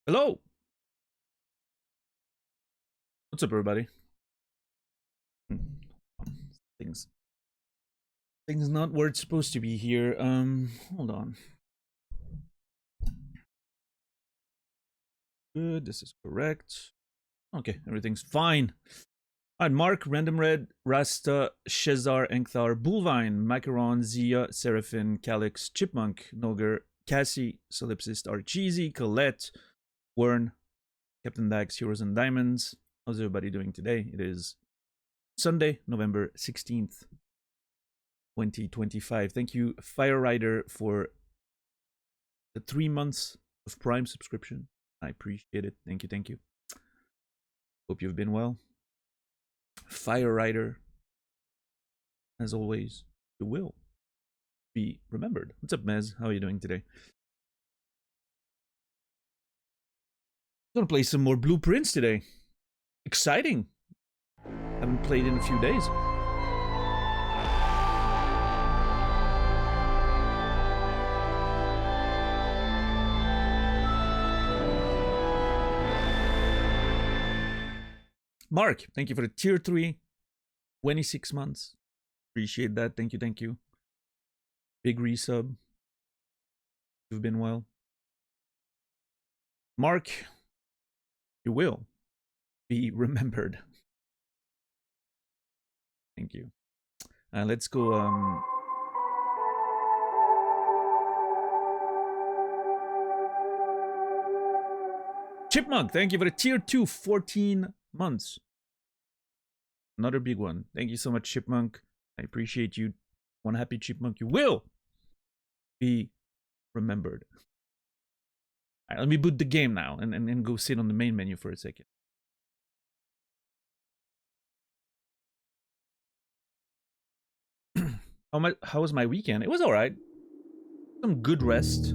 Hello. What's up, everybody? Things not where it's supposed to be here. Hold on. Good. This is correct. Okay, everything's fine. All right, Mark, Random Red, Rasta, Shezar, Enkthar, Bullvine, Macaron, Zia, Seraphin, Calix, Chipmunk, Noger, Cassie, Solipsist, Archeesy, Colette, Wern, Captain Dax, Heroes and Diamonds. How's everybody doing today? It is Sunday, November 16th, 2025. Thank you, Fire Rider, for the 3 months of Prime subscription. I appreciate it. Thank you, thank you. Hope you've been well. Fire Rider, as always, you will be remembered. What's up, Mez? How are you doing today? Gonna play some more Blueprints today. Exciting. Haven't played in a few days. Mark, thank you for the tier 3, 26 months. Appreciate that. Thank you, thank you. Big resub. You've been well. Mark, you will be remembered. Thank you. Let's go. Chipmunk, thank you for the tier 2, 14 months. Another big one. Thank you so much, Chipmunk. I appreciate you. One happy Chipmunk. You will be remembered. All right, let me boot the game now and go sit on the main menu for a second. How was my weekend? It was all right. Some good rest.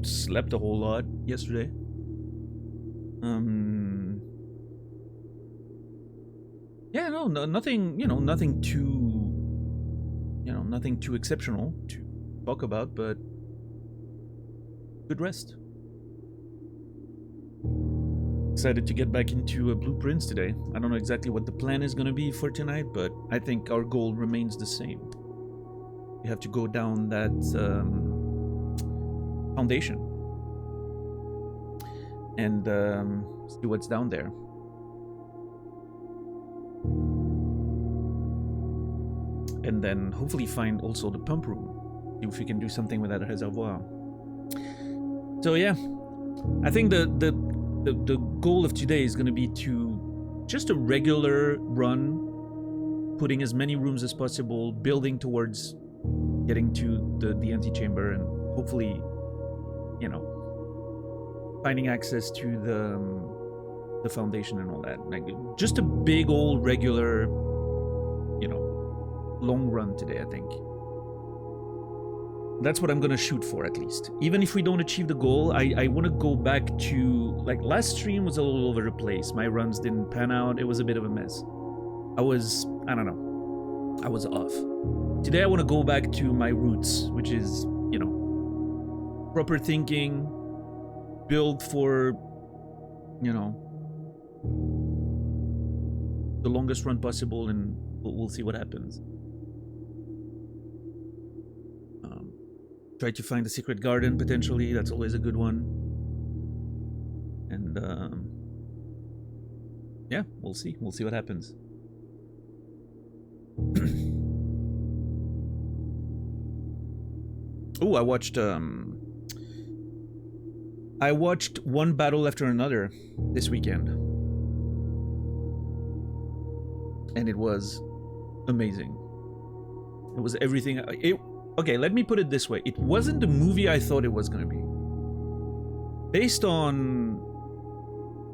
Slept a whole lot yesterday. Yeah, no, nothing. Nothing too. Nothing too exceptional to talk about, but good rest. Excited to get back into Blueprints today. I don't know exactly what the plan is going to be for tonight, but I think our goal remains the same. We have to go down that foundation and see what's down there. And then hopefully find also the pump room. See if we can do something with that reservoir. So yeah, I think the goal of today is going to be to just a regular run, putting as many rooms as possible, building towards getting to the antechamber, and hopefully, finding access to the foundation and all that. Like just a big old regular, long run today, I think. That's what I'm gonna shoot for, at least. Even if we don't achieve the goal, I want to go back to, like, last stream was a little over the place. My runs didn't pan out. It was a bit of a mess. I was off. Today I want to go back to my roots, which is, proper thinking, build for, the longest run possible, and we'll see what happens. Try to find a secret garden, potentially. That's always a good one. And, yeah, we'll see. We'll see what happens. Oh, I watched one battle after another this weekend. And it was amazing. It was everything. Okay, let me put it this way. It wasn't the movie I thought it was going to be. Based on,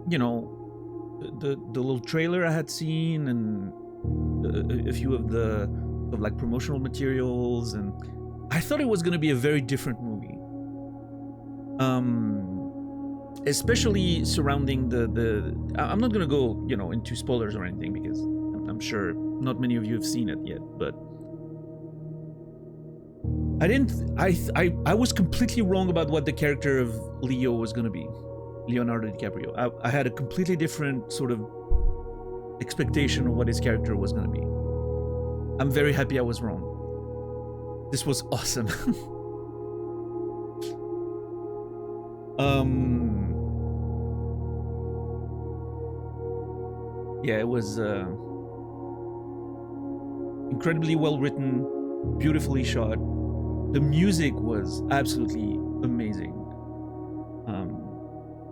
the little trailer I had seen and a few of the promotional materials, and I thought it was going to be a very different movie. Especially surrounding the I'm not going to go, into spoilers or anything, because I'm sure not many of you have seen it yet, but I was completely wrong about what the character of Leo was going to be. Leonardo DiCaprio. I had a completely different sort of expectation of what his character was going to be. I'm very happy I was wrong. This was awesome. Yeah, it was incredibly well written, beautifully shot. The music was absolutely amazing.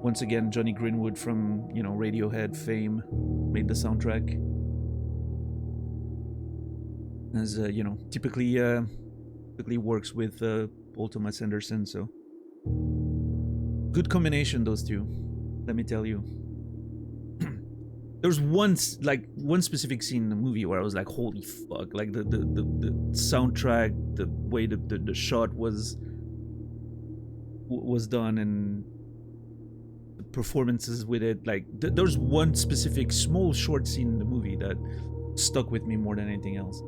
Once again, Johnny Greenwood from, you know, Radiohead fame made the soundtrack. As you know, typically works with Paul Thomas Anderson, so good combination, those two, let me tell you. There's one specific scene in the movie where I was like, holy fuck, like the soundtrack, the way the shot was done, and the performances with it, like there's one specific small short scene in the movie that stuck with me more than anything else.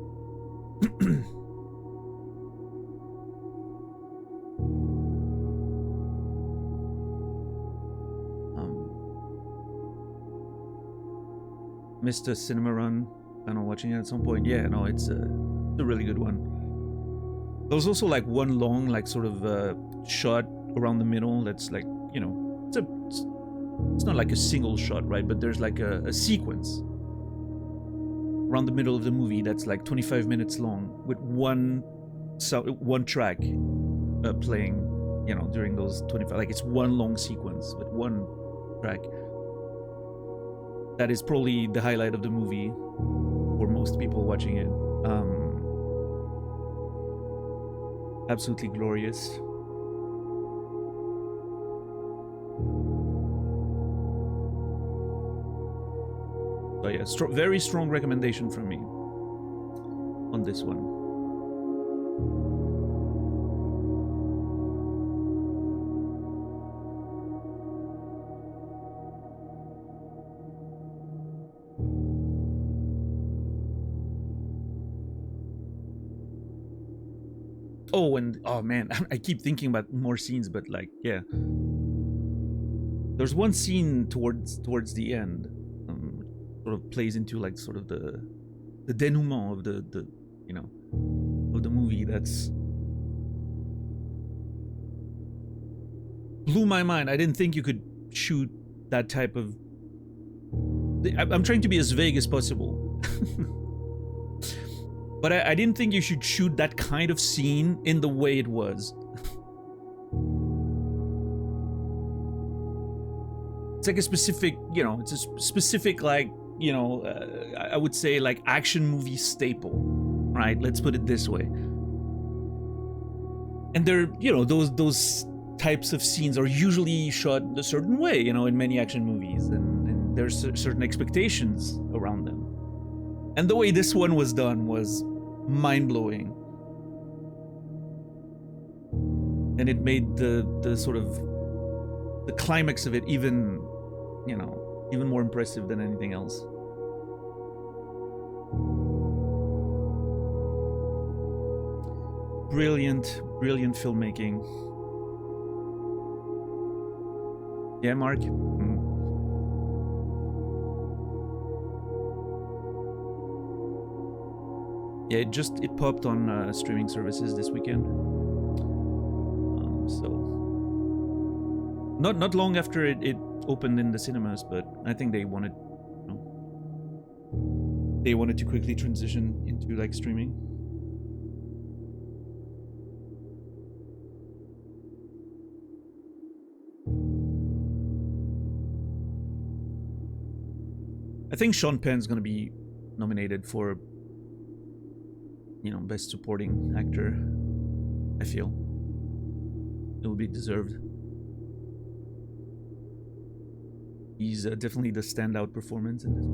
Missed a cinema run. I don't know, watching it at some point. Yeah, no, it's a really good one. There was also like one long, like sort of shot around the middle. That's like, you know, it's not like a single shot, right? But there's like a sequence around the middle of the movie that's like 25 minutes long with one track playing, you know, during those 25. Like it's one long sequence with one track. That is probably the highlight of the movie for most people watching it. Absolutely glorious. So yeah, very strong recommendation from me on this one. Oh, and oh man, I keep thinking about more scenes, but like, yeah, there's one scene towards the end, sort of plays into like sort of the denouement of the you know, of the movie. That's blew my mind. I didn't think you could shoot that type of. I'm trying to be as vague as possible. But I didn't think you should shoot that kind of scene in the way it was. It's like a specific, you know, it's a specific, like, you know, I would say like action movie staple, right? Let's put it this way. And they're, you know, those types of scenes are usually shot a certain way, you know, in many action movies, and there's certain expectations around them. And the way this one was done was mind-blowing. And it made the sort of the climax of it even, you know, even more impressive than anything else. Brilliant filmmaking. Yeah, Mark? Yeah, it popped on streaming services this weekend. So not long after it opened in the cinemas, but I think they wanted, you know, they wanted to quickly transition into like streaming. I think Sean Penn's gonna be nominated for, you know, Best Supporting Actor. I feel it will be deserved. He's definitely the standout performance in this.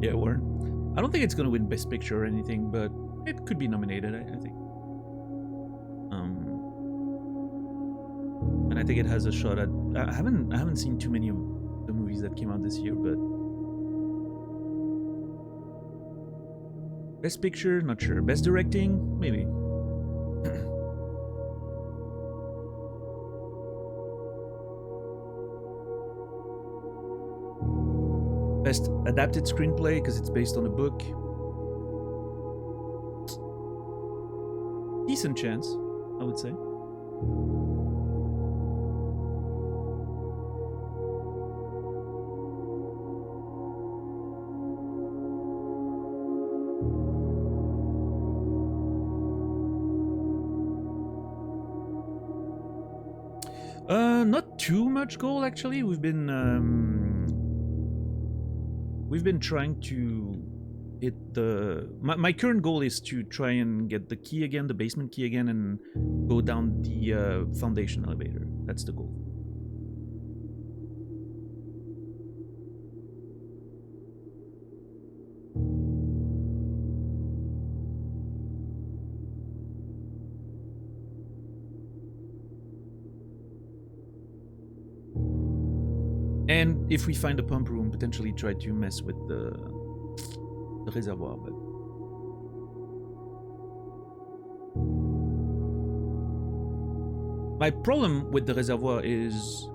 Yeah, Warren. I don't think it's gonna win Best Picture or anything, but it could be nominated, I think. and I think it has a shot at. I haven't seen too many of the movies that came out this year, but best picture, not sure. Best directing, maybe. Best adapted screenplay because it's based on a book. Decent chance, I would say. Not too much goal actually. We've been trying to hit the. My current goal is to try and get the key again, the basement key again, and go down the foundation elevator. That's the goal. And if we find a pump room, potentially try to mess with the reservoir. But my problem with the reservoir is,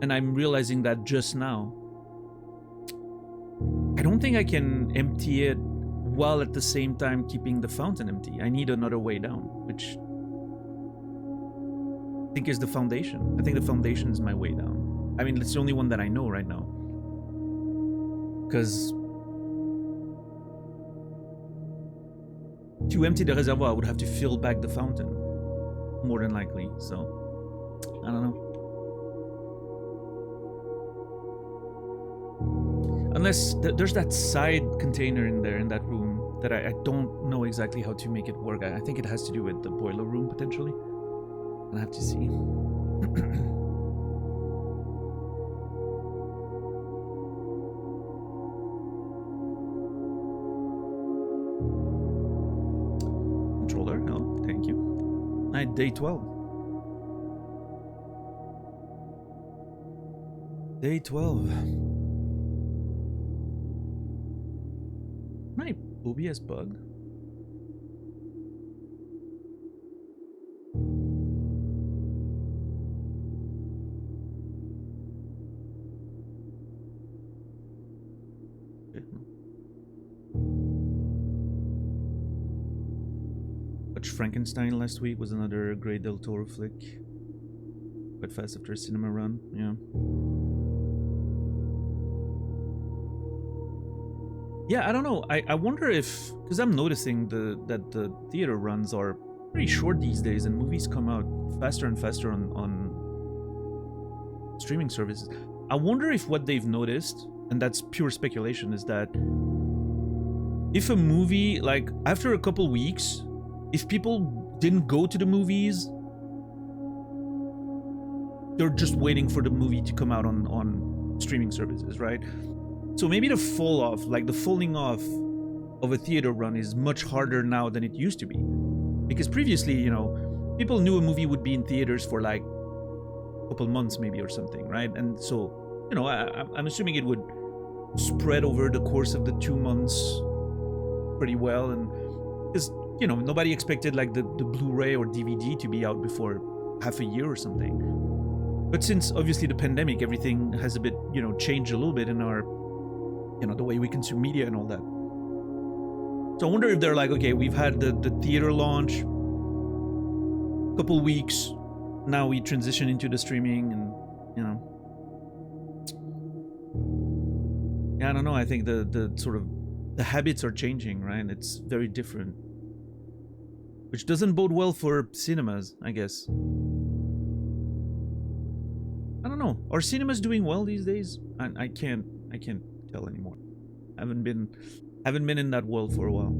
and I'm realizing that just now, I don't think I can empty it while at the same time keeping the fountain empty. I need another way down, which I think is the foundation. I think the foundation is my way down. I mean, it's the only one that I know right now. Because to empty the reservoir, I would have to fill back the fountain. More than likely, so I don't know. Unless there's that side container in there, in that room, that I don't know exactly how to make it work. I think it has to do with the boiler room, potentially. I'll have to see. Controller, hello, thank you. Night, day 12. Day 12. My OBS bugged. Watched Frankenstein last week, was another great Del Toro flick. Quite fast after a cinema run, yeah. Yeah, I don't know. I wonder if, because I'm noticing that the theater runs are pretty short these days, and movies come out faster and faster on streaming services. I wonder if what they've noticed, and that's pure speculation, is that if a movie, like after a couple weeks, if people didn't go to the movies, they're just waiting for the movie to come out on streaming services, right? So maybe the fall off, like the falling off of a theater run is much harder now than it used to be. Because previously, you know, people knew a movie would be in theaters for like a couple months maybe or something, right? And so, you know, I'm assuming it would spread over the course of the 2 months pretty well. And because, you know, nobody expected like the Blu-ray or DVD to be out before half a year or something. But since obviously the pandemic, everything has a bit, you know, changed a little bit in our, you know, the way we consume media and all that. So I wonder if they're like, okay, we've had the theater launch, couple weeks, now we transition into the streaming, and you know, yeah, I don't know. I think the sort of the habits are changing, right? It's very different, which doesn't bode well for cinemas, I guess. I don't know. Are cinemas doing well these days? I can't tell anymore. Haven't been in that world for a while.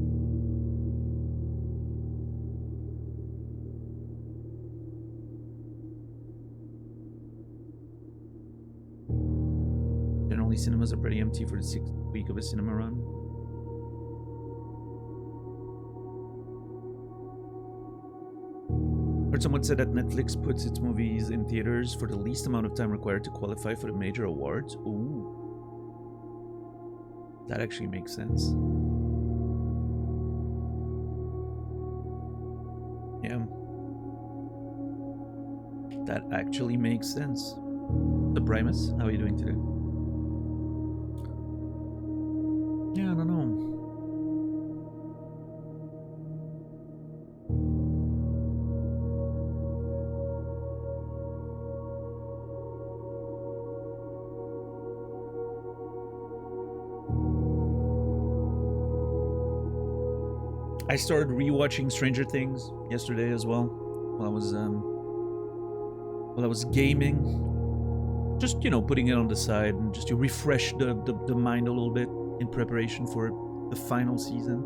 Generally, cinemas are pretty empty for the 6th week of a cinema run. Heard someone said that Netflix puts its movies in theaters for the least amount of time required to qualify for the major awards. Ooh. That actually makes sense. Yeah. That actually makes sense. The Primus, how are you doing today? Yeah, I don't know. I started rewatching Stranger Things yesterday as well, while I was gaming. Just, you know, putting it on the side and just to refresh the mind a little bit in preparation for the final season.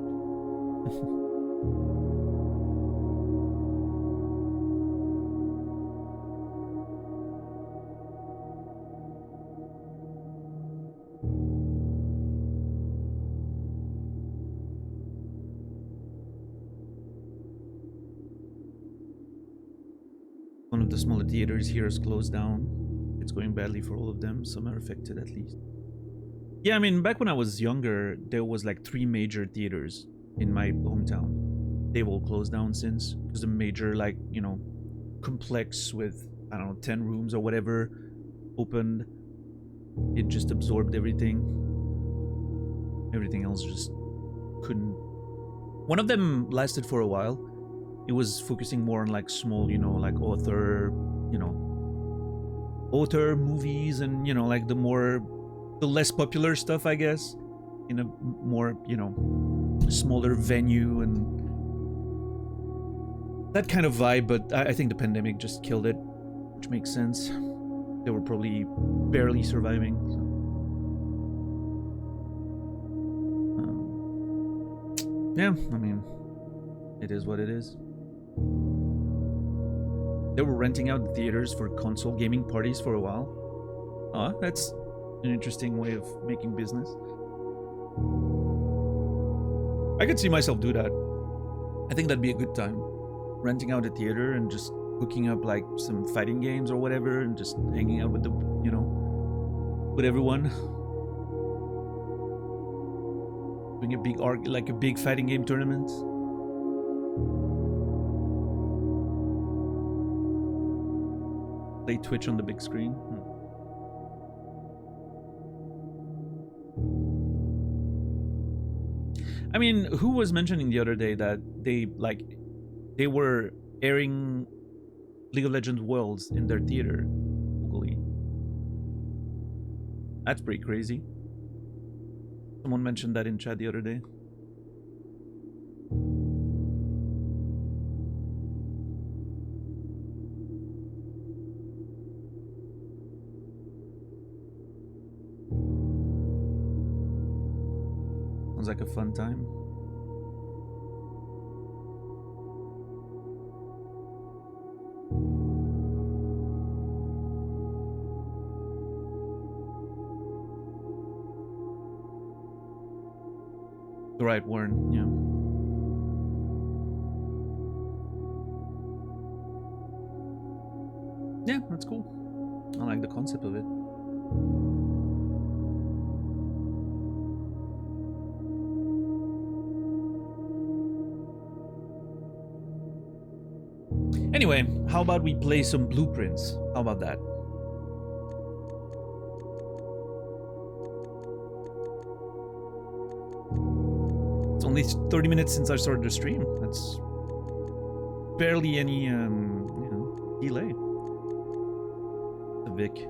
One of the smaller theaters here is closed down. It's going badly for all of them. Some are affected at least. Yeah, I mean, back when I was younger, there was like 3 major theaters in my hometown. They've all closed down since. It was a major, like, you know, complex with, I don't know, 10 rooms or whatever opened. It just absorbed everything. Everything else just couldn't. One of them lasted for a while. It was focusing more on like small, you know, like author movies and, you know, like the less popular stuff, I guess, in a more, you know, smaller venue and that kind of vibe. But I think the pandemic just killed it, which makes sense. They were probably barely surviving. So. Yeah, I mean, it is what it is. They were renting out the theaters for console gaming parties for a while. Oh, that's an interesting way of making business. I could see myself do that. I think that'd be a good time. Renting out a theater and just hooking up like some fighting games or whatever and just hanging out with the, you know, with everyone. Doing a big fighting game tournament. Play Twitch on the big screen. I mean, who was mentioning the other day that they were airing League of Legends Worlds in their theater locally? That's pretty crazy. Someone mentioned that in chat the other day. Sounds like a fun time. The right Warren, yeah. Yeah, that's cool. I like the concept of it. Anyway, how about we play some blueprints? How about that? It's only 30 minutes since I started the stream. That's barely any, you know, delay. The Vic.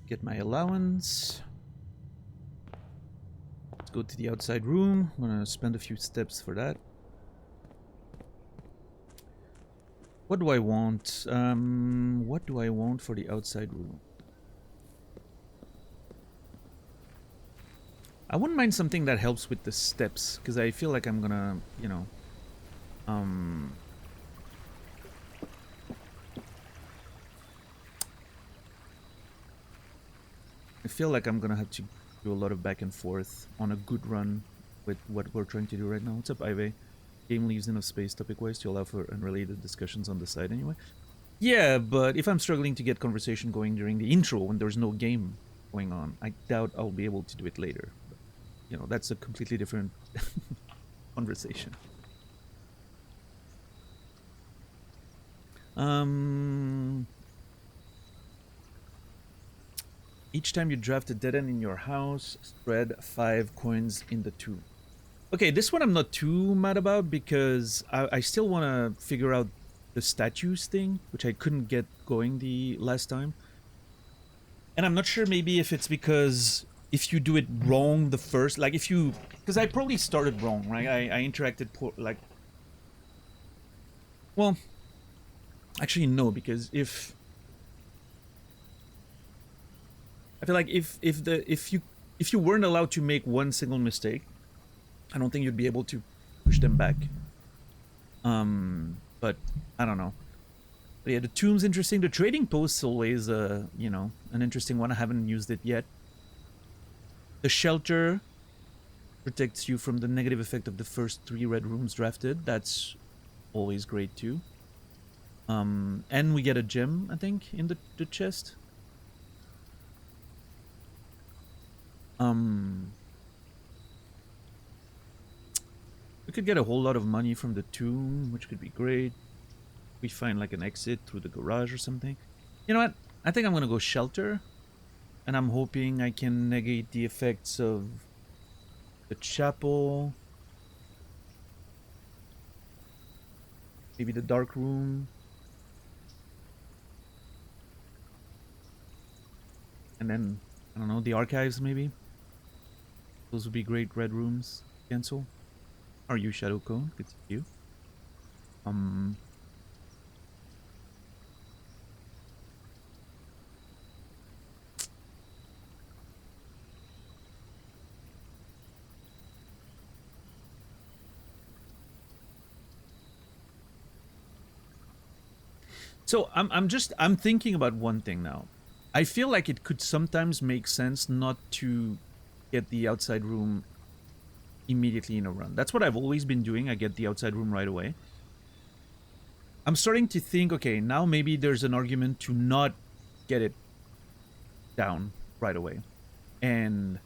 Get my allowance. Let's go to the outside room. I'm gonna spend a few steps for that. What do I want? What do I want for the outside room? I wouldn't mind something that helps with the steps, because I feel like I'm gonna, you know, I feel like I'm gonna have to do a lot of back and forth on a good run with what we're trying to do right now. What's up, Ivy? Game leaves enough space topic-wise to allow for unrelated discussions on the side anyway. Yeah, but if I'm struggling to get conversation going during the intro when there's no game going on, I doubt I'll be able to do it later. But, you know, that's a completely different conversation. Each time you draft a dead end in your house, spread 5 coins in the tomb. Okay, this one I'm not too mad about because I still want to figure out the statues thing, which I couldn't get going the last time. And I'm not sure maybe if it's because if you do it wrong the first, like if you, because I probably started wrong, right? I interacted like, well, actually no, because if I feel like if you weren't allowed to make one single mistake, I don't think you'd be able to push them back. But I don't know. But yeah, the tomb's interesting. The trading post's always, you know, an interesting one. I haven't used it yet. The shelter protects you from the negative effect of the first 3 red rooms drafted. That's always great too. And we get a gem, I think, in the chest. We could get a whole lot of money from the tomb, which could be great. We find like an exit through the garage or something. You know what? I think I'm gonna go shelter. And I'm hoping I can negate the effects of the chapel. Maybe the Darkroom. And then, I don't know, the archives maybe. Those would be great red rooms. Cancel. Are you Shadow Cone? Good to see you. So I'm thinking about one thing now. I feel like it could sometimes make sense not to get the outside room immediately in a run. That's what I've always been doing. I get the outside room right away. I'm starting to think, okay, now maybe there's an argument to not get it down right away. And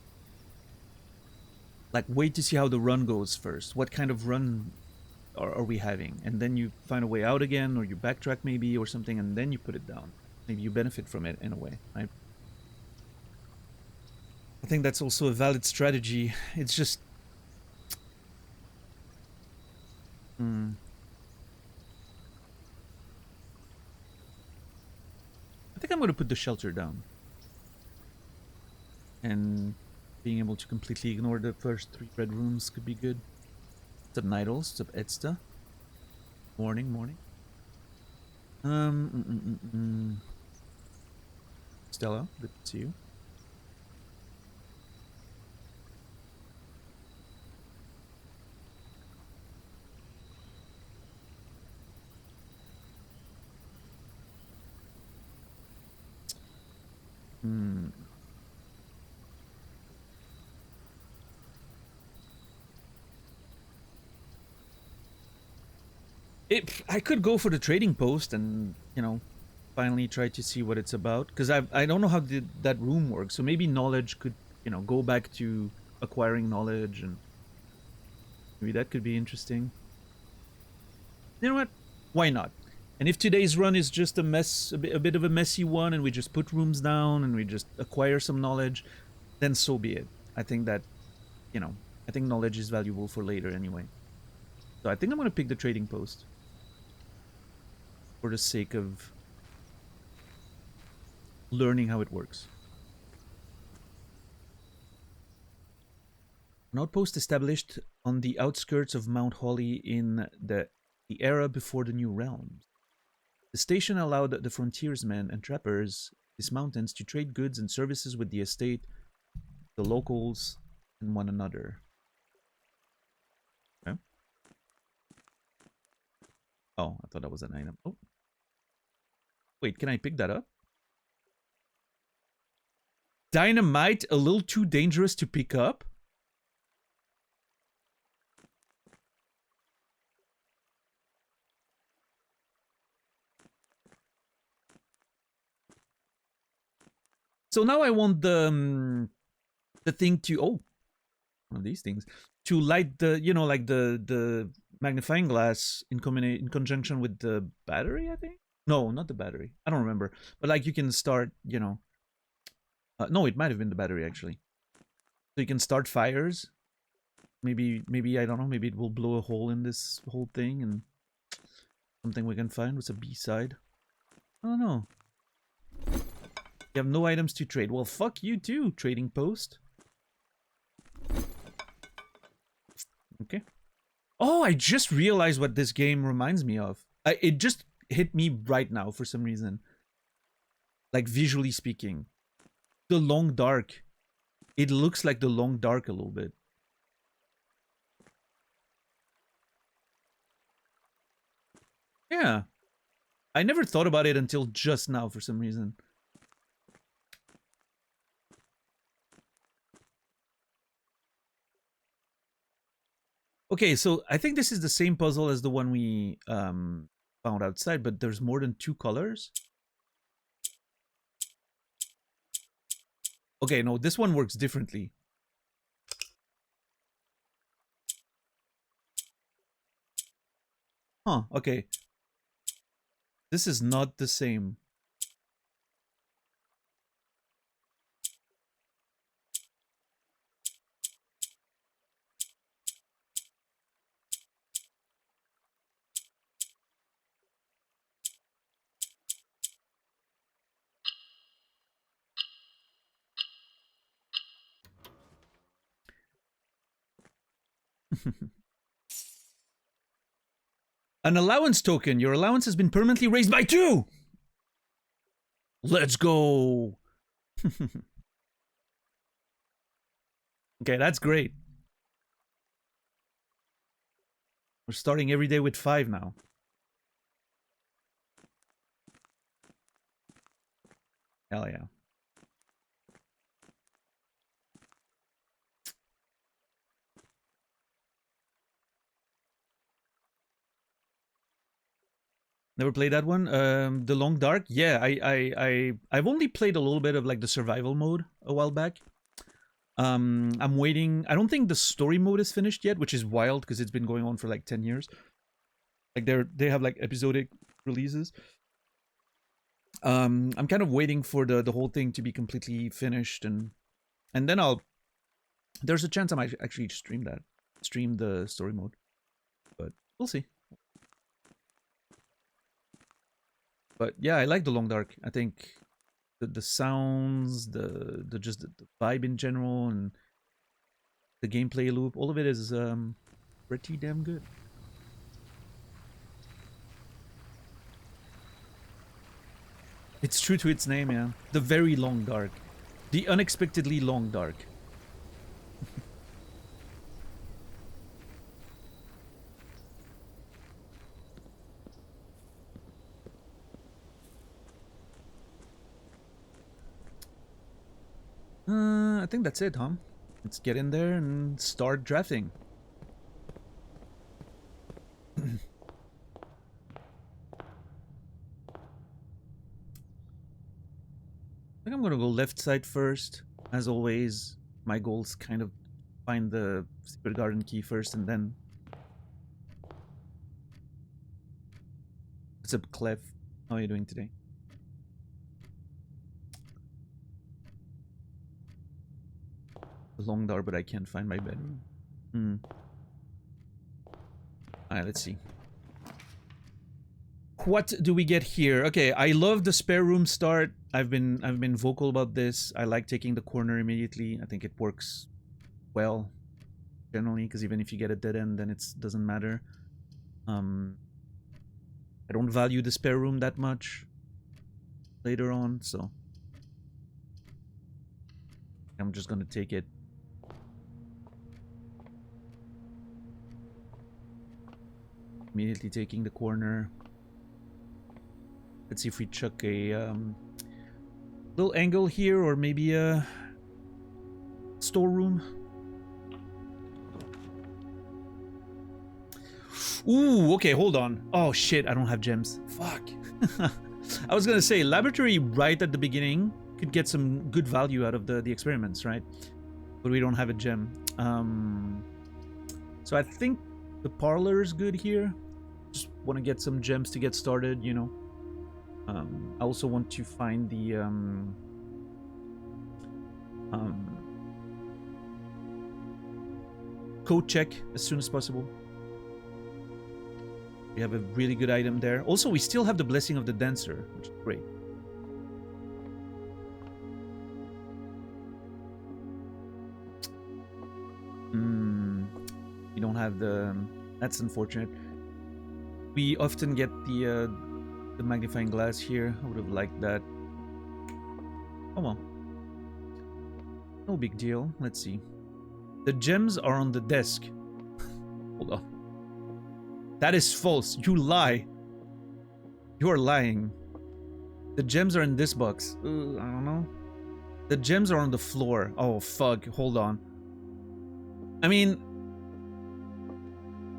like wait to see how the run goes first. What kind of run are we having? And then you find a way out again, or you backtrack maybe or something, and then you put it down. Maybe you benefit from it in a way, right? I think that's also a valid strategy. It's just... I think I'm going to put the shelter down. And being able to completely ignore the first 3 red rooms could be good. What's up, Nidals? What's up, Edsta? Morning. Stella, good to see you. I could go for the trading post and, you know, finally try to see what it's about. Because I don't know how that room works. So maybe knowledge could, you know, go back to acquiring knowledge. And maybe that could be interesting. You know what? Why not? And if today's run is just a bit of a messy one, and we just put rooms down and we just acquire some knowledge, then so be it. I think that, you know, I think knowledge is valuable for later anyway. So I think I'm going to pick the trading post. For the sake of learning how it works. An outpost established on the outskirts of Mount Holly in the era before the New Realms. The station allowed the frontiersmen and trappers these mountains to trade goods and services with the estate, the locals, and one another. Okay. Oh, I thought that was an item. Oh. Wait, can I pick that up? Dynamite, a little too dangerous to pick up? So now I want the thing to one of these things to light the like the magnifying glass in conjunction with the battery. I think no, not the battery. I don't remember, but like you can start no, it might have been the battery actually. So you can start fires. Maybe I don't know. Maybe it will blow a hole in this whole thing and something we can find with a B-side. I don't know. You have no items to trade. Well, fuck you too, trading post. Okay. Oh, I just realized what this game reminds me of. It just hit me right now for some reason. Like, visually speaking. The Long Dark. It looks like The Long Dark a little bit. Yeah. I never thought about it until just now for some reason. Okay, so I think this is the same puzzle as the one we found outside, but there's more than 2 colors. Okay, no, this one works differently. Huh, okay. This is not the same. An allowance token. Your allowance has been permanently raised by 2! Let's go! Okay, that's great. We're starting every day with 5 now. Hell yeah. Never played that one. The Long Dark. Yeah, I've only played a little bit of like the survival mode a while back. I'm waiting. I don't think the story mode is finished yet, which is wild because it's been going on for like 10 years. Like they have like episodic releases. I'm kind of waiting for the whole thing to be completely finished and then there's a chance I might actually stream the story mode. But we'll see. But yeah, I like the Long Dark. I think the sounds, the vibe in general, and the gameplay loop, all of it is pretty damn good. It's true to its name, yeah. The very Long Dark. The unexpectedly Long Dark. I think that's it, huh? Let's get in there and start drafting. I think I'm gonna go left side first. As always, my goal's kind of find the secret garden key first and then... What's up, Clef? How are you doing today? Long Dark, but I can't find my bedroom. Alright, let's see. What do we get here? Okay, I love the spare room start. I've been vocal about this. I like taking the corner immediately. I think it works well generally, because even if you get a dead end, then it doesn't matter. I I don't value the spare room that much later on, so I'm just gonna take it. Immediately taking the corner. Let's see if we chuck a little angle here, or maybe a storeroom. Ooh, okay, hold on. Oh shit, I don't have gems. Fuck. I was gonna say, laboratory right at the beginning could get some good value out of the experiments, right? But we don't have a gem. So I think the parlor is good here. Just want to get some gems to get started, you know. I also want to find the code check as soon as possible. We have a really good item there. Also, we still have the Blessing of the Dancer, which is great. We don't have the... That's unfortunate. We often get the magnifying glass here. I would have liked that. Oh well. No big deal. Let's see. The gems are on the desk. Hold on. That is false. You lie. You are lying. The gems are in this box. I don't know. The gems are on the floor. Oh, fuck. Hold on. I mean,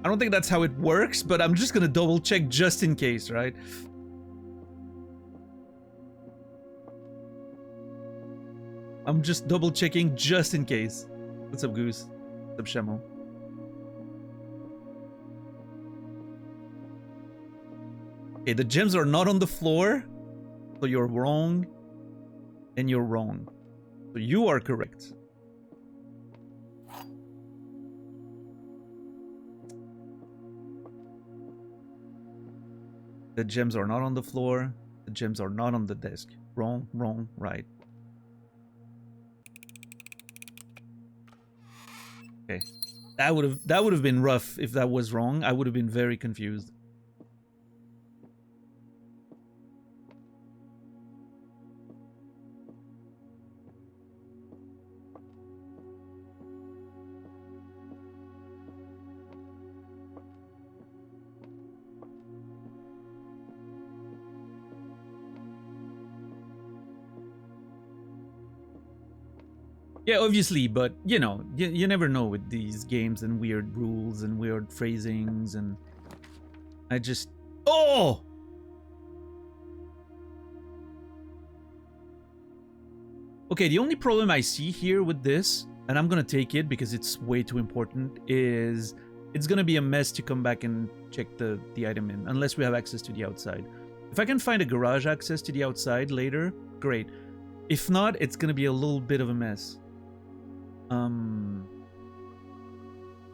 I don't think that's how it works, but I'm just gonna double check just in case, right? I'm just double checking just in case. What's up, Goose? What's up, Shemo? Okay, the gems are not on the floor, so you're wrong, and you're wrong. So you are correct. The gems are not on the floor. The gems are not on the desk. Wrong, wrong, right. Okay. That would have been rough if that was wrong. I would have been very confused. Yeah, obviously, but, you know, you never know with these games and weird rules and weird phrasings, and I just... Oh! Okay, the only problem I see here with this, and I'm gonna take it because it's way too important, is it's gonna be a mess to come back and check the item in, unless we have access to the outside. If I can find a garage access to the outside later, great. If not, it's gonna be a little bit of a mess.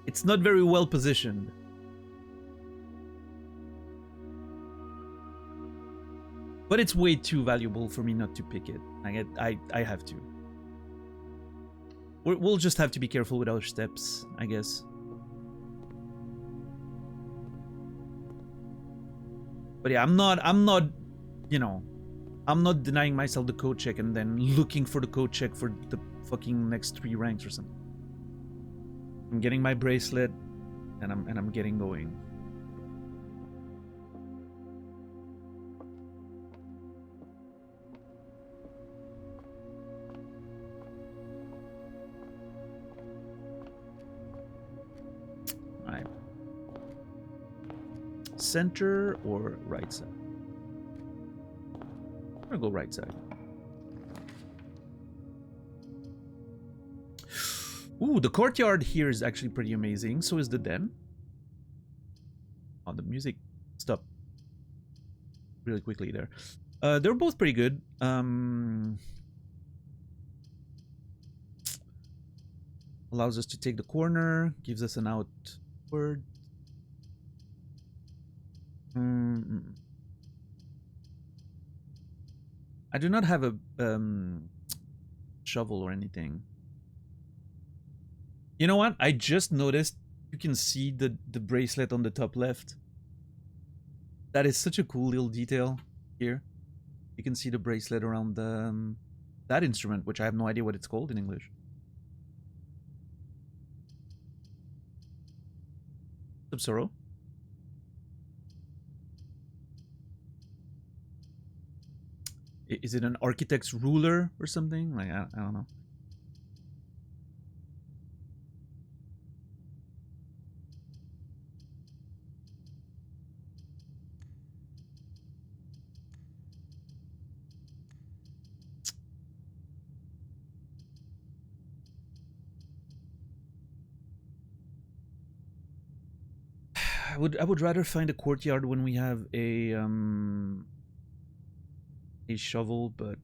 It's not very well positioned. But it's way too valuable for me not to pick it. I have to. We'll just have to be careful with our steps, I guess. But yeah, I'm not, you know, I'm not denying myself the code check and then looking for the code check for the fucking next 3 ranks or something. I'm getting my bracelet, and I'm getting going. All right. Center or right side? I'm gonna go right side. Ooh, the courtyard here is actually pretty amazing. So is the den. Oh, the music stopped really quickly there. They're both pretty good. Allows us to take the corner. Gives us an outward. I do not have a shovel or anything. You know what? I just noticed you can see the bracelet on the top left. That is such a cool little detail here. You can see the bracelet around the, that instrument, which I have no idea what it's called in English. Sub-Zero? Is it an architect's ruler or something? Like, I don't know. I would rather find a courtyard when we have a shovel, but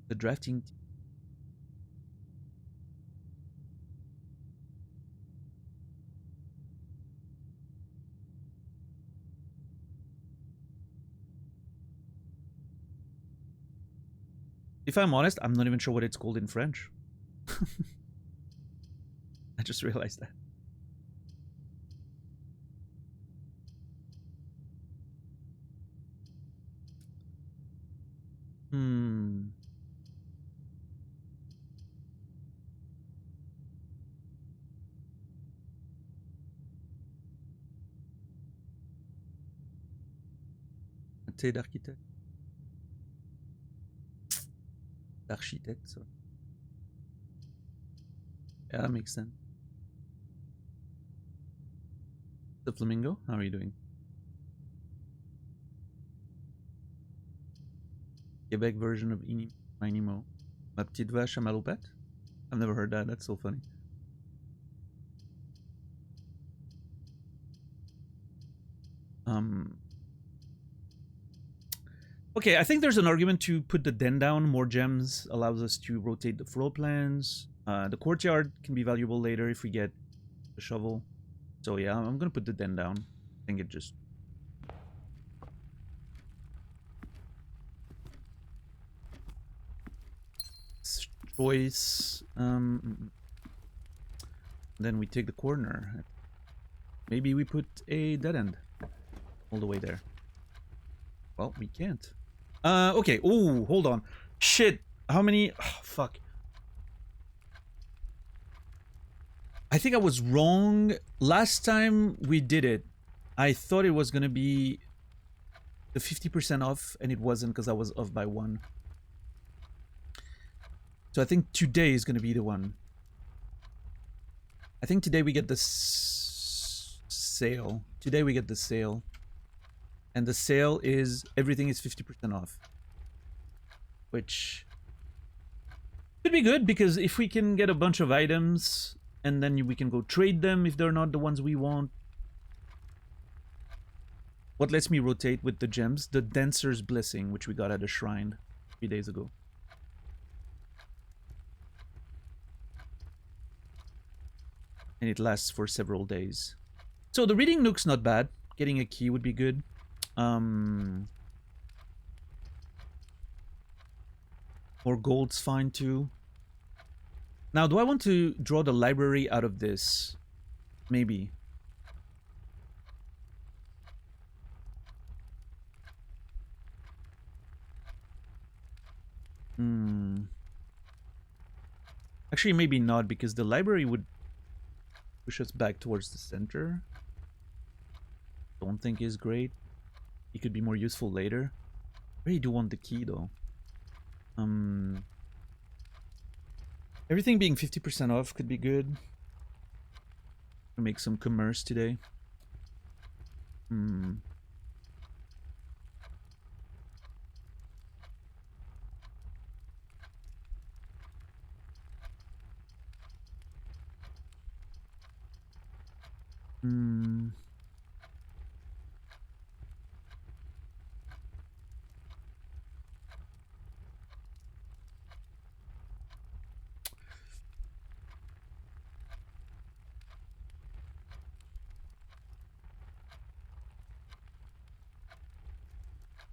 the drafting. If I'm honest, I'm not even sure what it's called in French. I just realized that. D'architecte. D'architecte, sorry. Yeah, that makes sense. The Flamingo, how are you doing? Quebec version of Inimo. Ma petite vache à malopette? I've never heard that, that's so funny. Okay, I think there's an argument to put the den down. More gems allows us to rotate the floor plans. The courtyard can be valuable later if we get the shovel. So yeah, I'm gonna put the den down. I think it just... choice. Then we take the corner. Maybe we put a dead end all the way there. Well, we can't. Okay. Oh, hold on. Shit. How many? Oh, fuck. I think I was wrong. Last time we did it, I thought it was gonna be the 50% off, and it wasn't because I was off by 1. So I think today is gonna be the one. I think today we get the sale. Today we get the sale. And the sale is everything is 50% off. Which could be good because if we can get a bunch of items and then we can go trade them if they're not the ones we want. What lets me rotate with the gems? The Dancer's Blessing, which we got at a shrine 3 days ago. And it lasts for several days. So the reading Nook's not bad. Getting a key would be good. More gold's fine too. Now, do I want to draw the library out of this? Maybe. Actually, maybe not, because the library would push us back towards the center. Don't think is great. It could be more useful later. I really do want the key though. Everything being 50% off could be good. I'll make some commerce today.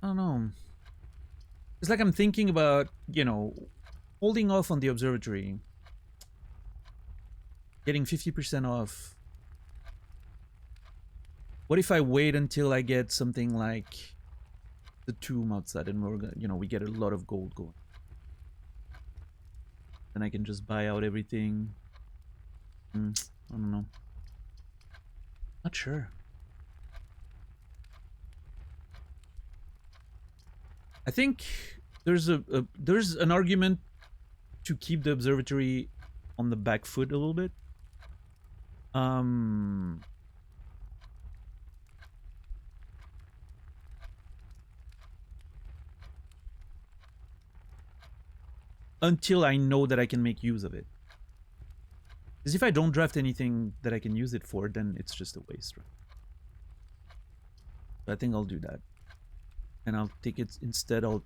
I don't know. It's like I'm thinking about, you know, holding off on the observatory. Getting 50% off. What if I wait until I get something like the tomb outside and we're gonna, you know, we get a lot of gold going. Then I can just buy out everything. I don't know. Not sure. I think there's there's an argument to keep the observatory on the back foot a little bit. Until I know that I can make use of it. Because if I don't draft anything that I can use it for, then it's just a waste, right? So I think I'll do that. And I'll take it instead. I'll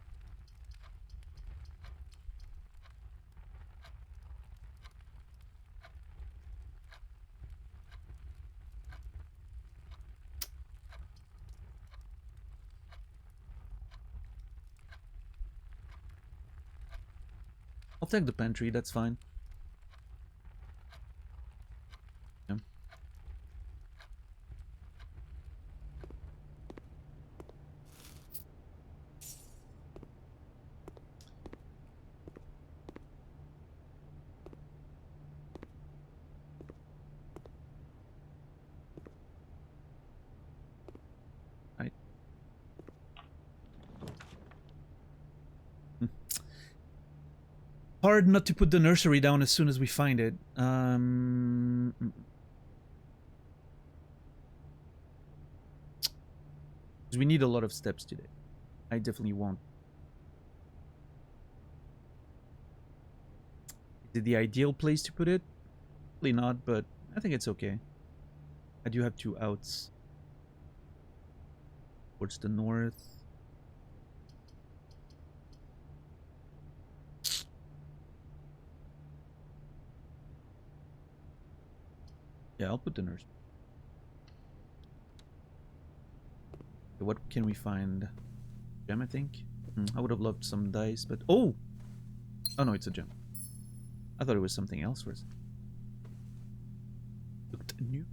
take the pantry, that's fine. Yeah. Right. Hard not to put the nursery down as soon as we find it. We need a lot of steps today. I definitely won't. Is it the ideal place to put it? Probably not, but I think it's okay. I do have 2 outs. Towards the north. Yeah, I'll put the nurse. Okay, what can we find? Gem, I think. I would have loved some dice, but oh no, it's a gem. I thought it was something else for a second. Looked new.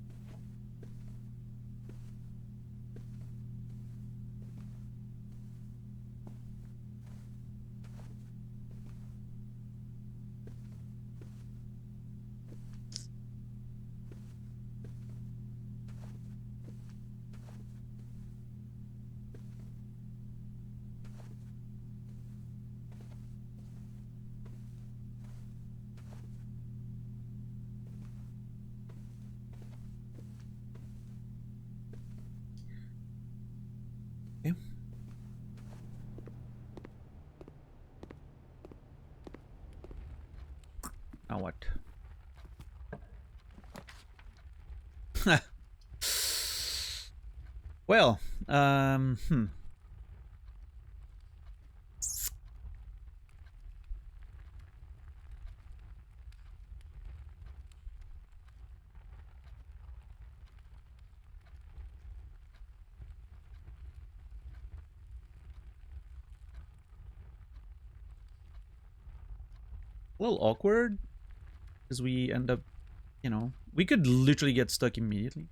Now what? Well, a little awkward because we end up, you know, we could literally get stuck immediately.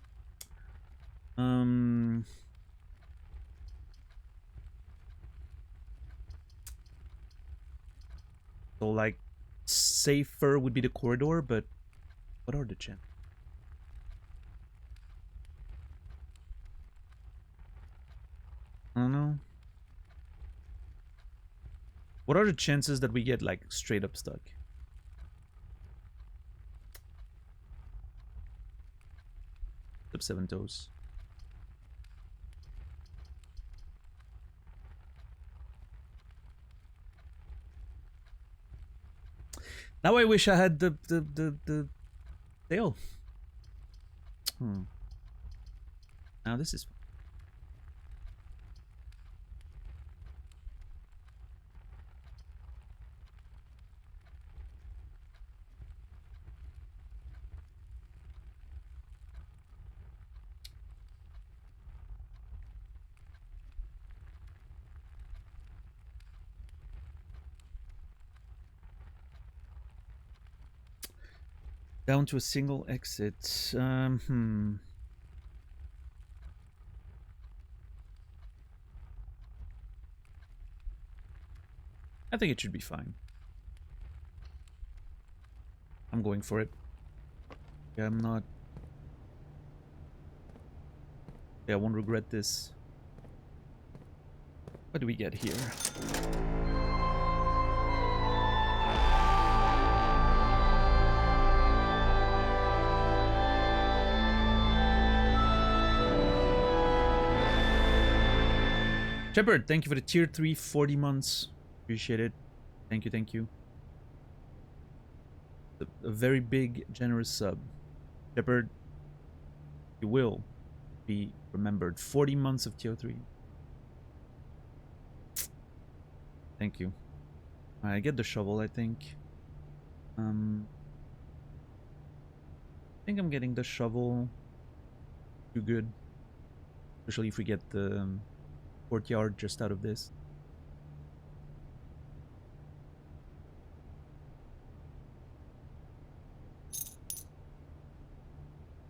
So like safer would be the corridor, but what are the chances? I don't know. What are the chances that we get like straight up stuck? Up 7 toes. Now I wish I had the tail. Now this is down to a single exit. I think it should be fine. I'm going for it. Yeah, I'm not... Yeah, I won't regret this. What do we get here? Shepard, thank you for the tier 3 40 months. Appreciate it. Thank you, thank you. A very big, generous sub. Shepard, you will be remembered. 40 months of tier 3. Thank you. I get the shovel, I think. I think I'm getting the shovel. Too good. Especially if we get the courtyard just out of this.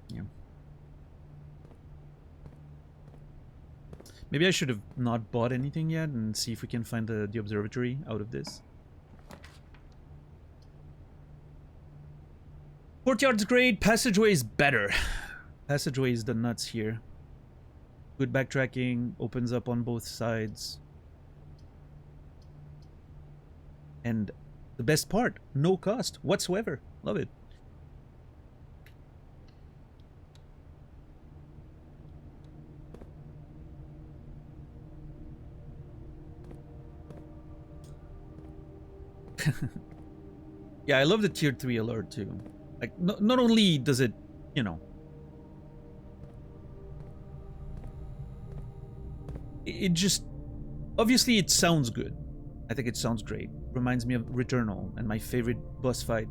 Yeah. Maybe I should have not bought anything yet and see if we can find the observatory out of this. Courtyard's great. Passageway is better. Passageway is the nuts here. Good backtracking. Opens up on both sides. And the best part, no cost whatsoever. Love it. Yeah, I love the tier 3 alert too. Like, not only does it, you know, it just, obviously it sounds good. I think it sounds great. Reminds me of Returnal and my favorite boss fight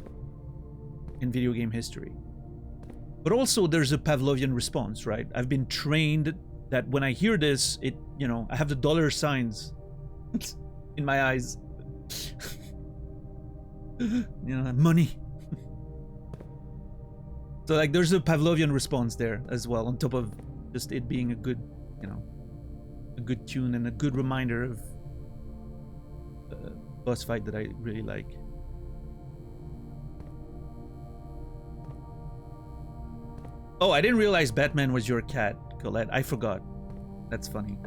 in video game history. But also there's a Pavlovian response, right? I've been trained that when I hear this, it, you know, I have the dollar signs in my eyes. You know, money. So like there's a Pavlovian response there as well, on top of just it being a good, you know, a good tune and a good reminder of a boss fight that I really like. Oh, I didn't realize Batman was your cat, Colette. I forgot. That's funny.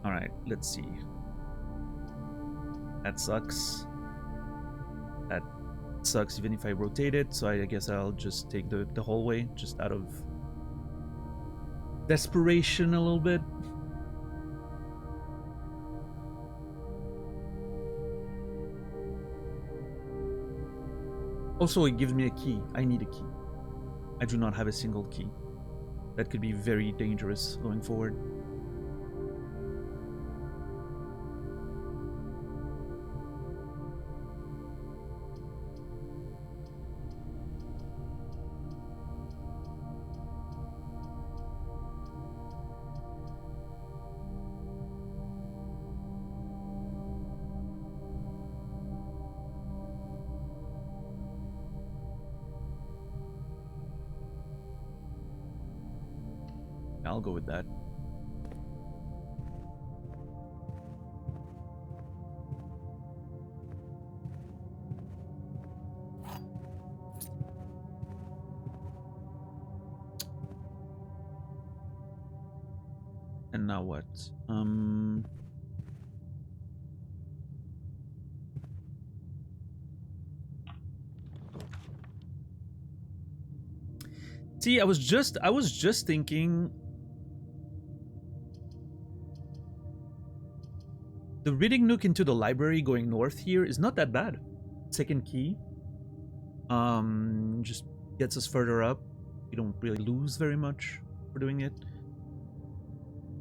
Alright, let's see. That sucks. That sucks even if I rotate it, so I guess I'll just take the hallway, just out of desperation a little bit. Also, it gives me a key. I need a key. I do not have a single key. That could be very dangerous going forward. I'll go with that. And now what? See, I was just thinking the reading nook into the library going north here is not that bad. Second key. Just gets us further up. We don't really lose very much for doing it.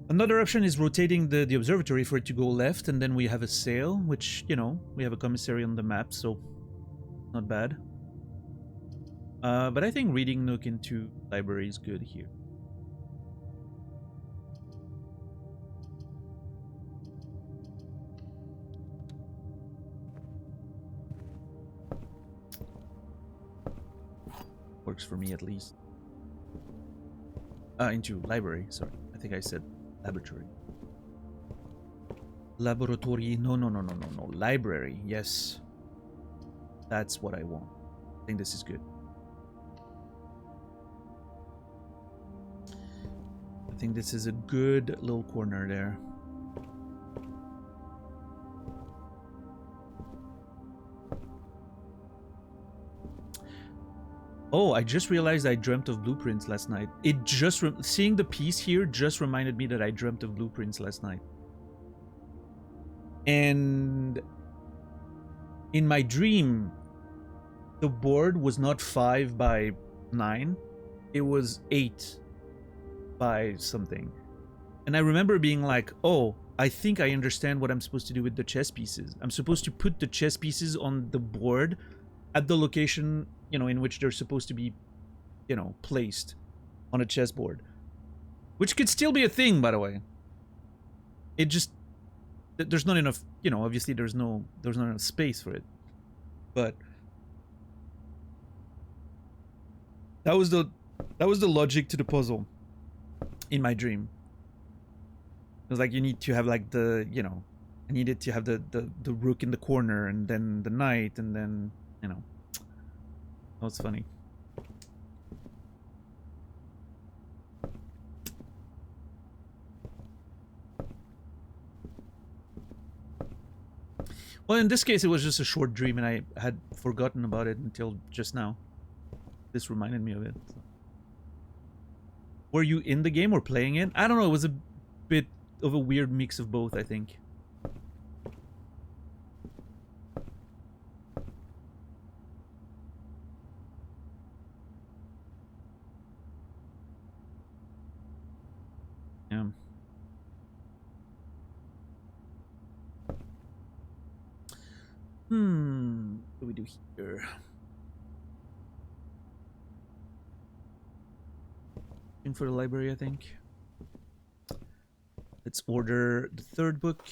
Another option is rotating the observatory for it to go left, and then we have a sail, which, you know, we have a commissary on the map, so not bad. But I think reading nook into library is good here. Works for me at least. Into library, sorry. I think I said laboratory. Laboratory, no. Library, yes. That's what I want. I think this is good. I think this is a good little corner there. Oh, I just realized I dreamt of blueprints last night. It just seeing the piece here just reminded me that I dreamt of blueprints last night. And in my dream, the board was not 5 by 9. It was 8 by something. And I remember being like, oh, I think I understand what I'm supposed to do with the chess pieces. I'm supposed to put the chess pieces on the board at the location, you know, in which they're supposed to be, you know, placed on a chessboard. Which could still be a thing, by the way. It just, there's not enough, you know, obviously there's not enough space for it. But that was the logic to the puzzle in my dream. It was like you need to have like the, you know, I needed to have the rook in the corner and then the knight and then, you know. That was funny. Well, in this case, it was just a short dream, and I had forgotten about it until just now. This reminded me of it. So. Were you in the game or playing it? I don't know. It was a bit of a weird mix of both, I think. Yeah. What do we do here? In for the library, I think. Let's order the third book,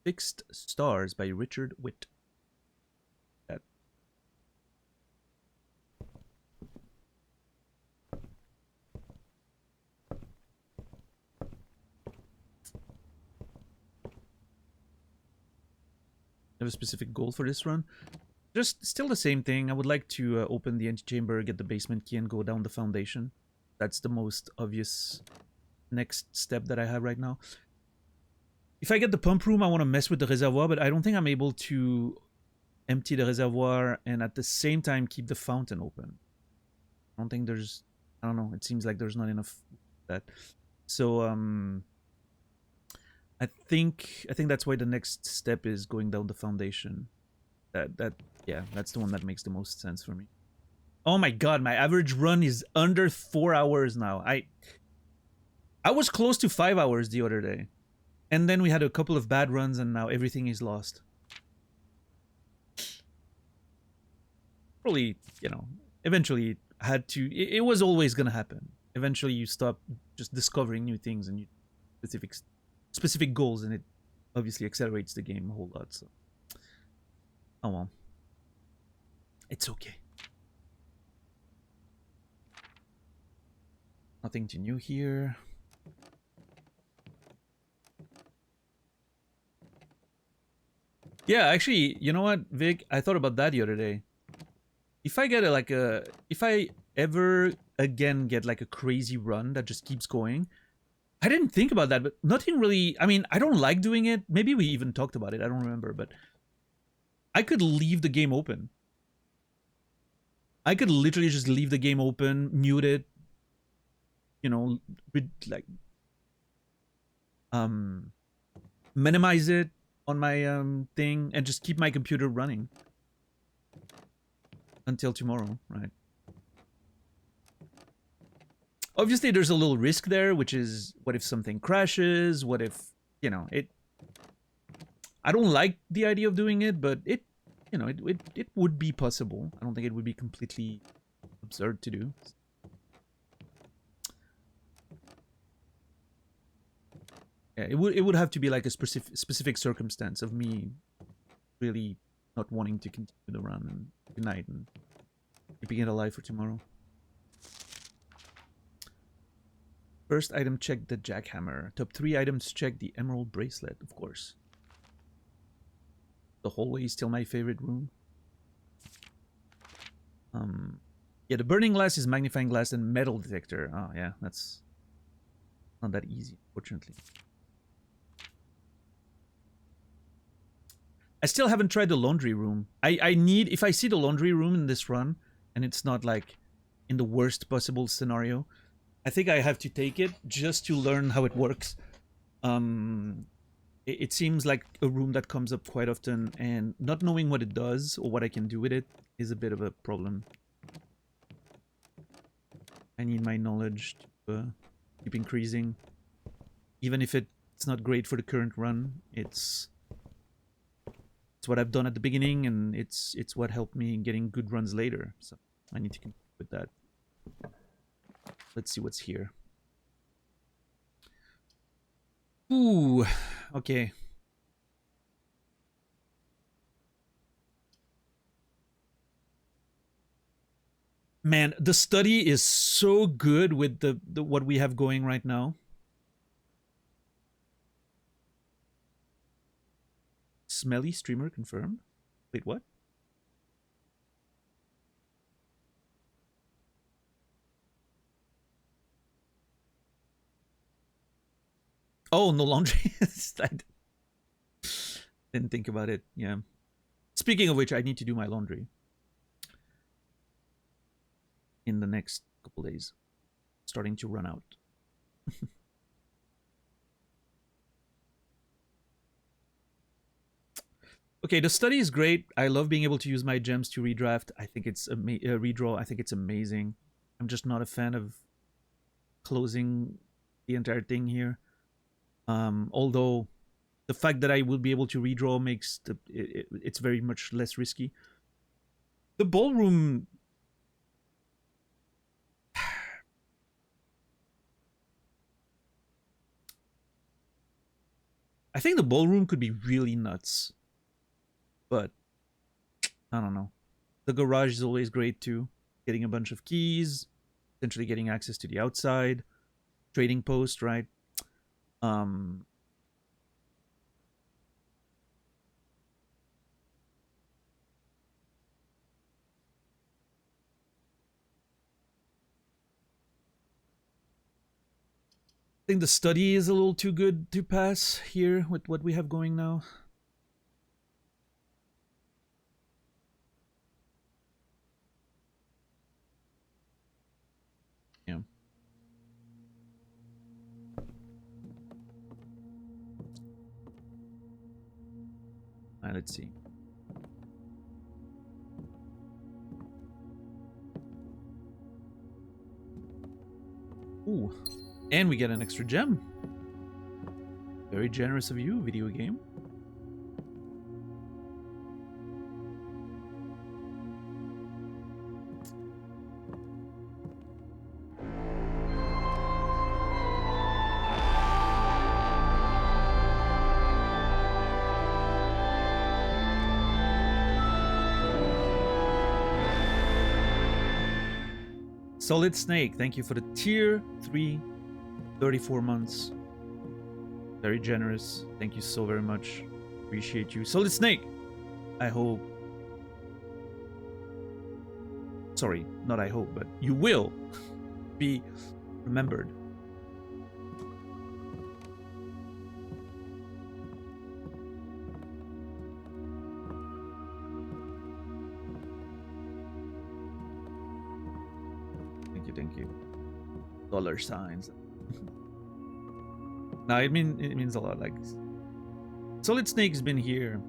Fixed Stars by Richard Witt. That. Have a specific goal for this run? Just still the same thing. I would like to open the antechamber, get the basement key, and go down the foundation. That's the most obvious next step that I have right now. If I get the pump room, I want to mess with the reservoir, but I don't think I'm able to empty the reservoir and at the same time keep the fountain open. I don't think there's, I don't know, it seems like there's not enough of that. So I think that's why the next step is going down the foundation. Yeah, that's the one that makes the most sense for me. Oh my god, my average run is under 4 hours now. I was close to 5 hours the other day. And then we had a couple of bad runs and now everything is lost. Probably, you know, eventually had to, it was always gonna happen. Eventually you stop just discovering new things and specific goals, and it obviously accelerates the game a whole lot, so. Oh well. It's okay. Nothing too new here. Yeah, actually, you know what, Vic? I thought about that the other day. If I get if I ever again get like a crazy run that just keeps going, I didn't think about that, but nothing really, I mean, I don't like doing it. Maybe we even talked about it, I don't remember, but I could leave the game open. I could literally just leave the game open, mute it, you know, like minimize it on my thing and just keep my computer running until tomorrow, right? Obviously there's a little risk there, which is what if something crashes, what if, you know, I don't like the idea of doing it, but it, you know, it would be possible. I don't think it would be completely absurd to do. Yeah, it would have to be like a specific circumstance of me really not wanting to continue the run and good night and keeping it alive for tomorrow. First item, check the jackhammer. Top 3 items, check the emerald bracelet, of course. The hallway is still my favorite room. Yeah, the burning glass is magnifying glass and metal detector. Oh, yeah, that's not that easy, fortunately. I still haven't tried the laundry room. I need, if I see the laundry room in this run, and it's not like in the worst possible scenario, I think I have to take it just to learn how it works. It seems like a room that comes up quite often, and not knowing what it does or what I can do with it is a bit of a problem. I need my knowledge to keep increasing. Even if it's not great for the current run, it's what I've done at the beginning, and it's what helped me getting good runs later. So I need to continue with that. Let's see what's here. Ooh, okay. Man, the study is so good with the what we have going right now. Smelly streamer confirmed. Wait, what? Oh, no laundry. I didn't think about it. Yeah. Speaking of which, I need to do my laundry in the next couple days. Starting to run out. Okay, the study is great. I love being able to use my gems to redraft. I think it's redraw. I think it's amazing. I'm just not a fan of closing the entire thing here. Although the fact that I will be able to redraw makes it's very much less risky. The ballroom, I think the ballroom could be really nuts, but I don't know. The garage is always great too. Getting a bunch of keys, potentially getting access to the outside, trading post, right? I think the study is a little too good to pass here with what we have going now. Yeah. Alright, let's see. Ooh. And we get an extra gem. Very generous of you, video game. Solid Snake, thank you for the tier 3, 34 months. Very generous. Thank you so very much. Appreciate you. Solid Snake, I hope. Sorry, not I hope, but you will be remembered. Thank you. Dollar signs. No, it means a lot. Like, Solid Snake's been here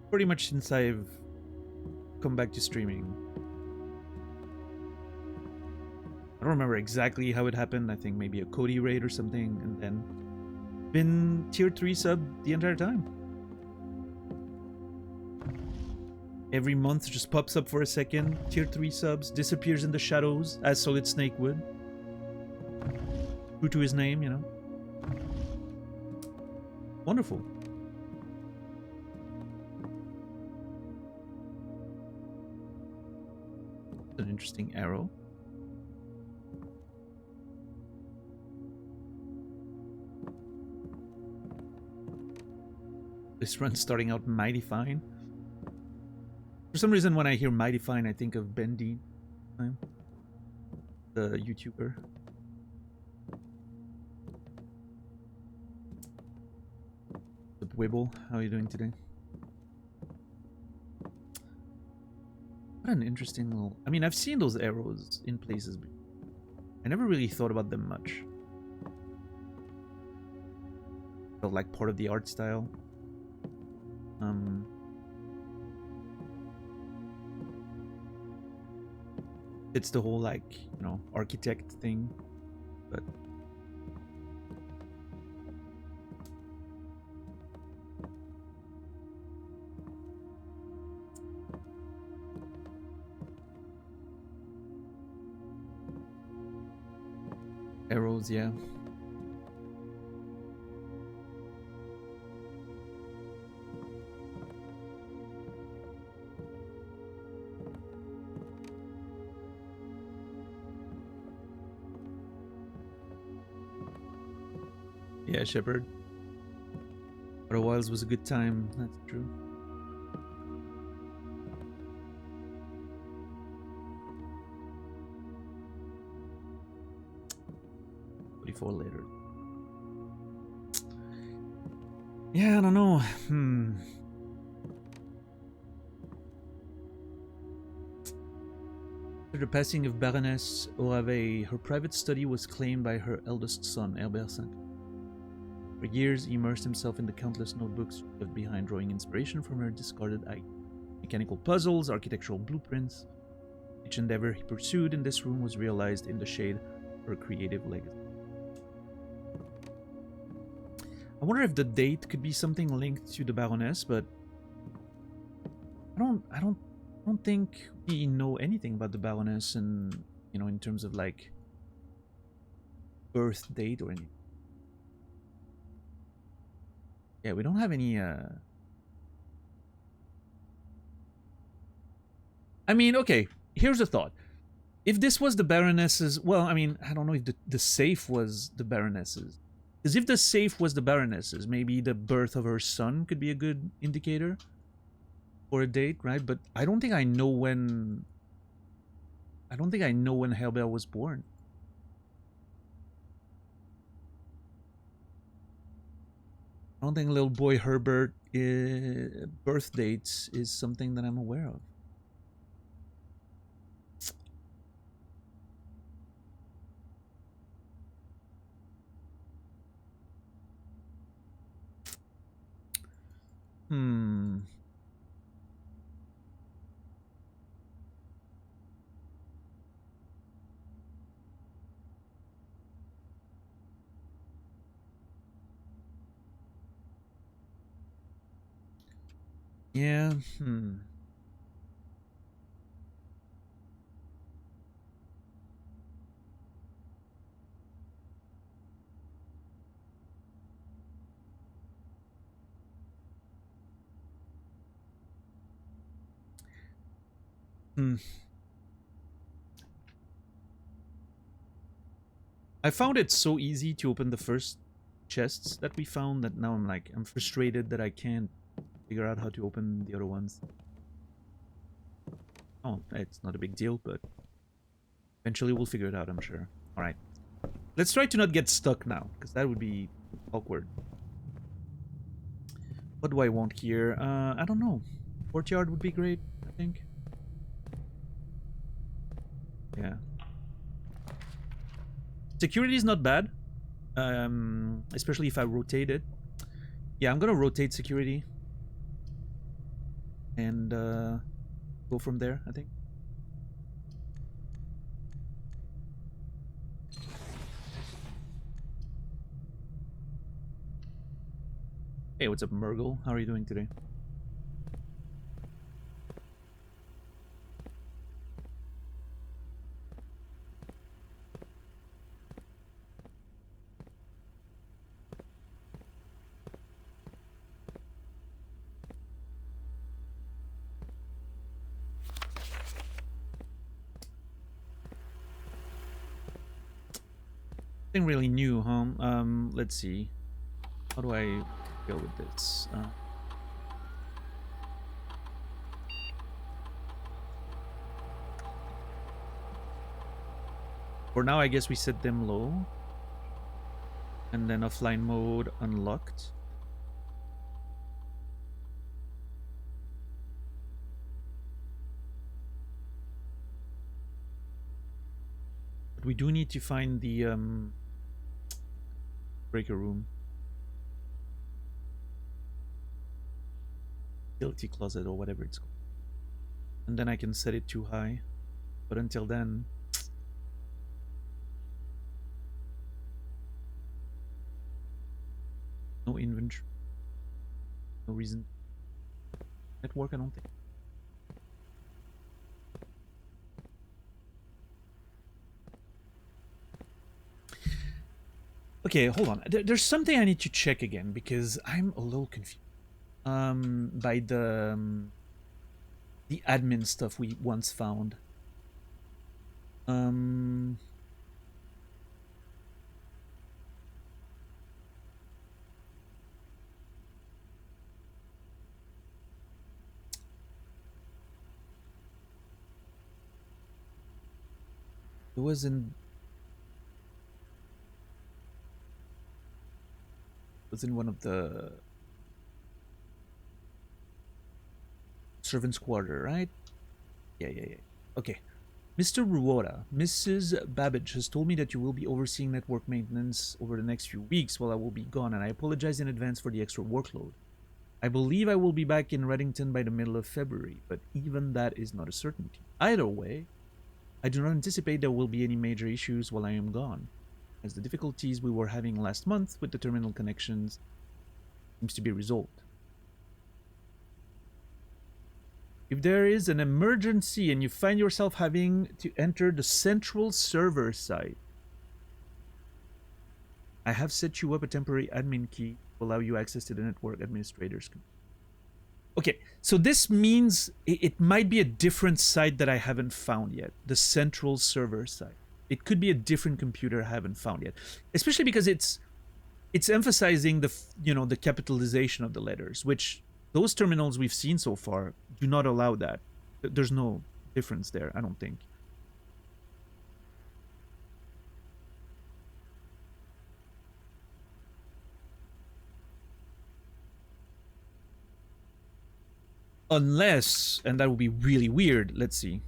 pretty much since I've come back to streaming. I don't remember exactly how it happened. I think maybe a Cody raid or something, and then been tier 3 sub the entire time. Every month just pops up for a second, tier 3 subs, disappears in the shadows, as Solid Snake would. True to his name, you know. Wonderful. An interesting arrow. This run's starting out mighty fine. For some reason, when I hear mighty fine, I think of Bendy, the YouTuber. Wibble, how are you doing today? What an interesting little... I mean, I've seen those arrows in places, but I never really thought about them much. Felt like part of the art style. It's the whole, like, you know, architect thing, but... Arrows, yeah. Yeah, Shepard. Outer Wilds was a good time, that's true. Later. Yeah, I don't know. After the passing of Baroness Orave, her private study was claimed by her eldest son, Herbert Sanctum. For years, he immersed himself in the countless notebooks left behind, drawing inspiration from her discarded mechanical puzzles, architectural blueprints. Each endeavor he pursued in this room was realized in the shade of her creative legacy. I wonder if the date could be something linked to the Baroness, but I don't think we know anything about the Baroness, and you know, in terms of like birth date or anything. Yeah, we don't have any. I mean, okay. Here's a thought: if this was the Baroness's, well, I mean, I don't know if the safe was the Baroness's. Because if the safe was the Baroness's, maybe the birth of her son could be a good indicator for a date, right? But I don't think I know when... I don't think I know when Herbert was born. I don't think little boy Herbert birth dates is something that I'm aware of. Yeah, I found it so easy to open the first chests that we found that now I'm frustrated that I can't figure out how to open the other ones. Oh, it's not a big deal, but eventually we'll figure it out, I'm sure. Alright. Let's try to not get stuck now, because that would be awkward. What do I want here? I don't know. Courtyard would be great, I think. Yeah. Security is not bad. Especially if I rotate it. Yeah, I'm gonna rotate security. And go from there, I think. Hey, what's up, Murgle? How are you doing today? Nothing really new, huh? Let's see. How do I go with this? For now, I guess we set them low. And then offline mode unlocked. But we do need to find the breaker room. Utility closet or whatever it's called. And then I can set it too high. But until then... no inventory. No reason. Network, I don't think. Okay, hold on. There's something I need to check again because I'm a little confused. By the admin stuff we once found. It was in one of the servants' quarter, right? Yeah. Okay. Mr. Ruota, Mrs. Babbage has told me that you will be overseeing network maintenance over the next few weeks while I will be gone, and I apologize in advance for the extra workload. I believe I will be back in Reddington by the middle of February, but even that is not a certainty. Either way, I do not anticipate there will be any major issues while I am gone, as the difficulties we were having last month with the terminal connections seems to be resolved. If there is an emergency and you find yourself having to enter the central server site, I have set you up a temporary admin key to allow you access to the network administrator's computer. Okay, so this means it might be a different site that I haven't found yet. The central server site. It could be a different computer I haven't found yet. Especially because it's emphasizing the capitalization of the letters, which those terminals we've seen so far do not allow that. There's no difference there, I don't think. Unless, and that would be really weird, let's see.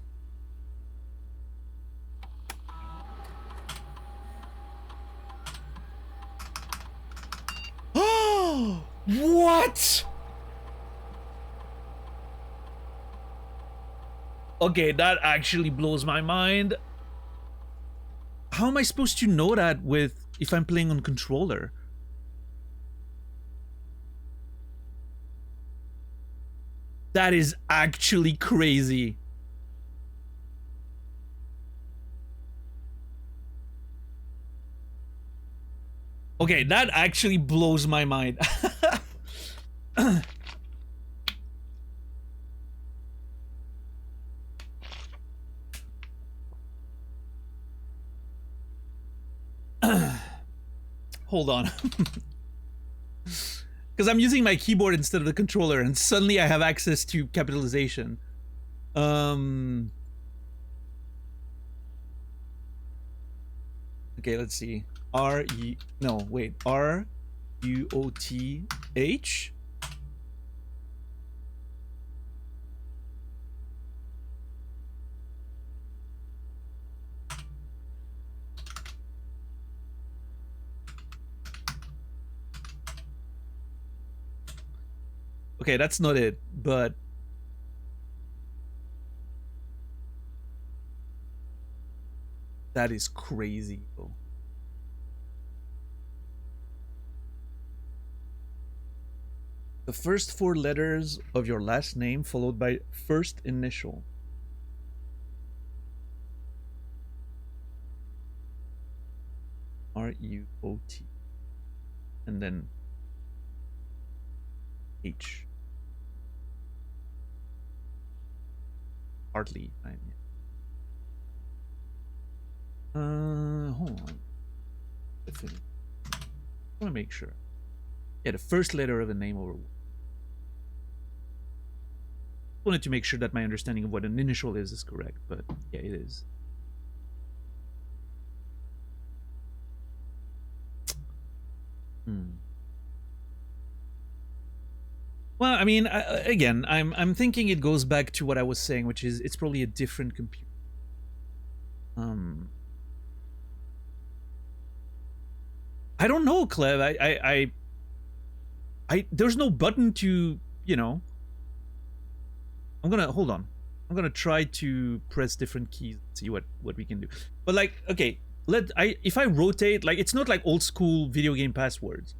Oh! What? Okay, that actually blows my mind. How am I supposed to know that if I'm playing on controller? That is actually crazy. Okay, that actually blows my mind. Hold on. Because I'm using my keyboard instead of the controller, and suddenly I have access to capitalization. Okay, let's see. R-U-O-T-H. Okay, that's not it, but that is crazy, though. The first 4 letters of your last name followed by first initial. R-U-O-T. And then H. Hardly. Hold on. I want to make sure. Yeah, the first letter of a name over. Wanted to make sure that my understanding of what an initial is correct, but yeah, it is. Well, I mean, again, I'm thinking it goes back to what I was saying, which is it's probably a different computer. I don't know, Clev. There's no button to, you know. Hold on. I'm gonna try to press different keys, see what we can do. But like, okay, if I rotate, like, it's not like old school video game passwords,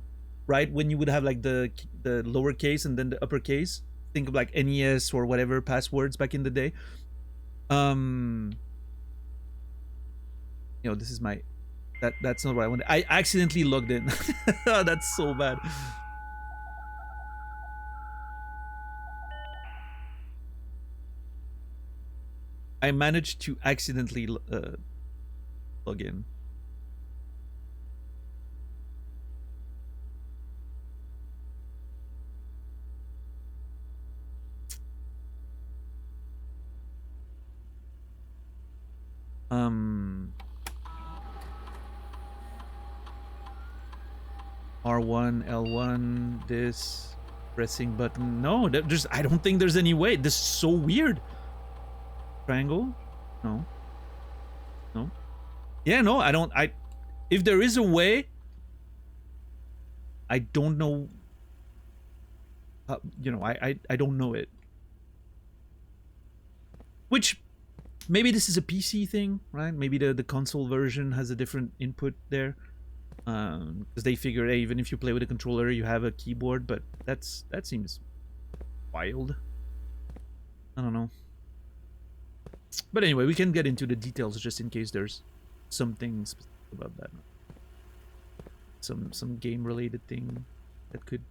right? When you would have like the lowercase and then the uppercase. Think of like NES or whatever passwords back in the day. You know, this is my that's not what I wanted. I accidentally logged in. That's so bad. I managed to accidentally log in. R1, L1, this pressing button. No, I don't think there's any way. This is so weird. Triangle? No. No. Yeah, no, if there is a way, I don't know. You know, I don't know it. Which, maybe this is a PC thing, right? Maybe the console version has a different input there. Because they figure, hey, even if you play with a controller, you have a keyboard, but that seems wild. I don't know. But anyway, we can get into the details just in case there's something specific about that. Some game related thing that could.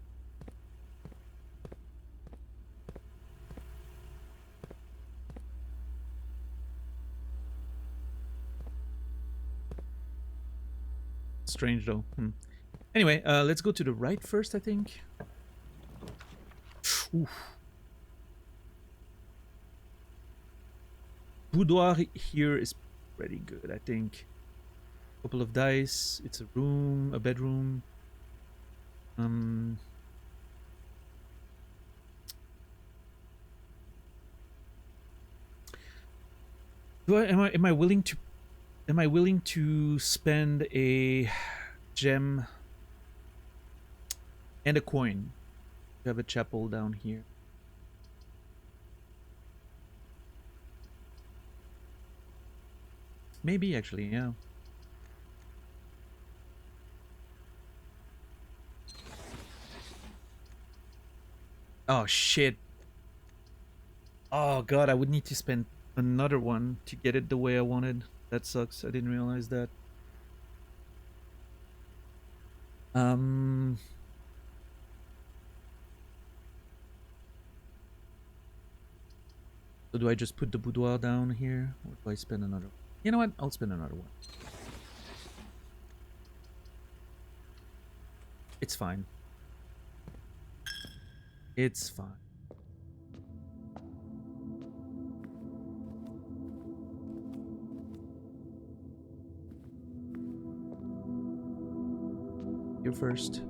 Strange though. Anyway, let's go to the right first, I think. Oof. Boudoir here is pretty good, I think. Couple of dice. It's a room, a bedroom. Am I willing to spend a gem and a coin to have a chapel down here? Maybe, actually, yeah. Oh, shit. Oh, God, I would need to spend another one to get it the way I wanted. That sucks. I didn't realize that. So do I just put the boudoir down here? Or do I spend another one? You know what? I'll spend another one. It's fine. It's fine. You're first.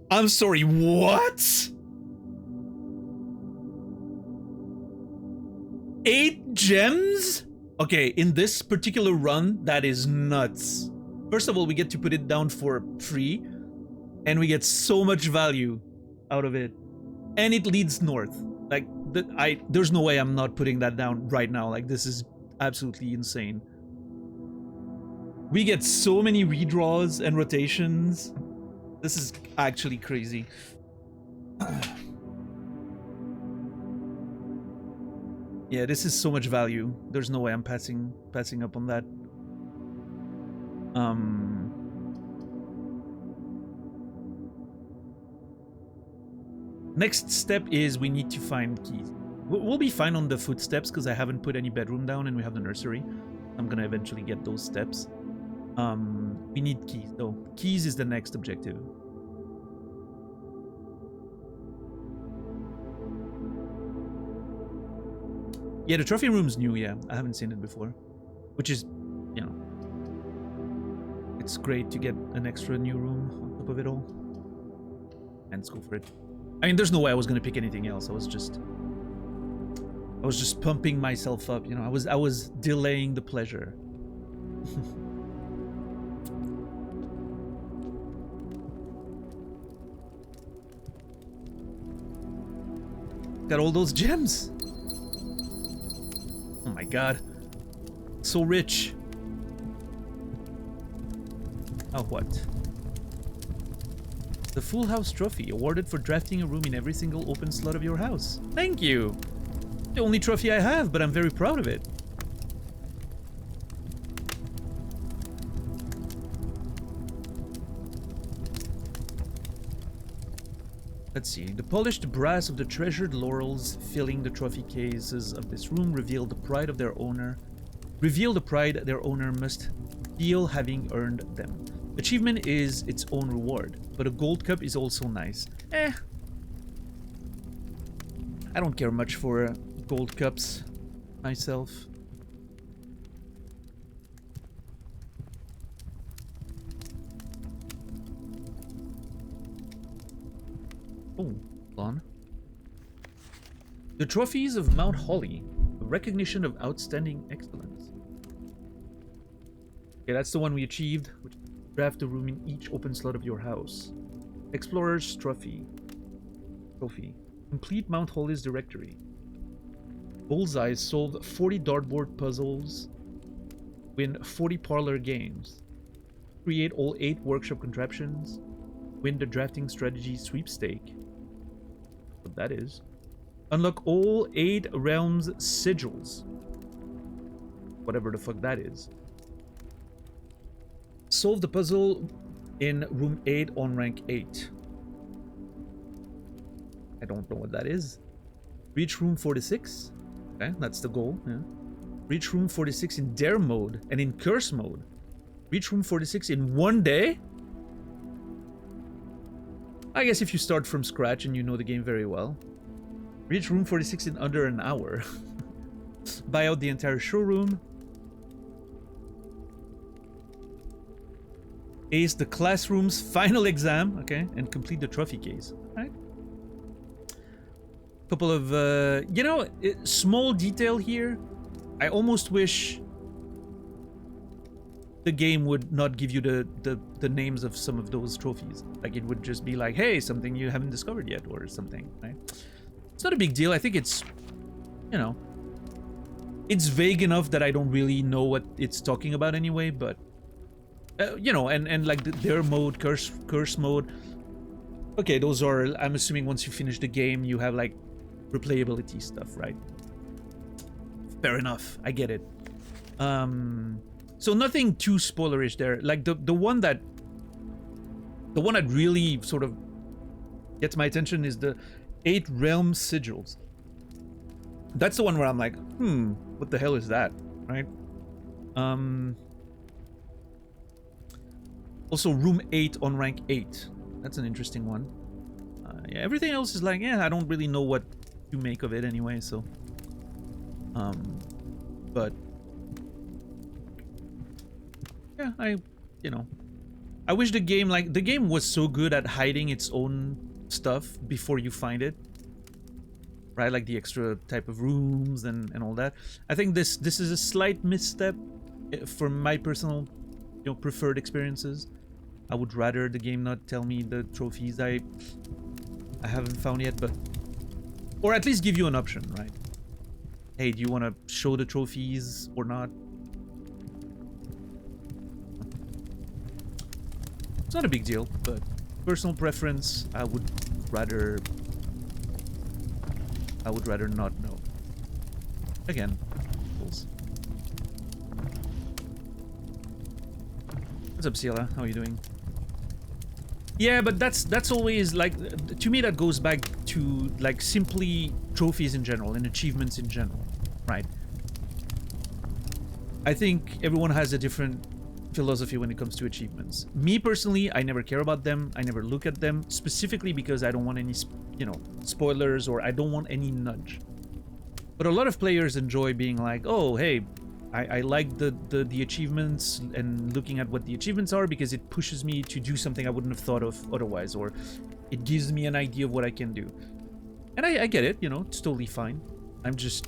I'm sorry, what? 8 gems? Okay, in this particular run, that is nuts. First of all, we get to put it down for free, and we get so much value out of it. And it leads north. Like, there's no way I'm not putting that down right now. Like, this is absolutely insane. We get so many redraws and rotations. This is actually crazy. Yeah, this is so much value. There's no way I'm passing up on that. Next step is we need to find keys. We'll be fine on the footsteps because I haven't put any bedroom down and we have the nursery. I'm gonna eventually get those steps. We need keys though. Keys is the next objective. Yeah, the trophy room's new, yeah. I haven't seen it before. Which is, you know, it's great to get an extra new room on top of it all. And let's go for it. I mean, there's no way I was gonna pick anything else. I was just pumping myself up, you know. I was delaying the pleasure. Got all those gems. Oh my god. So rich. Oh, what? The Full House Trophy, awarded for drafting a room in every single open slot of your house. Thank you! The only trophy I have, but I'm very proud of it. Let's see. The polished brass of the treasured laurels filling the trophy cases of this room reveal the pride of their owner. Reveal the pride their owner must feel having earned them. Achievement is its own reward, but a gold cup is also nice. I don't care much for gold cups myself. Oh, hold on. The trophies of Mount Holly, a recognition of outstanding excellence. Okay, that's the one we achieved, which is draft a room in each open slot of your house. Explorer's Trophy. Complete Mount Holly's directory. Bullseyes solve 40 dartboard puzzles. Win 40 Parlor games. Create all 8 workshop contraptions. Win the drafting strategy sweepstake. What that is. Unlock all 8 realms sigils. Whatever the fuck that is. Solve the puzzle in room 8 on rank 8. I don't know what that is. Reach room 46. Okay, that's the goal. Yeah. Reach room 46 in dare mode and in curse mode. Reach room 46 in 1 day? I guess if you start from scratch and you know the game very well. Reach room 46 in under an hour. Buy out the entire showroom. Ace the classroom's final exam, okay, and complete the trophy case. All right. Couple of, you know, small detail here. I almost wish the game would not give you the names of some of those trophies. Like, it would just be like, hey, something you haven't discovered yet, or something, right? It's not a big deal. I think it's, you know, it's vague enough that I don't really know what it's talking about anyway, but you know, and like their mode, curse mode. Okay, those are, I'm assuming once you finish the game, you have like replayability stuff, right? Fair enough, I get it. So nothing too spoilerish there. Like the one that really sort of gets my attention is the 8 realm sigils. That's the one where I'm like, what the hell is that, right? Also, room 8 on rank 8. That's an interesting one. Yeah, everything else is like, yeah, I don't really know what to make of it anyway, so. But yeah, you know, I wish the game was so good at hiding its own stuff before you find it. Right, like the extra type of rooms and all that. I think this is a slight misstep for my personal, you know, preferred experiences. I would rather the game not tell me the trophies I haven't found yet, but or at least give you an option, right? Hey, do you want to show the trophies or not? It's not a big deal, but personal preference, I would rather not know. Again, rules. What's up, Ciela? How are you doing? Yeah, but that's always like, to me that goes back to like simply trophies in general and achievements in general, right? I think everyone has a different philosophy when it comes to achievements. Me personally, I never care about them. I never look at them, specifically because I don't want any, you know, spoilers, or I don't want any nudge. But a lot of players enjoy being like, oh, hey, I like the achievements and looking at what the achievements are, because it pushes me to do something I wouldn't have thought of otherwise, or it gives me an idea of what I can do. And I get it, you know, it's totally fine. I'm just...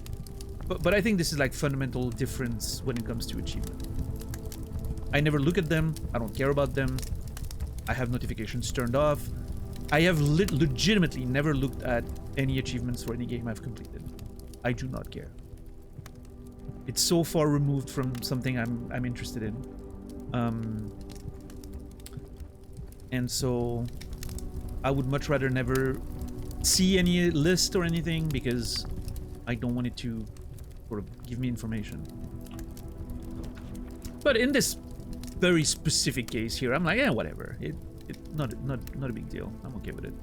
But I think this is like fundamental difference when it comes to achievement. I never look at them. I don't care about them. I have notifications turned off. I have legitimately never looked at any achievements for any game I've completed. I do not care. It's so far removed from something I'm interested in. And so I would much rather never see any list or anything, because I don't want it to sort of give me information. But in this very specific case here, I'm like, yeah, whatever. It not a big deal. I'm okay with it.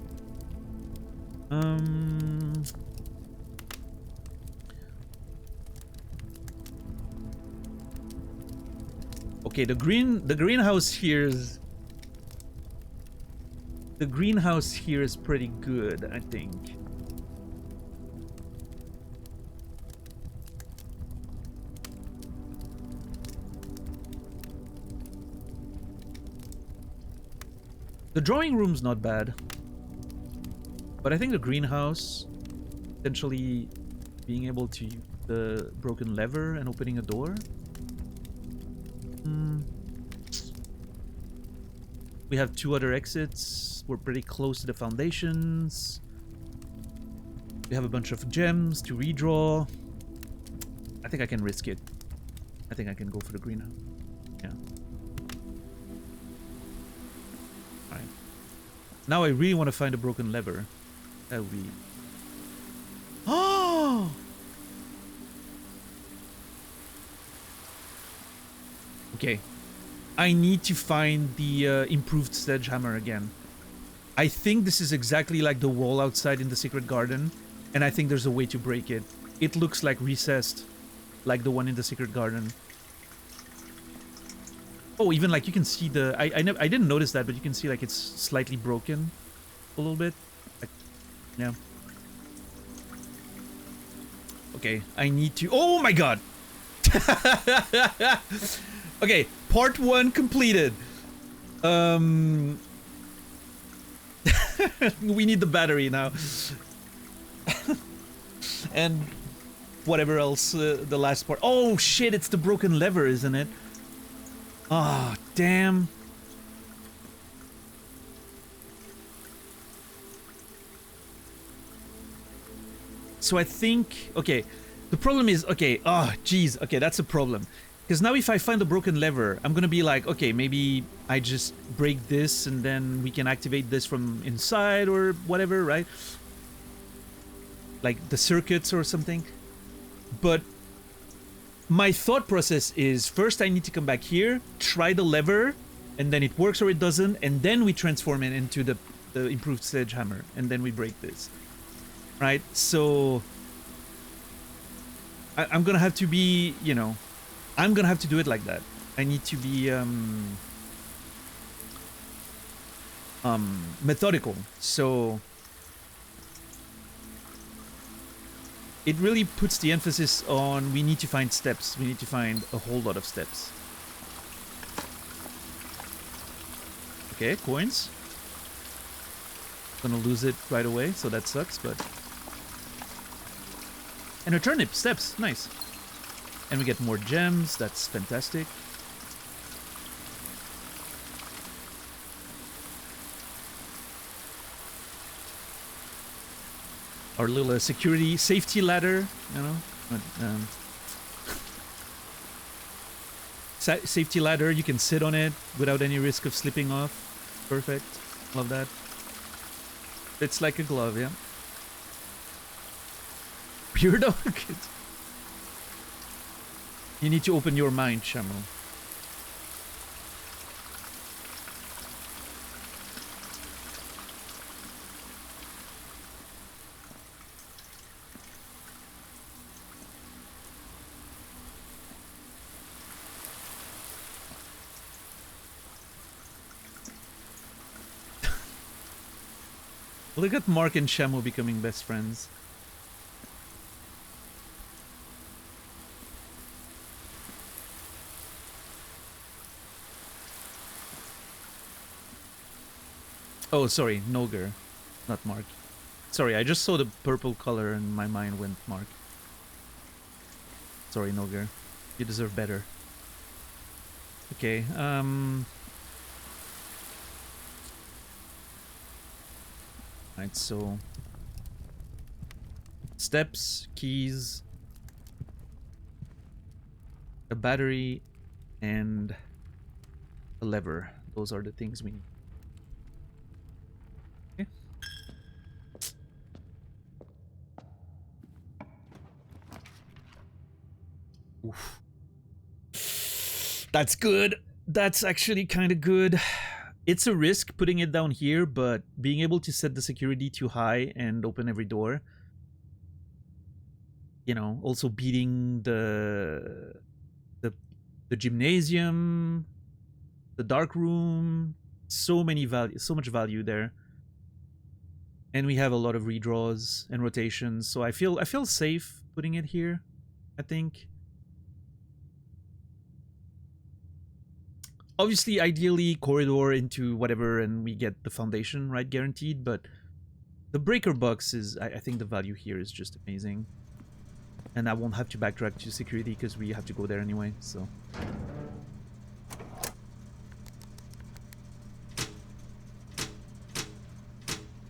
Okay, the greenhouse here is... The greenhouse here is pretty good, I think. The drawing room's not bad. But I think the greenhouse, potentially being able to use the broken lever and opening a door. We have 2 other exits. We're pretty close to the foundations. We have a bunch of gems to redraw. I think I can risk it. I think I can go for the greenhouse. Yeah. Alright. Now I really want to find a broken lever. That would be... Oh! Okay. I need to find the improved sledgehammer again. I think this is exactly like the wall outside in the secret garden, and I think there's a way to break it. It looks like recessed, like the one in the secret garden. Oh, even like you can see the... I didn't notice that, but you can see like it's slightly broken a little bit. Like, yeah. Okay, I need to... Oh my god! Okay, part 1 completed. We need the battery now. And whatever else, the last part. Oh shit, it's the broken lever, isn't it? Ah, oh, damn. So I think... Okay, the problem is... Okay, oh, jeez. Okay, that's a problem. Because now if I find the broken lever, I'm gonna be like, okay, maybe I just break this and then we can activate this from inside or whatever, right? Like the circuits or something. But my thought process is, first I need to come back here, try the lever, and then it works or it doesn't, and then we transform it into the improved sledgehammer, and then we break this. Right? So I'm gonna have to be, you know... I'm gonna have to do it like that. I need to be methodical. So it really puts the emphasis on we need to find steps. We need to find a whole lot of steps. Okay, coins. Gonna lose it right away, so that sucks, but... And a turnip, steps, nice. And we get more gems, that's fantastic. Our little security, safety ladder, you know. Safety ladder, you can sit on it without any risk of slipping off. Perfect, love that. It's like a glove, yeah. Pure dog. You need to open your mind, Shamu. Look at Mark and Shamu becoming best friends. Oh, sorry, Noger, not Mark. Sorry, I just saw the purple color and my mind went Mark. Sorry, Noger. You deserve better. Okay, Right, so... steps, keys... a battery, and... a lever. Those are the things we need. Okay. Oof. That's good. That's actually kind of good. It's a risk putting it down here, but being able to set the security too high and open every door, you know, also beating the gymnasium, the Darkroom, so much value there. And we have a lot of redraws and rotations, so I feel safe putting it here, I think. Obviously, ideally, corridor into whatever, and we get the foundation, right, guaranteed, but the breaker box is, I think the value here is just amazing. And I won't have to backtrack to security because we have to go there anyway, so...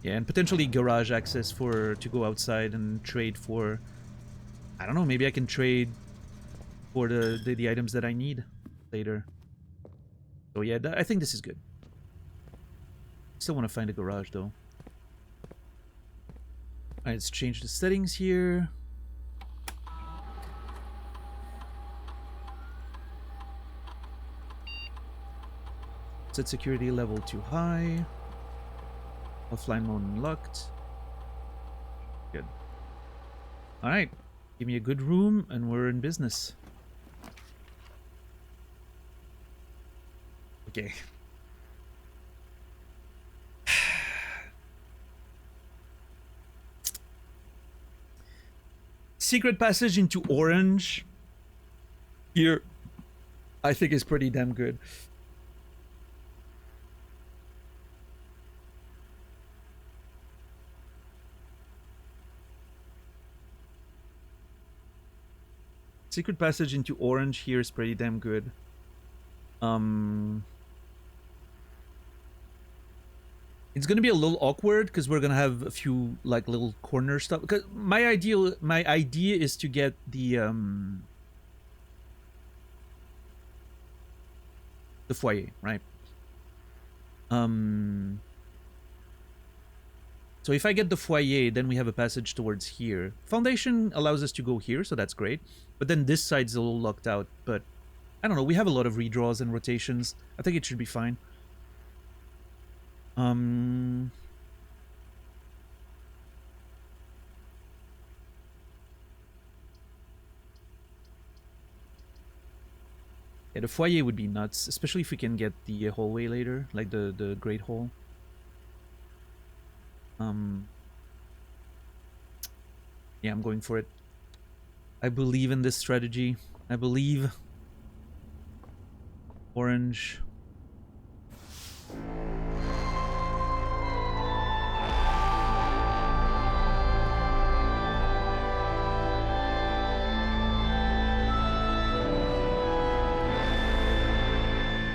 yeah, and potentially garage access to go outside and trade for... I don't know, maybe I can trade for the items that I need later. So yeah, I think this is good. Still want to find a garage though. Alright, let's change the settings here. Set security level too high. Offline mode unlocked. Good. Alright. Give me a good room and we're in business. Okay. Secret passage into orange. Here, I think is pretty damn good. Secret passage into orange here is pretty damn good. It's gonna be a little awkward because we're gonna have a few like little corner stuff. Because my idea is to get the foyer, right? So if I get the foyer, then we have a passage towards here. Foundation allows us to go here, so that's great. But then this side's a little locked out. But I don't know, we have a lot of redraws and rotations. I think it should be fine. Yeah, the foyer would be nuts, especially if we can get the hallway later, like the Great Hall. Yeah, I'm going for it. I believe in this strategy. I believe. Orange.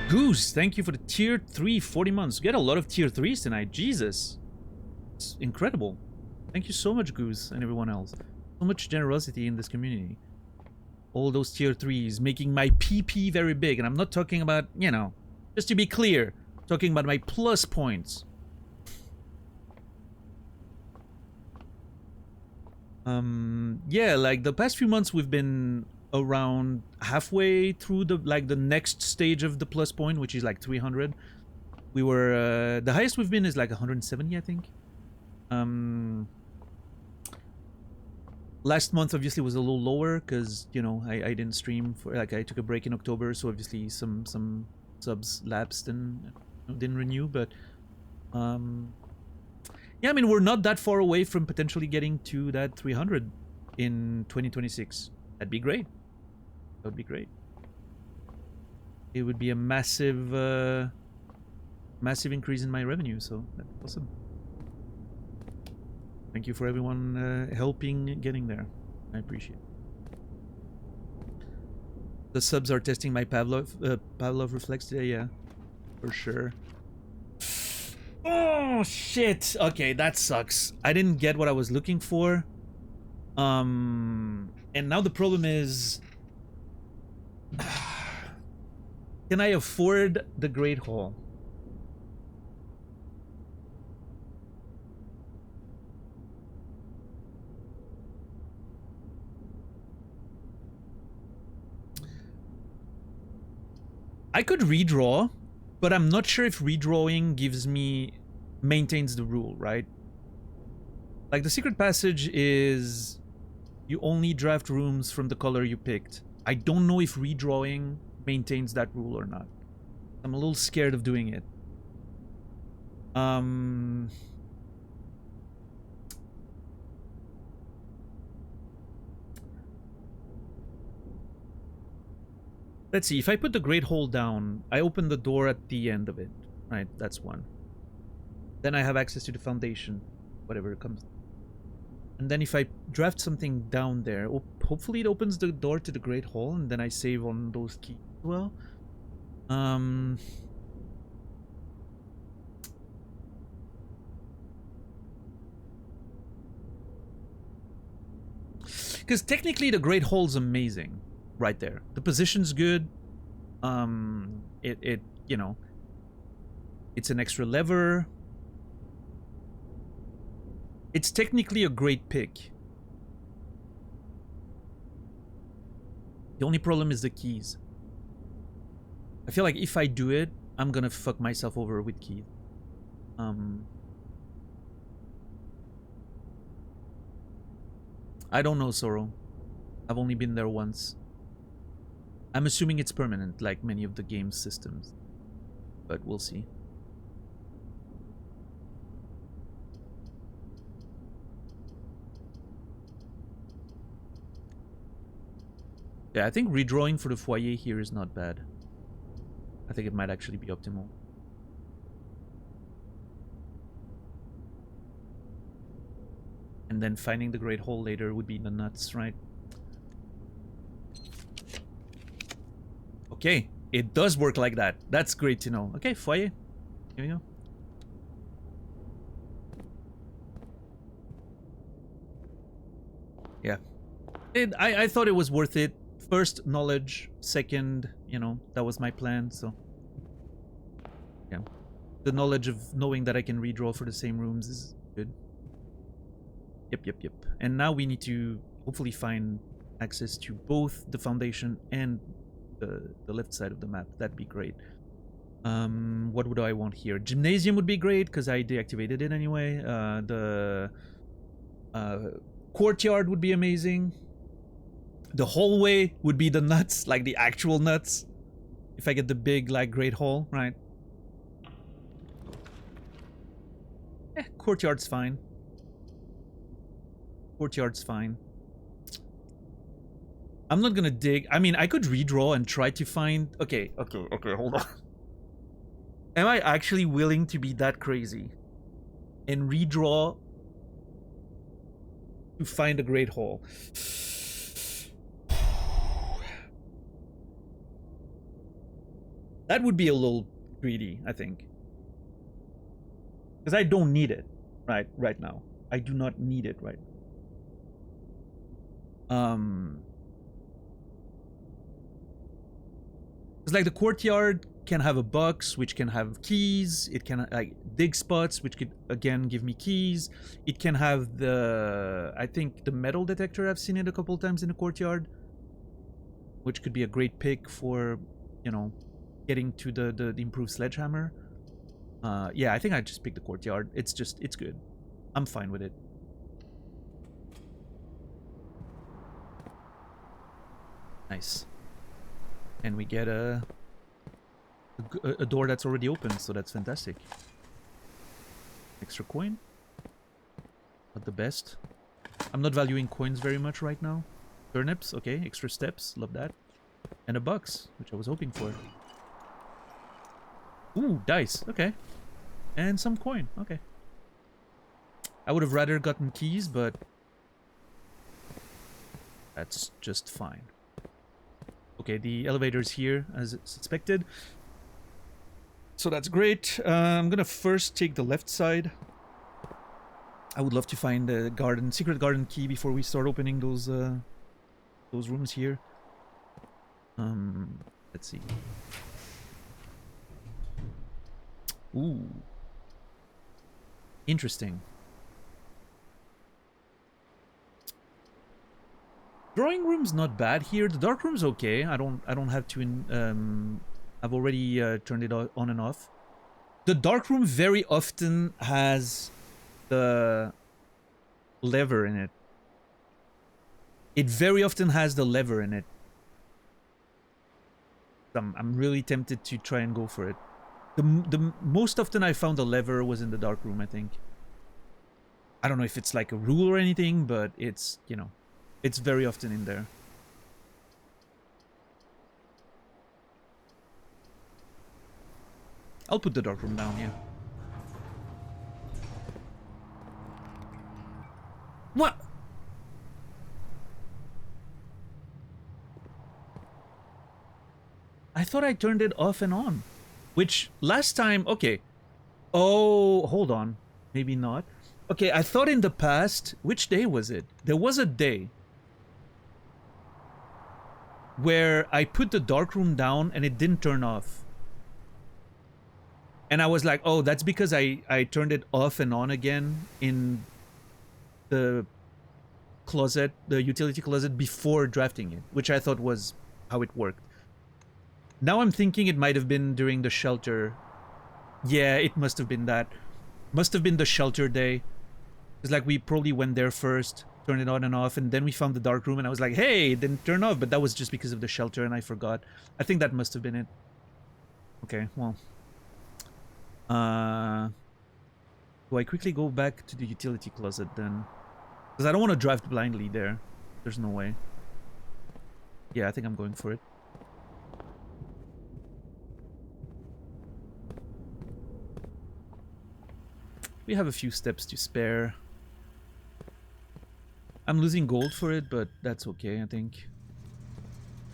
Goose, thank you for the tier 3 40 months. We get a lot of tier 3s tonight. Jesus. It's incredible. Thank you so much, Goose, and everyone else. So much generosity in this community. All those tier 3s making my PP very big. And I'm not talking about, you know, just to be clear, talking about my plus points. Yeah, like the past few months we've been around halfway through the next stage of the plus point, which is like 300. We were the highest we've been is like 170, I think. Last month obviously was a little lower because, you know, I didn't stream for, like, I took a break in October, so obviously some subs lapsed and didn't renew. But yeah, I mean, we're not that far away from potentially getting to that 300 in 2026. That'd be great. That would be great. It would be a massive massive increase in my revenue, so that's awesome. Thank you for everyone helping getting there. I appreciate it. The subs are testing my Pavlov reflex today, yeah. For sure. Oh, shit! Okay, that sucks. I didn't get what I was looking for. And now the problem is... Can I afford the Great Hall? I could redraw, but I'm not sure if redrawing maintains the rule, right? Like, the secret passage is you only draft rooms from the color you picked. I don't know if redrawing maintains that rule or not. I'm a little scared of doing it. Let's see, if I put the Great Hall down, I open the door at the end of it. Right, that's one. Then I have access to the foundation, whatever comes. And then if I draft something down there, hopefully it opens the door to the Great Hall, and then I save on those keys as well. Because technically the Great Hall's amazing. Right there. The position's good. You know, it's an extra lever. It's technically a great pick. The only problem is the keys. I feel like if I do it, I'm gonna fuck myself over with keys. I don't know, Sorrow. I've only been there once. I'm assuming it's permanent, like many of the game's systems. But we'll see. Yeah, I think redrawing for the foyer here is not bad. I think it might actually be optimal. And then finding the Great Hall later would be the nuts, right? Okay, it does work like that. That's great to know. Okay, foyer. Here we go. Yeah. I thought it was worth it. First, knowledge. Second, you know, that was my plan, so... Yeah. The knowledge of knowing that I can redraw for the same rooms is good. Yep. And now we need to hopefully find access to both the foundation and the left side of the map. That'd be great. What would I want here? Gymnasium would be great because I deactivated it anyway. The courtyard would be amazing. The hallway would be the nuts, like the actual nuts. If I get the big, like, Great Hall, right? Courtyard's fine. Courtyard's fine. I'm not gonna dig. I mean, I could redraw and try to find... Okay, hold on. Am I actually willing to be that crazy and redraw to find a Great Hall? That would be a little greedy, I think. Because I don't need it right now. I do not need it right now. It's like the courtyard can have a box which can have keys. It can like dig spots which could again give me keys. It can have the, I think, the metal detector. I've seen it a couple times in the courtyard, which could be a great pick for, you know, getting to the improved sledgehammer. Yeah, I think I just picked the courtyard. It's good. I'm fine with it. Nice. And we get a door that's already open, so that's fantastic. Extra coin. Not the best. I'm not valuing coins very much right now. Turnips, okay. Extra steps, love that. And a box, which I was hoping for. Ooh, dice. Okay. And some coin. Okay. I would have rather gotten keys, but that's just fine. Okay, the elevator's here as expected. So that's great. I'm gonna first take the left side. I would love to find the secret garden key before we start opening those rooms here. Let's see. Ooh. Interesting. Drawing room's not bad here. The dark room's okay. I don't have to I've already turned it on and off. The dark room very often has the lever in it. It very often has the lever in it. I'm really tempted to try and go for it. The most often I found the lever was in the dark room, I think. I don't know if it's like a rule or anything, but it's, you know, it's very often in there. I'll put the dark room down, yeah. What? I thought I turned it off and on. Which, last time... Okay. Oh, hold on. Maybe not. Okay, I thought in the past... Which day was it? There was a day where I put the dark room down and it didn't turn off. And I was like, oh, that's because I turned it off and on again in the closet, the utility closet, before drafting it, which I thought was how it worked. Now I'm thinking it might have been during the shelter. Yeah, it must have been that. Must have been the shelter day. It's like we probably went there first, turned it on and off, and then we found the dark room, and I was like, hey, it didn't turn off, but that was just because of the shelter, and I forgot. I think that must have been it. Okay, well. Do I quickly go back to the utility closet then? Because I don't want to draft blindly there. There's no way. Yeah, I think I'm going for it. We have a few steps to spare. I'm losing gold for it, but that's okay, I think.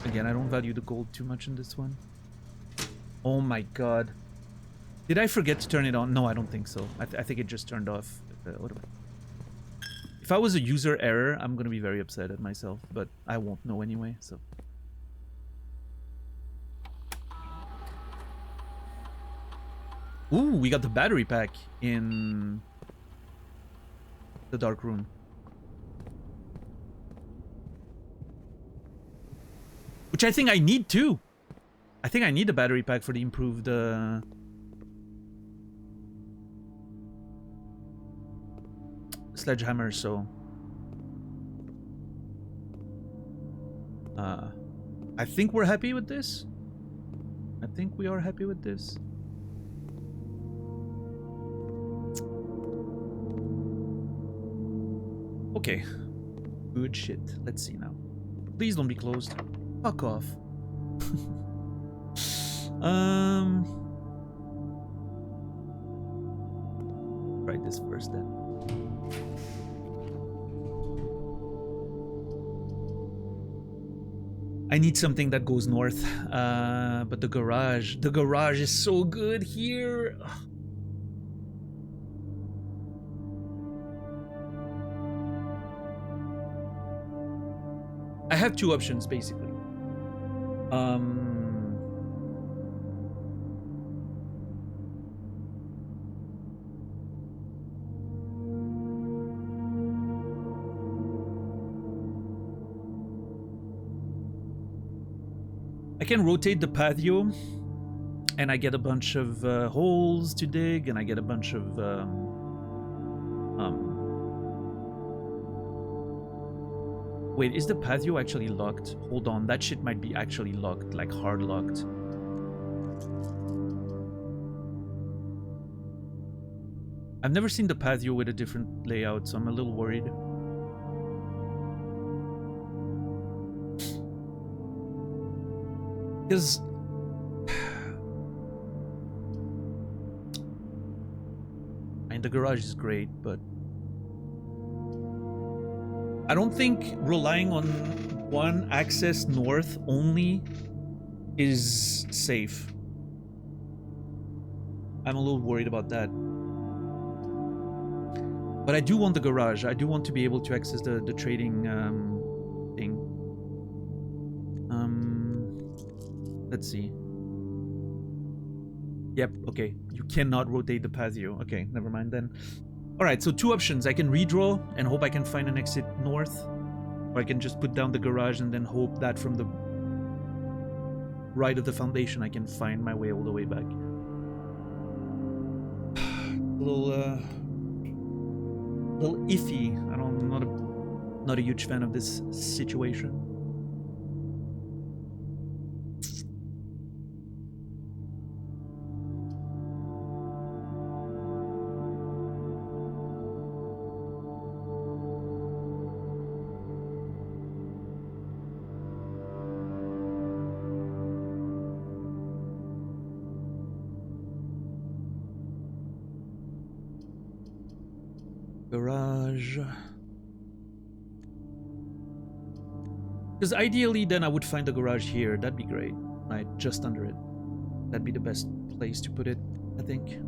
Again, I don't value the gold too much in this one. Oh my god. Did I forget to turn it on? No, I don't think so. I think it just turned off. If I was a user error, I'm gonna be very upset at myself, but I won't know anyway, so... Ooh, we got the battery pack in the dark room. Which I think I need too. I think I need the battery pack for the improved sledgehammer, so I think we're happy with this. I think we are happy with this. Okay. Good shit. Let's see now. Please don't be closed. Fuck off. Try this first then. I need something that goes north. But the garage is so good here. I have two options basically. I can rotate the patio and I get a bunch of holes to dig, and I get a bunch of wait, is the patio actually locked? Hold on, that shit might be actually locked, like hard locked. I've never seen the patio with a different layout, so I'm a little worried. Because fine. The garage is great, but I don't think relying on one access north only is safe. I'm a little worried about that. But I do want the garage. I do want to be able to access the trading thing. Let's see. Yep, okay. You cannot rotate the patio. Okay, never mind then. Alright, so two options. I can redraw and hope I can find an exit north. Or I can just put down the garage and then hope that from the right of the foundation I can find my way all the way back. A little iffy. I'm not a huge fan of this situation. Garage. Because ideally then I would find the garage here. That'd be great. Right, just under it. That'd be the best place to put it, I think.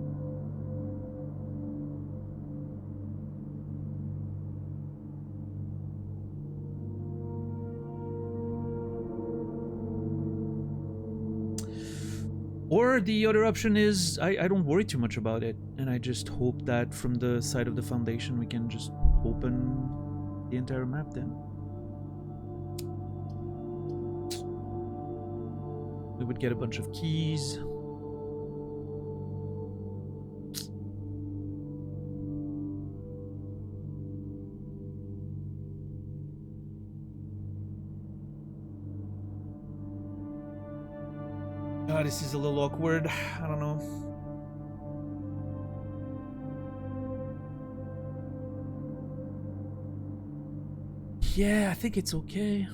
Or the other option is I don't worry too much about it, and I just hope that from the side of the foundation we can just open the entire map then. We would get a bunch of keys. This is a little awkward. I don't know. Yeah, I think it's okay.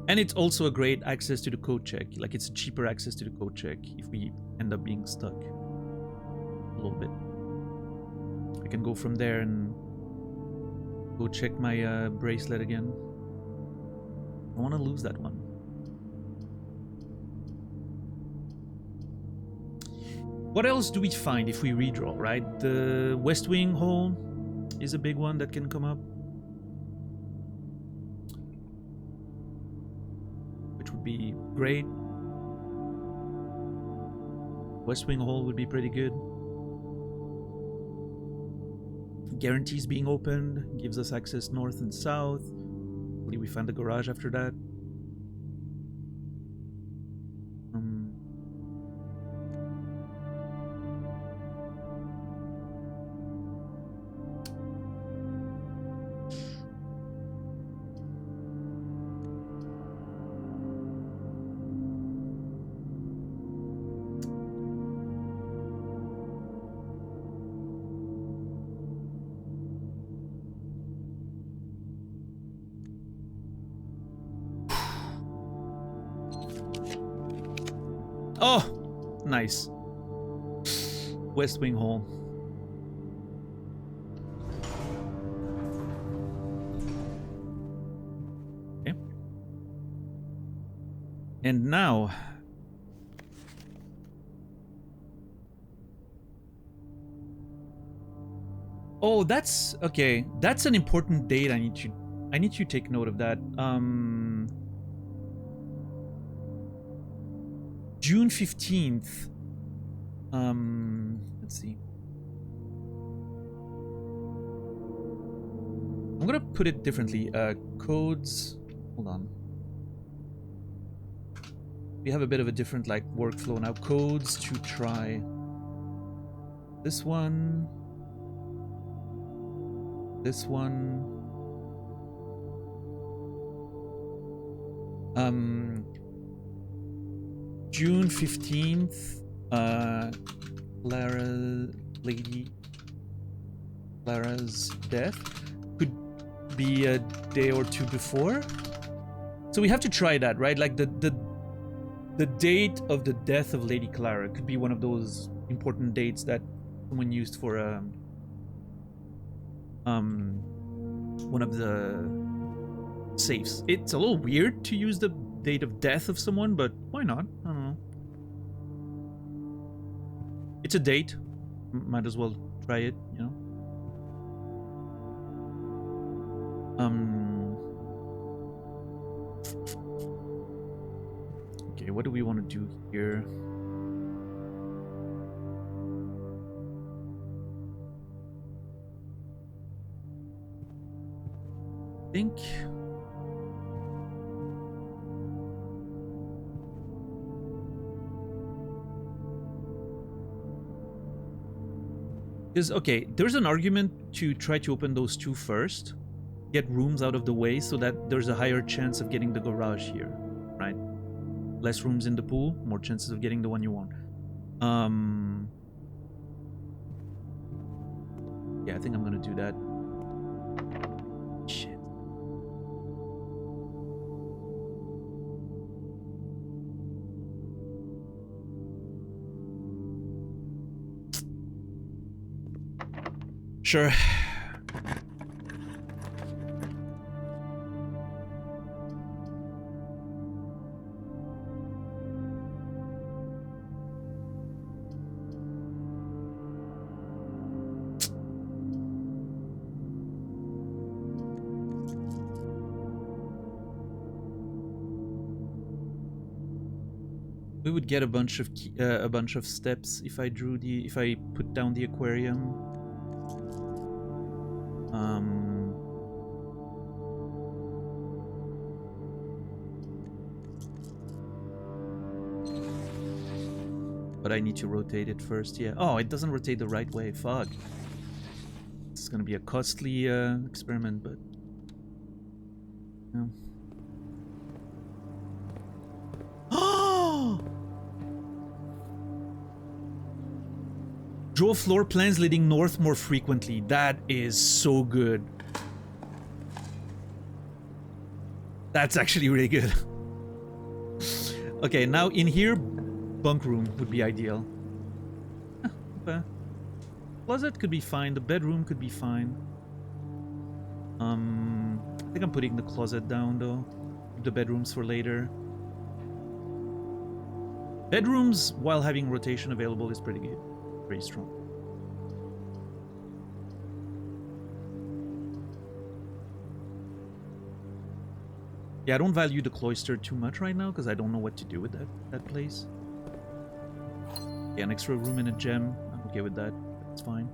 And it's also a great access to the code check. Like, it's a cheaper access to the code check if we end up being stuck a little bit. I can go from there and go check my bracelet again. I want to lose that one. What else do we find if we redraw, right? The West Wing hole is a big one that can come up. Be great. West Wing hole would be pretty good. Guarantees being opened, gives us access north and south. Hopefully we find the garage after that. Oh, nice. West Wing hole. Okay. And now, oh, that's okay. That's an important date. I need to take note of that. June 15th. Let's see. I'm gonna put it differently. Codes. Hold on. We have a bit of a different like workflow now. Codes to try. This one. This one. June 15th. Lady Clara's death could be a day or two before. So we have to try that, right? Like the date of the death of Lady Clara could be one of those important dates that someone used for one of the safes. It's a little weird to use the date of death of someone, but why not? I don't know. It's a date. Might as well try it, you know? Okay, what do we want to do here? I think because, okay, there's an argument to try to open those two first, get rooms out of the way so that there's a higher chance of getting the garage here, right? Less rooms in the pool, more chances of getting the one you want. Yeah, I think I'm gonna do that. Shit. Sure. We would get a bunch of steps if I put down the aquarium. But I need to rotate it first, yeah. Oh, it doesn't rotate the right way, fuck. It's gonna be a costly experiment, but... No. Draw floor plans leading north more frequently. That is so good. That's actually really good. Okay, now in here, bunk room would be ideal. Okay. Closet could be fine. The bedroom could be fine. I think I'm putting the closet down though. Keep the bedrooms for later. Bedrooms, while having rotation available, is pretty good. Very strong. Yeah, I don't value the cloister too much right now because I don't know what to do with that place. Yeah, an extra room and a gem. I'm okay with that. That's fine.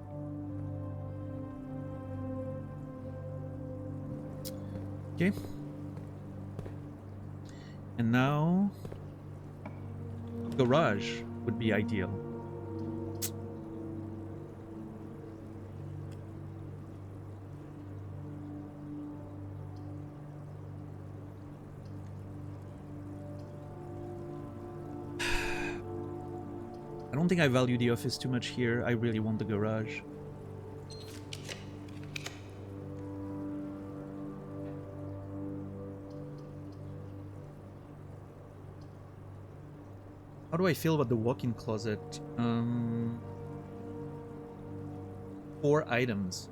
Okay. And now... garage would be ideal. I don't think I value the office too much here. I really want the garage. How do I feel about the walk-in closet? 4 items.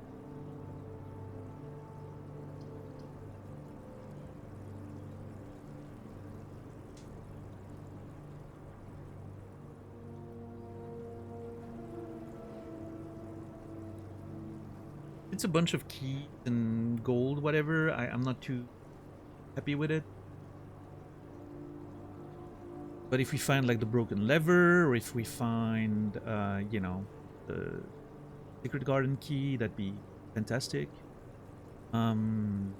It's a bunch of keys and gold, whatever. I'm not too happy with it. But if we find like the broken lever, or if we find, you know, the secret garden key, that'd be fantastic. I'm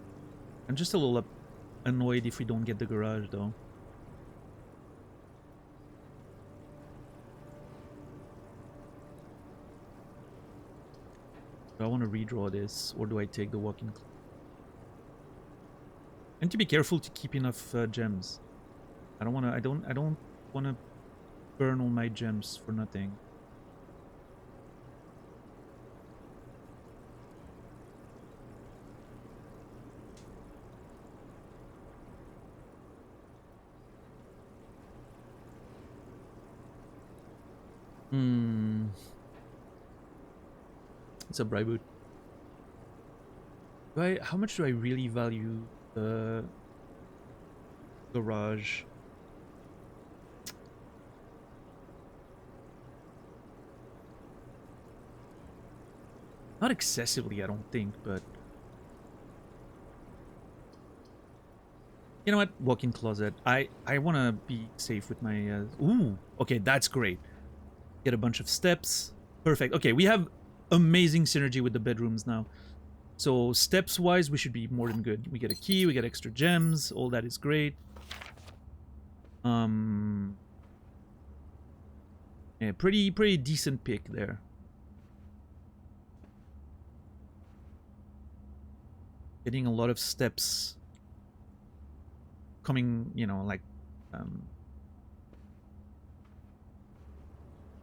just a little annoyed if we don't get the garage though. Do I want to redraw this, or do I take the walk-in? And to be careful to keep enough gems. I don't want to. I don't want to burn all my gems for nothing. It's a bribe boot. How much do I really value the garage? Not excessively, I don't think, but you know what? Walk-in closet. I want to be safe with my ooh, okay, that's great. Get a bunch of steps. Perfect. Okay, we have amazing synergy with the bedrooms now. So steps wise, we should be more than good. We get a key, we get extra gems, all that is great. Yeah, pretty decent pick there. Getting a lot of steps coming, you know, like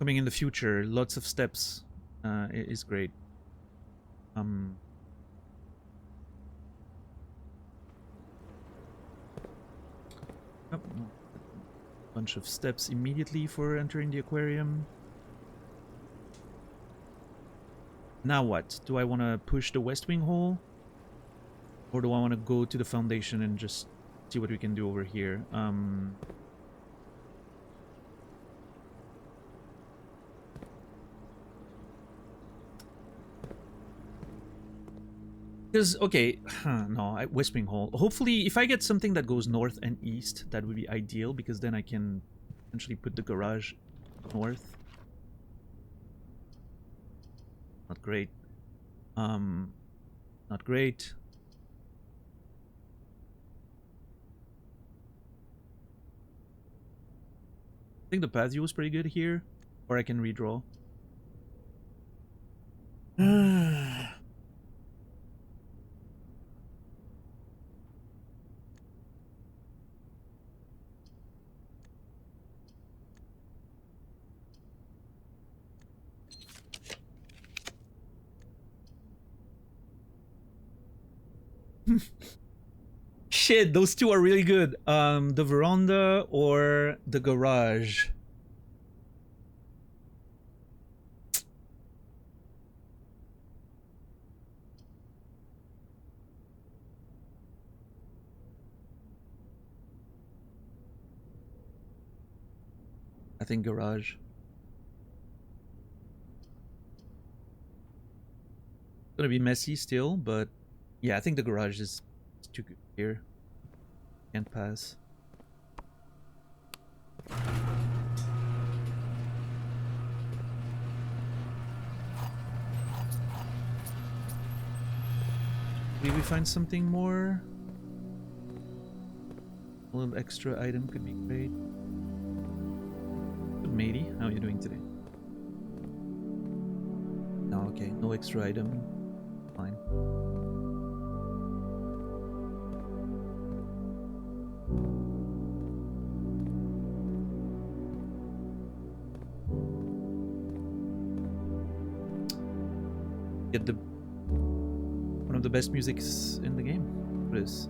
coming in the future. Lots of steps is great. Bunch of steps immediately for entering the aquarium. Now what? Do I want to push the west wing hole? Or do I want to go to the foundation and just see what we can do over here? Because, okay, no, west wing hole. Hopefully, if I get something that goes north and east, that would be ideal, because then I can potentially put the garage north. Not great. Not great. I think the patio is pretty good here, or I can redraw. Shit, those two are really good. The veranda or the garage. I think garage. It's gonna be messy still, but yeah, I think the garage is too good here. Can't pass. Maybe we find something more. A little extra item could be great. Good matey, how are you doing today? No, okay, no extra item. Fine. Get the one of the best musics in the game. What is?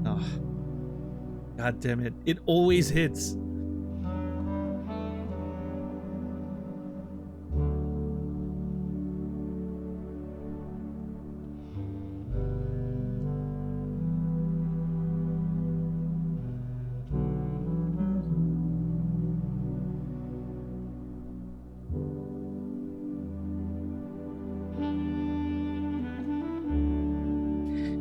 Oh, God damn it! It always hits.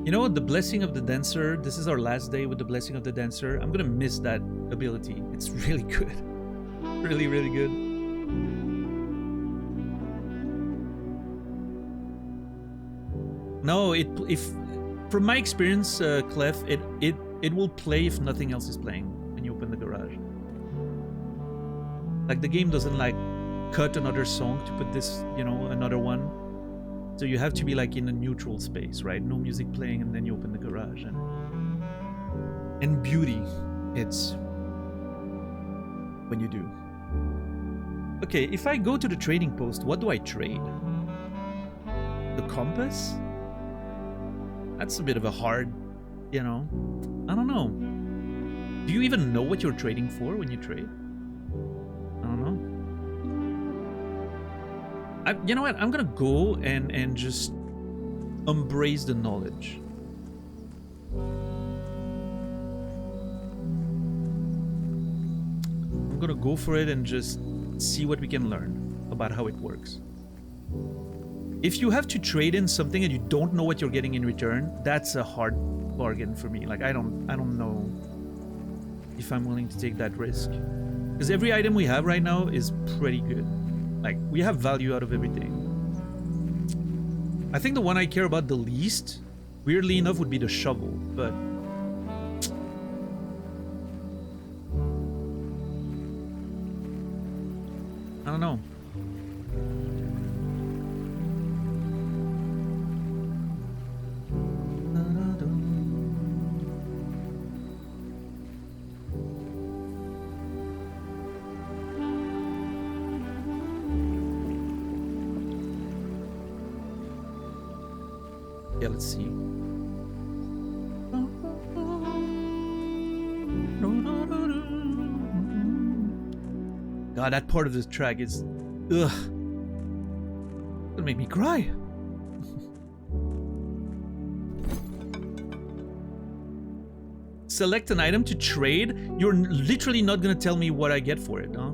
You know what? The Blessing of the Dancer. This is our last day with the Blessing of the Dancer. I'm gonna miss that ability. It's really good. Really, really good. No, if from my experience, Clef, it will play if nothing else is playing when you open open the garage. Like, the game doesn't, like, cut another song to put this, you know, another one. So you have to be, like, in a neutral space, right? No music playing, and then you open the garage. And beauty, it's when you do. Okay, if I go to the trading post, what do I trade? The compass? That's a bit of a hard, you know, I don't know. Do you even know what you're trading for when you trade? I don't know. You know what? I'm gonna go and just embrace the knowledge. I'm gonna go for it and just see what we can learn about how it works. If you have to trade in something and you don't know what you're getting in return, that's a hard bargain for me. Like, I don't know if I'm willing to take that risk. Because every item we have right now is pretty good. Like, we have value out of everything. I think the one I care about the least, weirdly enough, would be the shovel, but I don't know. Yeah, let's see. God, that part of this track is... ugh. It's gonna make me cry. Select an item to trade? You're literally not gonna tell me what I get for it, huh?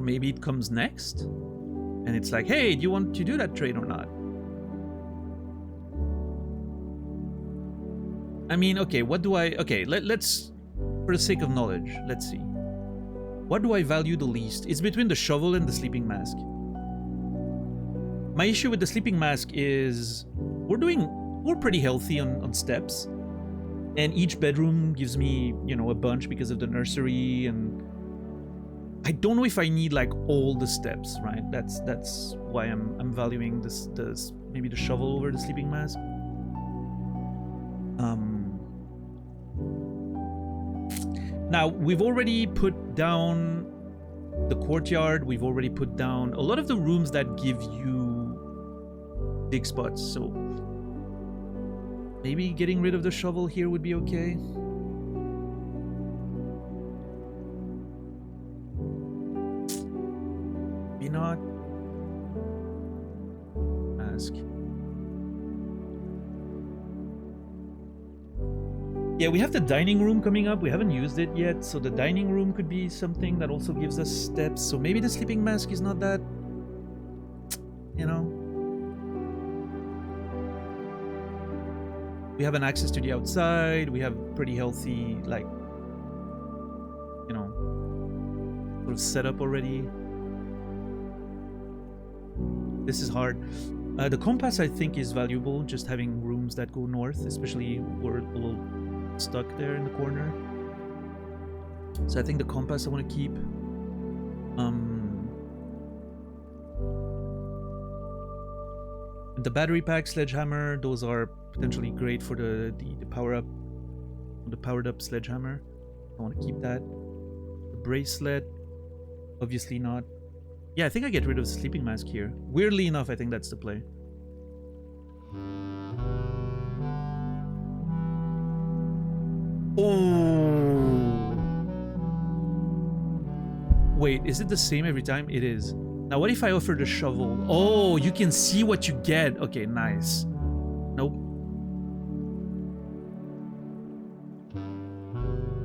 Maybe it comes next and it's like, hey, do you want to do that trade or not? I mean, okay, what do I... okay, let's, for the sake of knowledge, let's see. What do I value the least? It's between the shovel and the sleeping mask. My issue with the sleeping mask is we're pretty healthy on steps, and each bedroom gives me, you know, a bunch because of the nursery, and I don't know if I need like all the steps, right? That's why I'm valuing this maybe the shovel over the sleeping mask. Now we've already put down the courtyard. We've already put down a lot of the rooms that give you big spots. So maybe getting rid of the shovel here would be okay. Not ask. Yeah, we have the dining room coming up. We haven't used it yet, so the dining room could be something that also gives us steps. So maybe the sleeping mask is not that, you know. We have an access to the outside. We have pretty healthy, like, you know, sort of setup already. This is hard. The compass, I think, is valuable, just having rooms that go north, especially we're a little stuck there in the corner. So I think the compass I want to keep. The battery pack, sledgehammer, those are potentially great for the power-up, the powered-up sledgehammer. I want to keep that. The bracelet, obviously not. Yeah, I think I get rid of the sleeping mask here. Weirdly enough, I think that's the play. Oh! Wait, is it the same every time? It is. Now, what if I offer the shovel? Oh, you can see what you get. Okay, nice. Nope.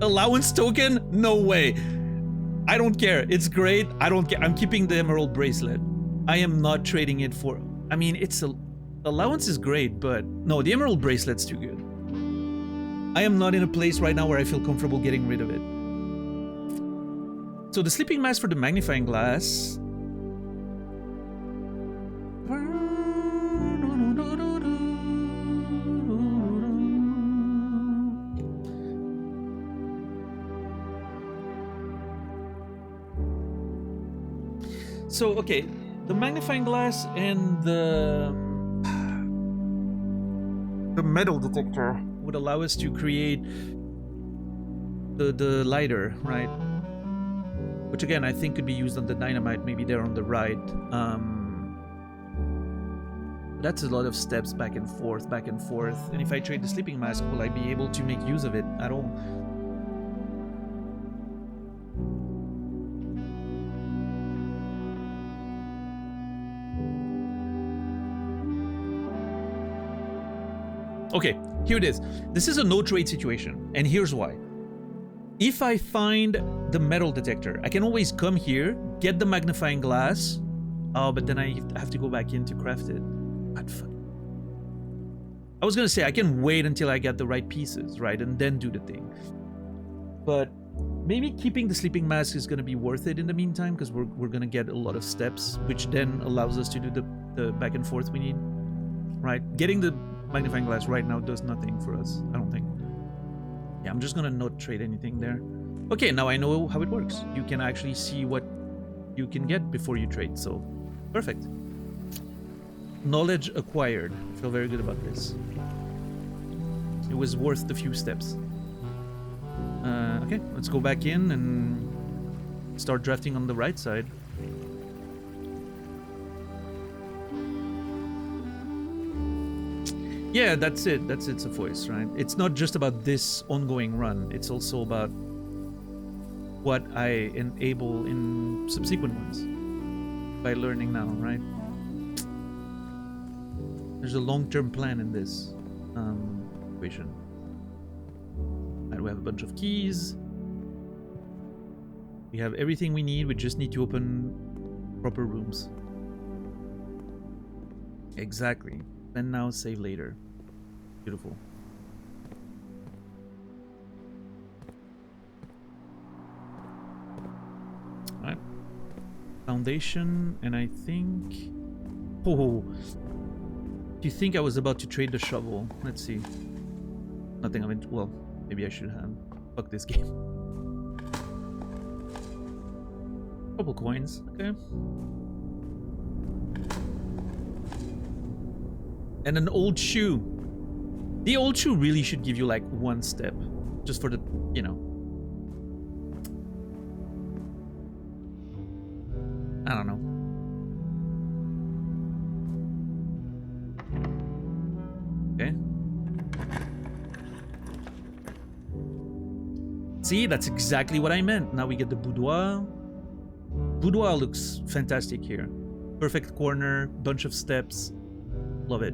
Allowance token? No way. I don't care. It's great. I don't care. I'm keeping the emerald bracelet. I am not trading it for... I mean, it's a allowance is great, but no, the emerald bracelet's too good. I am not in a place right now where I feel comfortable getting rid of it. So the sleeping mask for the magnifying glass. So, okay, the magnifying glass and the metal detector would allow us to create the lighter, right? Which again, I think could be used on the dynamite, maybe there on the right. That's a lot of steps back and forth, back and forth. And if I trade the sleeping mask, will I be able to make use of it at all? Okay, here it is. This is a no trade situation, and here's why. If I find the metal detector, I can always come here, get the magnifying glass. Oh, but then I have to go back in to craft it. God, fuck. I was gonna say I can wait until I get the right pieces, right, and then do the thing. But maybe keeping the sleeping mask is gonna be worth it in the meantime, because we're gonna get a lot of steps, which then allows us to do the back and forth we need, right? Getting the magnifying glass right now does nothing for us, I don't think. Yeah, I'm just gonna not trade anything there. Okay, now I know how it works. You can actually see what you can get before you trade, so perfect. Knowledge acquired. I feel very good about this. It was worth the few steps. Okay, let's go back in and start drafting on the right side. Yeah, that's it. That's its a voice, right? It's not just about this ongoing run. It's also about what I enable in subsequent ones by learning now, right? There's a long-term plan in this equation. And we have a bunch of keys. We have everything we need. We just need to open proper rooms. Exactly. Spend now, save later. Beautiful. Alright. Foundation, and I think... Oh! Do you think I was about to trade the shovel? Let's see. Nothing of it. Well, maybe I should have. Fuck this game. Couple coins, okay. And an old shoe. The old shoe really should give you like one step. Just for the, you know. I don't know. Okay. See, that's exactly what I meant. Now we get the boudoir. Boudoir looks fantastic here. Perfect corner, bunch of steps. Love it.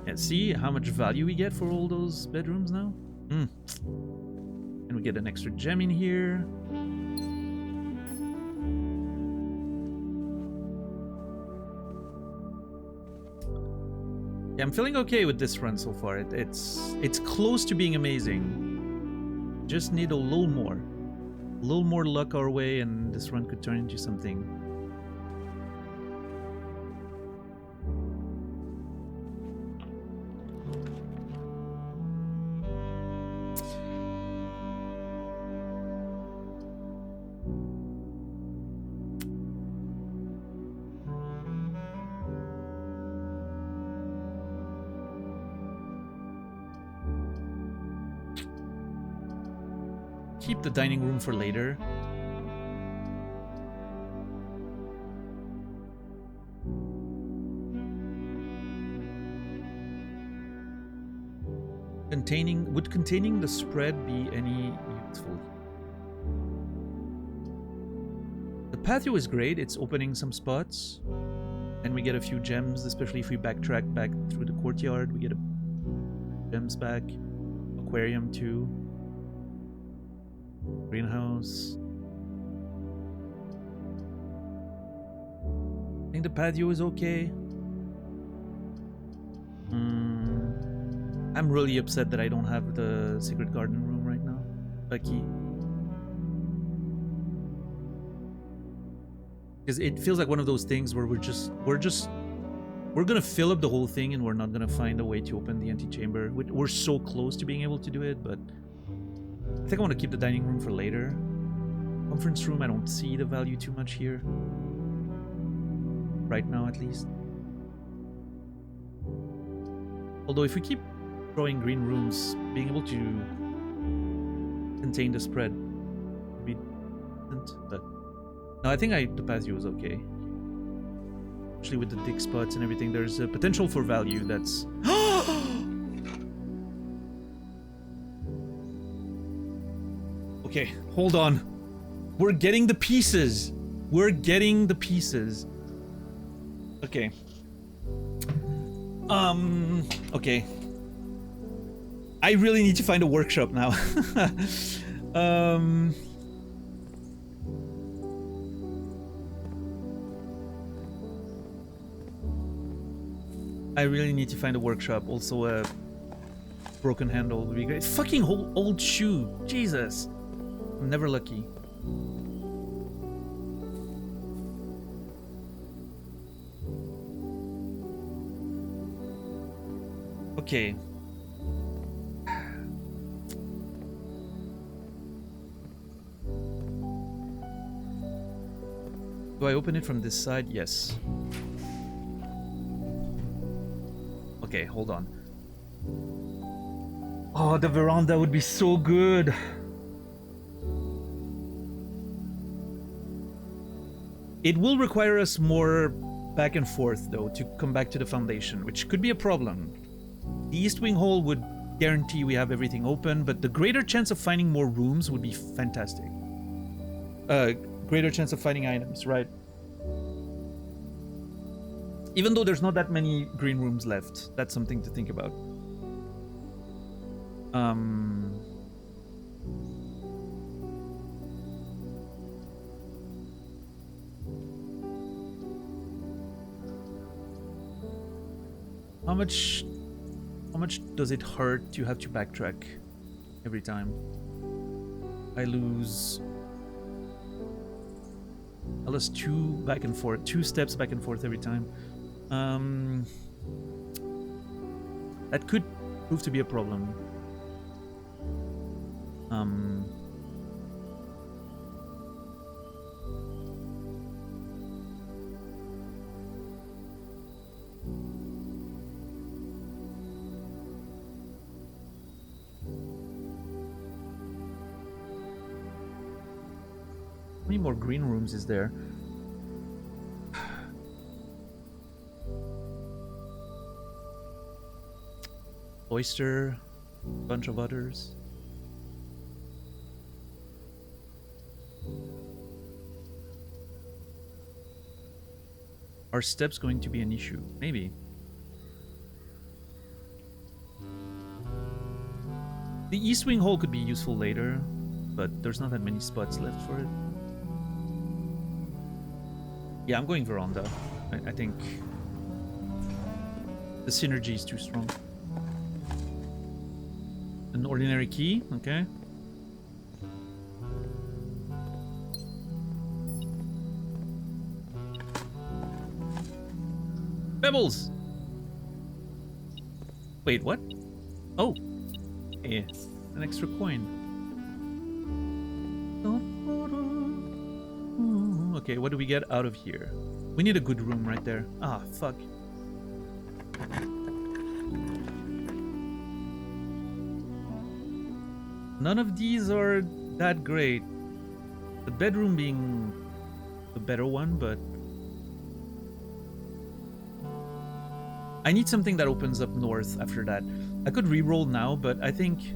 Yeah, see how much value we get for all those bedrooms now? And we get an extra gem in here. Yeah, I'm feeling okay with this run so far. It's close to being amazing. Just need a little more. A little more luck our way and this run could turn into something. Keep the dining room for later. Would containing the spread be any useful? The patio is great. It's opening some spots, and we get a few gems, especially if we backtrack back through the courtyard. We get gems back. Aquarium too. Greenhouse. I think the patio is okay. I'm really upset that I don't have the secret garden room right now. Key. Because it feels like one of those things where we're gonna fill up the whole thing and we're not gonna find a way to open the antechamber. We're so close to being able to do it, but I think I want to keep the dining room for later. Conference room, I don't see the value too much here. Right now, at least. Although if we keep drawing green rooms, being able to contain the spread would be decent, but no, I think the patio is okay. Especially with the dig spots and everything, there's a potential for value that's... Okay, hold on. We're getting the pieces. We're getting the pieces. Okay. Okay. I really need to find a workshop now. I really need to find a workshop. Also, a broken handle would be great. Fucking old shoe. Jesus. I'm never lucky. Okay. Do I open it from this side? Yes. Okay, hold on. Oh, the veranda would be so good. It will require us more back and forth, though, to come back to the foundation, which could be a problem. The East Wing Hall would guarantee we have everything open, but the greater chance of finding more rooms would be fantastic. Greater chance of finding items, right? Even though there's not that many green rooms left, that's something to think about. How much does it hurt to have to backtrack every time? I lose 2 back and forth, 2 steps back and forth every time. That could prove to be a problem. How many more green rooms is there? Cloister, a bunch of others. Are steps going to be an issue? Maybe. The East Wing Hall could be useful later, but there's not that many spots left for it. Yeah, I'm going Veranda. I think the synergy is too strong. An ordinary key, okay. Pebbles! Wait, what? Oh. Hey, an extra coin. Okay, what do we get out of here? We need a good room right there. Ah, fuck. None of these are that great. The bedroom being the better one, but... I need something that opens up north after that. I could re-roll now, but I think...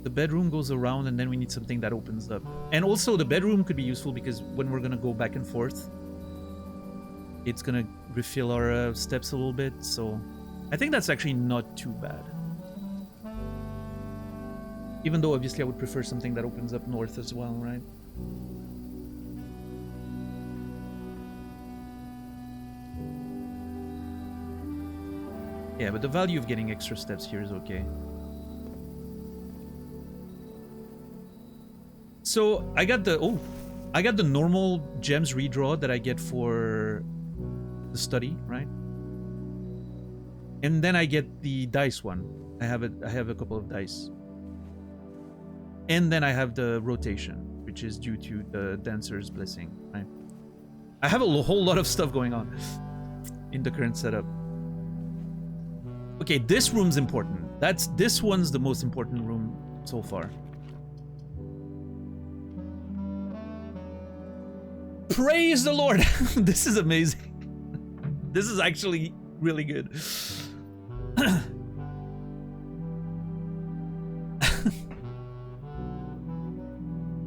the bedroom goes around and then we need something that opens up. And also the bedroom could be useful because when we're gonna go back and forth, it's gonna refill our steps a little bit, so... I think that's actually not too bad. Even though obviously I would prefer something that opens up north as well, right? Yeah, but the value of getting extra steps here is okay. So I got the normal gems redraw that I get for the study, right? And then I get the dice one. I have a couple of dice. And then I have the rotation, which is due to the dancer's blessing, right? I have a whole lot of stuff going on in the current setup. Okay, this room's important. This one's the most important room so far. Praise the Lord! This is amazing. This is actually really good.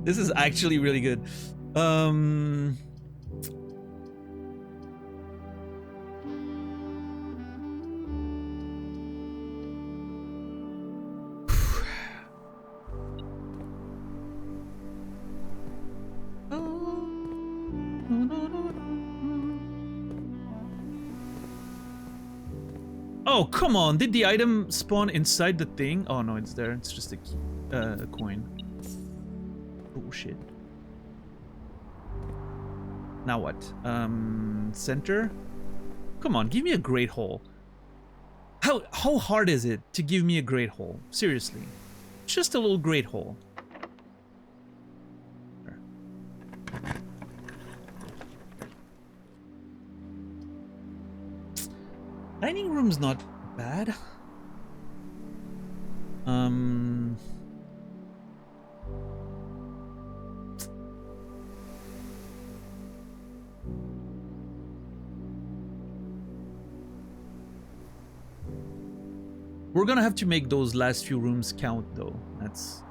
This is actually really good. Oh, come on. Did the item spawn inside the thing? Oh, no, it's there. It's just a coin. Bullshit. Now what? Center? Come on, give me a great hole. How hard is it to give me a great hole? Seriously. Just a little great hole. Dining room's not bad. We're gonna have to make those last few rooms count, though. It's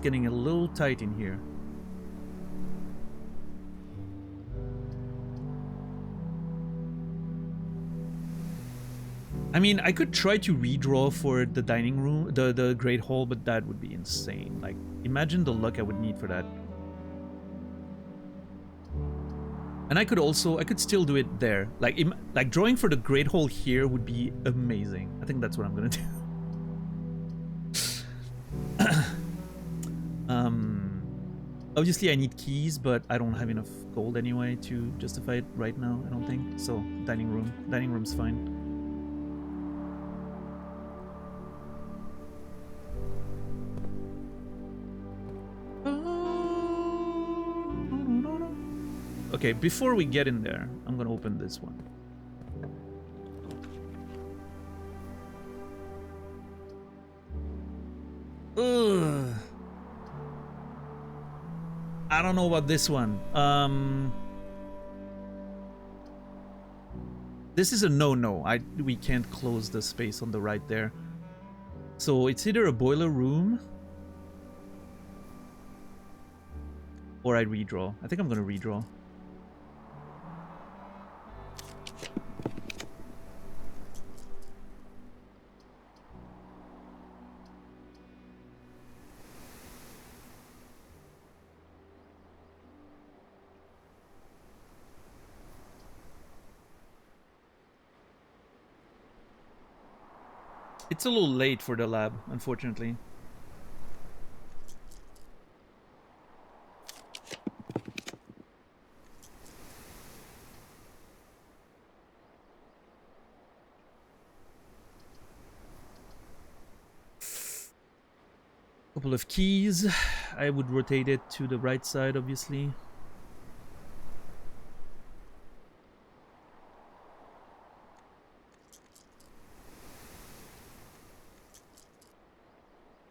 getting a little tight in here. I mean, I could try to redraw for the dining room, the great hall, but that would be insane. Like, imagine the luck I would need for that. And I could still do it there. Like drawing for the great hall here would be amazing. I think that's what I'm gonna do. Obviously I need keys, but I don't have enough gold anyway to justify it right now, I don't think. So, dining room's fine. Okay, before we get in there, I'm gonna open this one. Ugh. I don't know about this one. This is a no-no. We can't close the space on the right there. So it's either a boiler room or I redraw. I think I'm gonna redraw. It's a little late for the lab, unfortunately. Couple of keys. I would rotate it to the right side, obviously.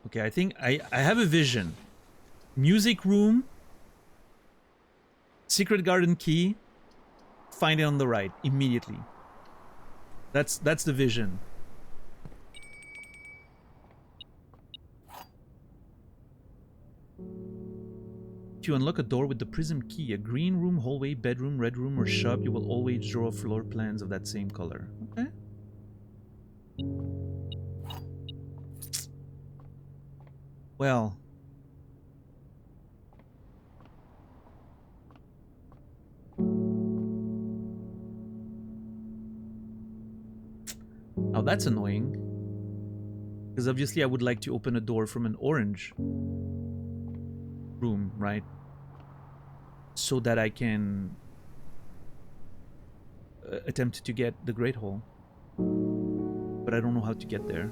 Okay, I think I have a vision. Music room. Secret garden key. Find it on the right immediately. That's the vision. To unlock a door with the prism key, a green room, hallway, bedroom, red room, or shop, you will always draw floor plans of that same color. Okay. Well. Now that's annoying. Because obviously I would like to open a door from an orange room, right? So that I can attempt to get the Great Hall. But I don't know how to get there.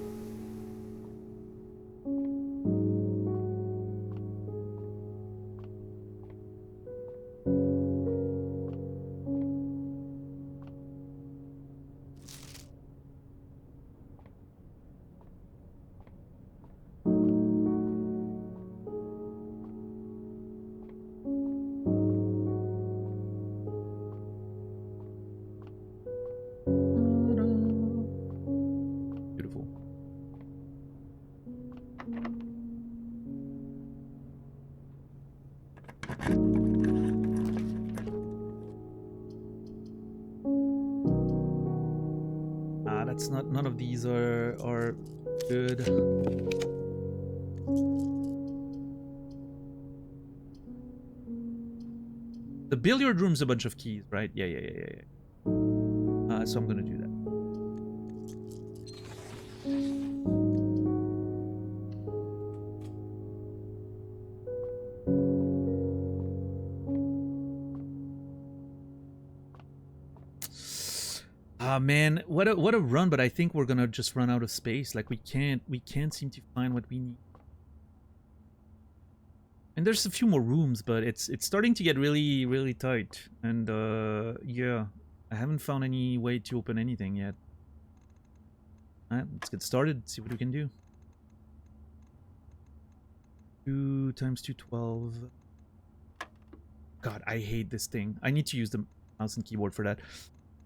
That's not. None of these are good. The billiard room's a bunch of keys, right? Yeah. So I'm gonna do that. Man, what a run! But I think we're gonna just run out of space. Like we can't seem to find what we need. And there's a few more rooms, but it's starting to get really tight. And yeah, I haven't found any way to open anything yet. Alright, let's get started. See what we can do. 2 times 2, 12. God, I hate this thing. I need to use the mouse and keyboard for that.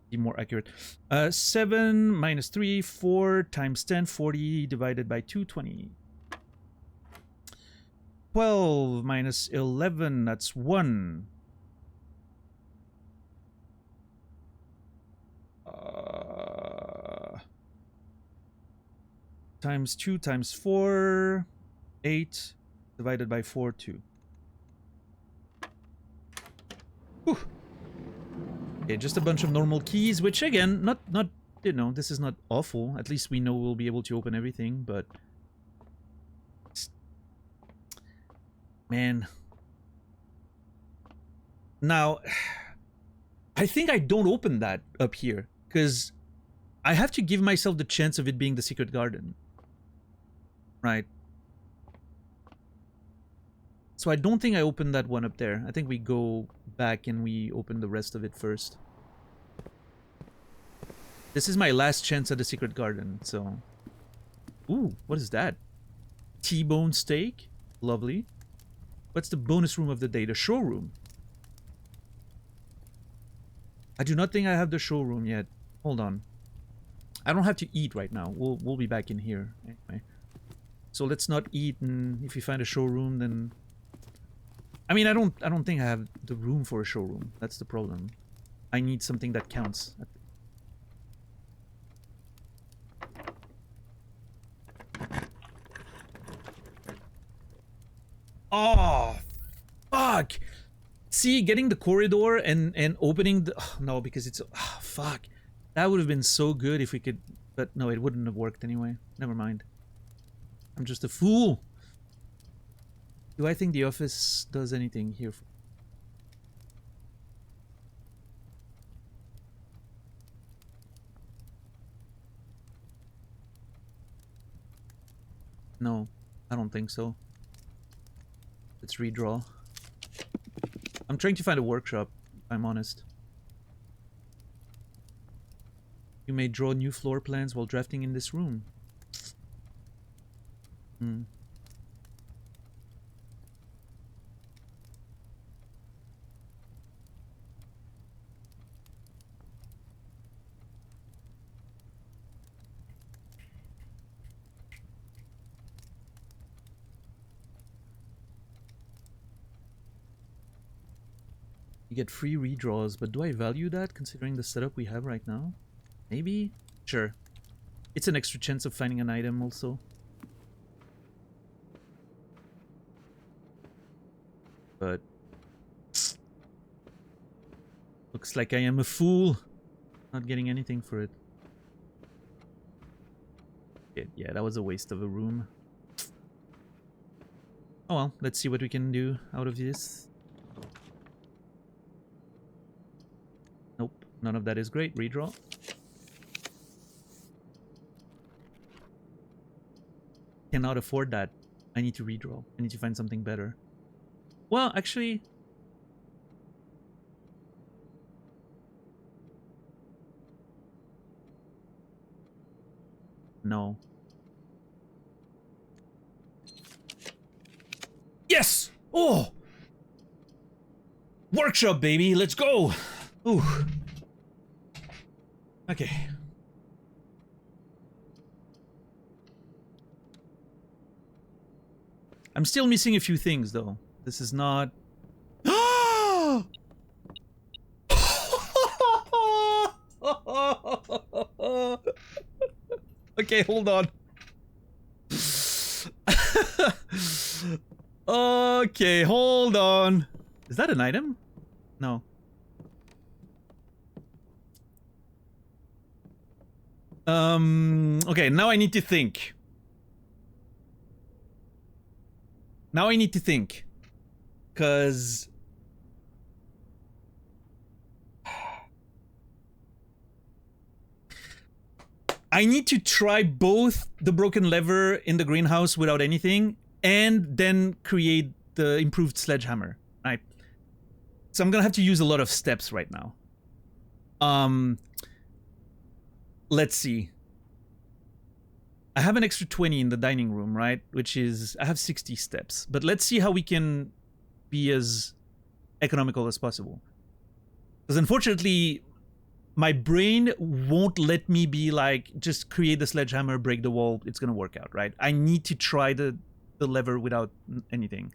Be more accurate. 7 minus 3, 4 times 10, 40 divided by 2, 20. 12 minus 11, that's 1. Times 2 times 4, 8 divided by 4, 2. Whew. Okay, just a bunch of normal keys, which again, not you know, this is not awful. At least we know we'll be able to open everything, but man. Now, I think I don't open that up here, because I have to give myself the chance of it being the secret garden. Right. So I don't think I opened that one up there. I think we go back and we open the rest of it first. This is my last chance at the secret garden, so... Ooh, what is that? T-bone steak? Lovely. What's the bonus room of the day? The showroom. I do not think I have the showroom yet. Hold on. I don't have to eat right now. We'll be back in here anyway. So let's not eat, and if you find a showroom, then... I mean, I don't think I have the room for a showroom. That's the problem. I need something that counts. Oh, fuck! See, getting the corridor and opening the... Oh, no, because it's... Oh, fuck. That would have been so good if we could... But no, it wouldn't have worked anyway. Never mind. I'm just a fool. Do I think the office does anything here? No, I don't think so. Let's redraw. I'm trying to find a workshop, if I'm honest. You may draw new floor plans while drafting in this room. Hmm. You get free redraws, but do I value that considering the setup we have right now? Maybe? Sure. It's an extra chance of finding an item also. But... looks like I am a fool. Not getting anything for it. Yeah, that was a waste of a room. Oh well, let's see what we can do out of this. Nope, none of that is great. Redraw. Cannot afford that. I need to redraw. I need to find something better. Well, actually... No. Yes! Oh! Workshop, baby! Let's go! Ooh. Okay. I'm still missing a few things, though. This is not... Okay, hold on. Okay, hold on. Is that an item? No. Okay, now I need to think. Now I need to think. 'Cause... I need to try both the broken lever in the greenhouse without anything, and then create the improved sledgehammer, right? So I'm gonna have to use a lot of steps right now. Let's see. I have an extra 20 in the dining room, right? Which is, I have 60 steps. But let's see how we can be as economical as possible. Because unfortunately, my brain won't let me be like, just create the sledgehammer, break the wall, it's gonna work out, right? I need to try the lever without anything.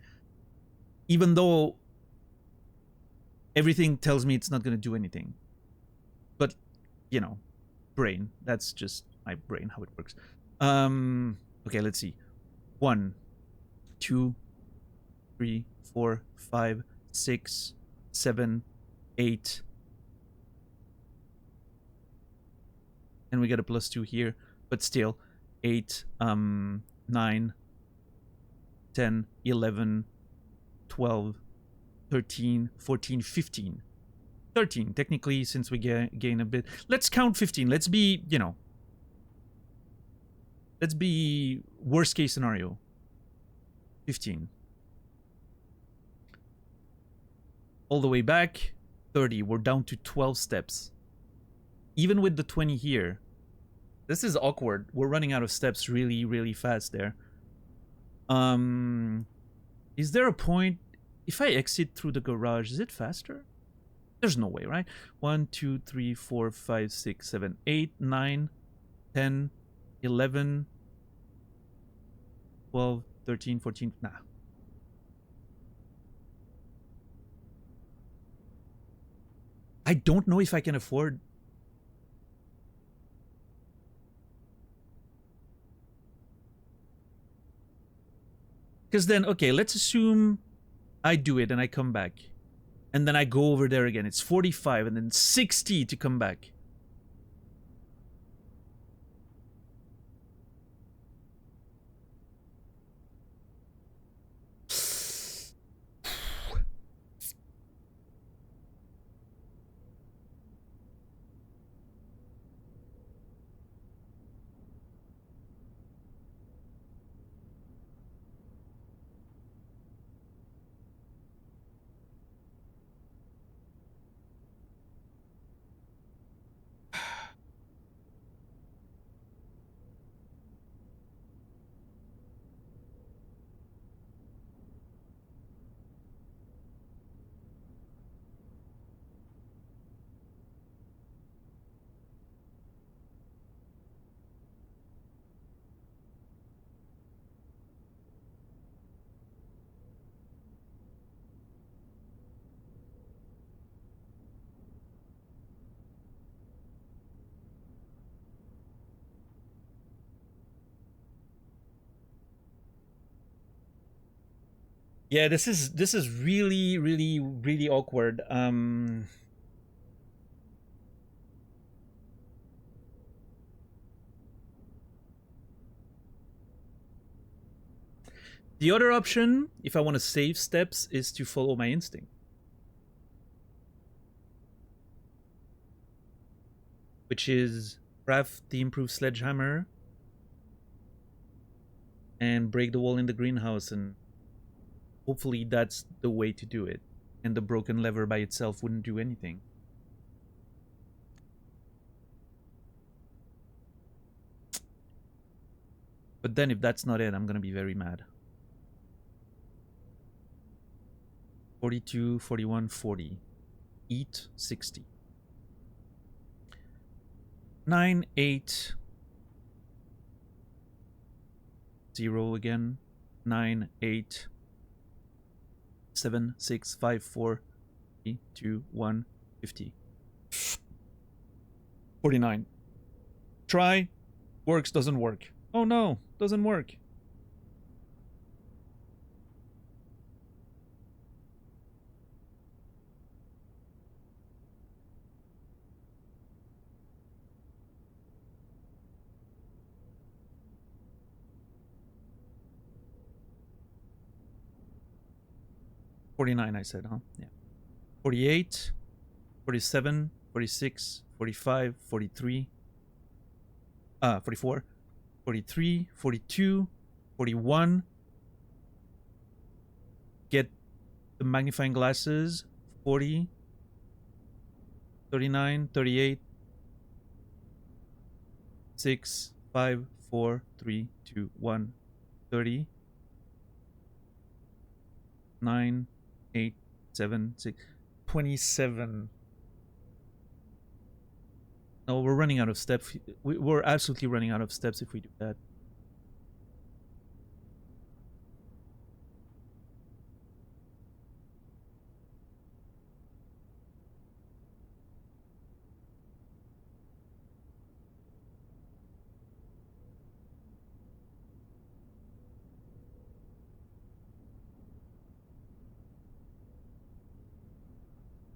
Even though everything tells me it's not gonna do anything. But, you know, brain, that's just my brain, how it works. Okay, let's see. 1, 2, 3, 4, 5, 6, 7, 8. And we get a +2 here, but still 8, 9, 10, 11, 12, 13, 14, 15. 13, technically, since we gain a bit. Let's count 15. Let's be, you know, let's be worst case scenario. 15. All the way back, 30. We're down to 12 steps. Even with the 20 here. This is awkward. We're running out of steps really, really fast there. Is there a point... If I exit through the garage, is it faster? There's no way, right? 1, 2, 3, 4, 5, 6, 7, 8, 9, 10, 11, 12, 13, 14... Nah. I don't know if I can afford... Because then, okay, let's assume I do it and I come back. And then I go over there again. It's 45 and then 60 to come back. Yeah, this is really, really, really awkward. The other option, if I want to save steps, is to follow my instinct. Which is craft the improved sledgehammer and break the wall in the greenhouse, and hopefully that's the way to do it. And the broken lever by itself wouldn't do anything. But then if that's not it, I'm gonna be very mad. 42, 41, 40. Eat 60. 9, 8. 0 again. 9, 8. 7, 6, 5, 4, 3, 2, 1, 50. 49. Try. Works, doesn't work. Oh no, doesn't work. $49, I said, huh? Yeah. 48, 47, 46, 45, 43, 44, 43, 42, 41. Get the magnifying glasses. 40, 39, 38, 6, 5, 4, 3, 2, 1, 30, 9, 8, 7, 6, 27. No, we're running out of steps. We're absolutely running out of steps if we do that.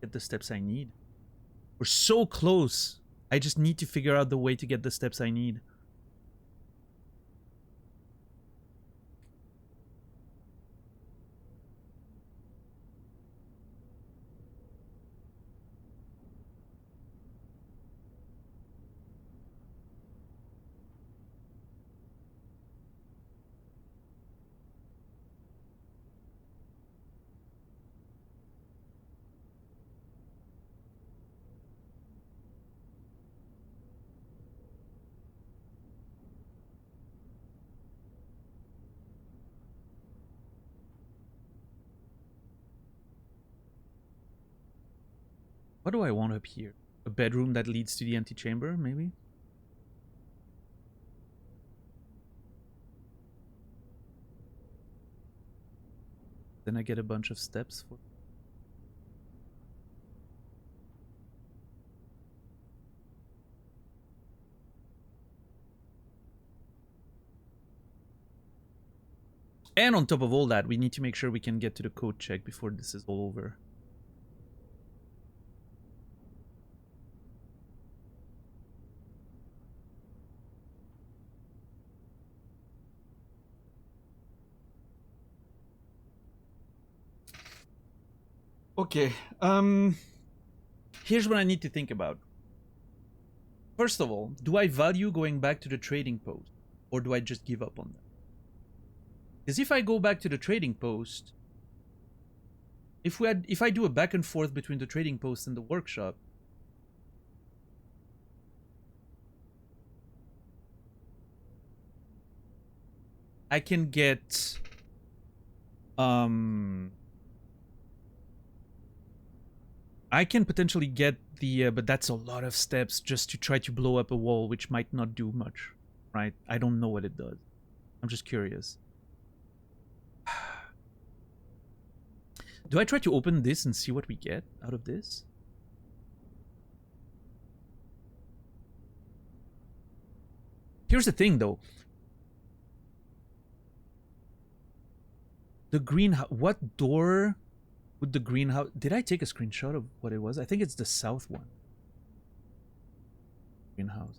Get the steps I need. We're so close. I just need to figure out the way to get the steps I need. What do I want up here? A bedroom that leads to the antechamber, maybe? Then I get a bunch of steps for... And on top of all that, we need to make sure we can get to the code check before this is all over. Okay, here's what I need to think about. First of all, do I value going back to the trading post, or do I just give up on that? Because if I go back to the trading post, if I do a back and forth between the trading post and the workshop, I can get I can potentially get the but that's a lot of steps just to try to blow up a wall, which might not do much, right? I don't know what it does. I'm just curious. Do I try to open this and see what we get out of this? Here's the thing, though. The greenhouse... What door would the greenhouse... Did I take a screenshot of what it was? I think it's the south one. Greenhouse.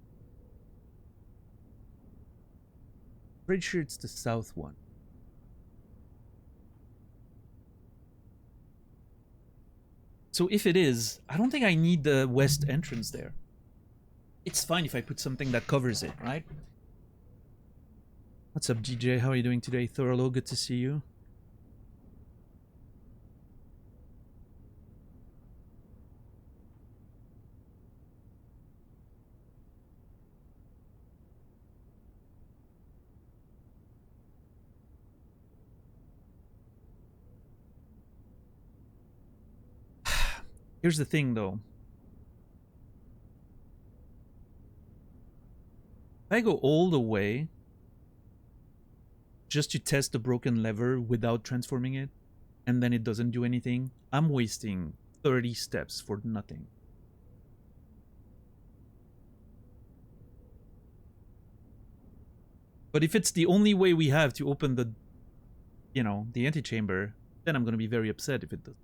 Pretty sure it's the south one. So if it is, I don't think I need the west entrance there. It's fine if I put something that covers it, right? What's up, DJ? How are you doing today? Thorolo, good to see you. Here's the thing, though. If I go all the way just to test the broken lever without transforming it, and then it doesn't do anything, I'm wasting 30 steps for nothing. But if it's the only way we have to open the, you know, the antechamber, then I'm going to be very upset if it does.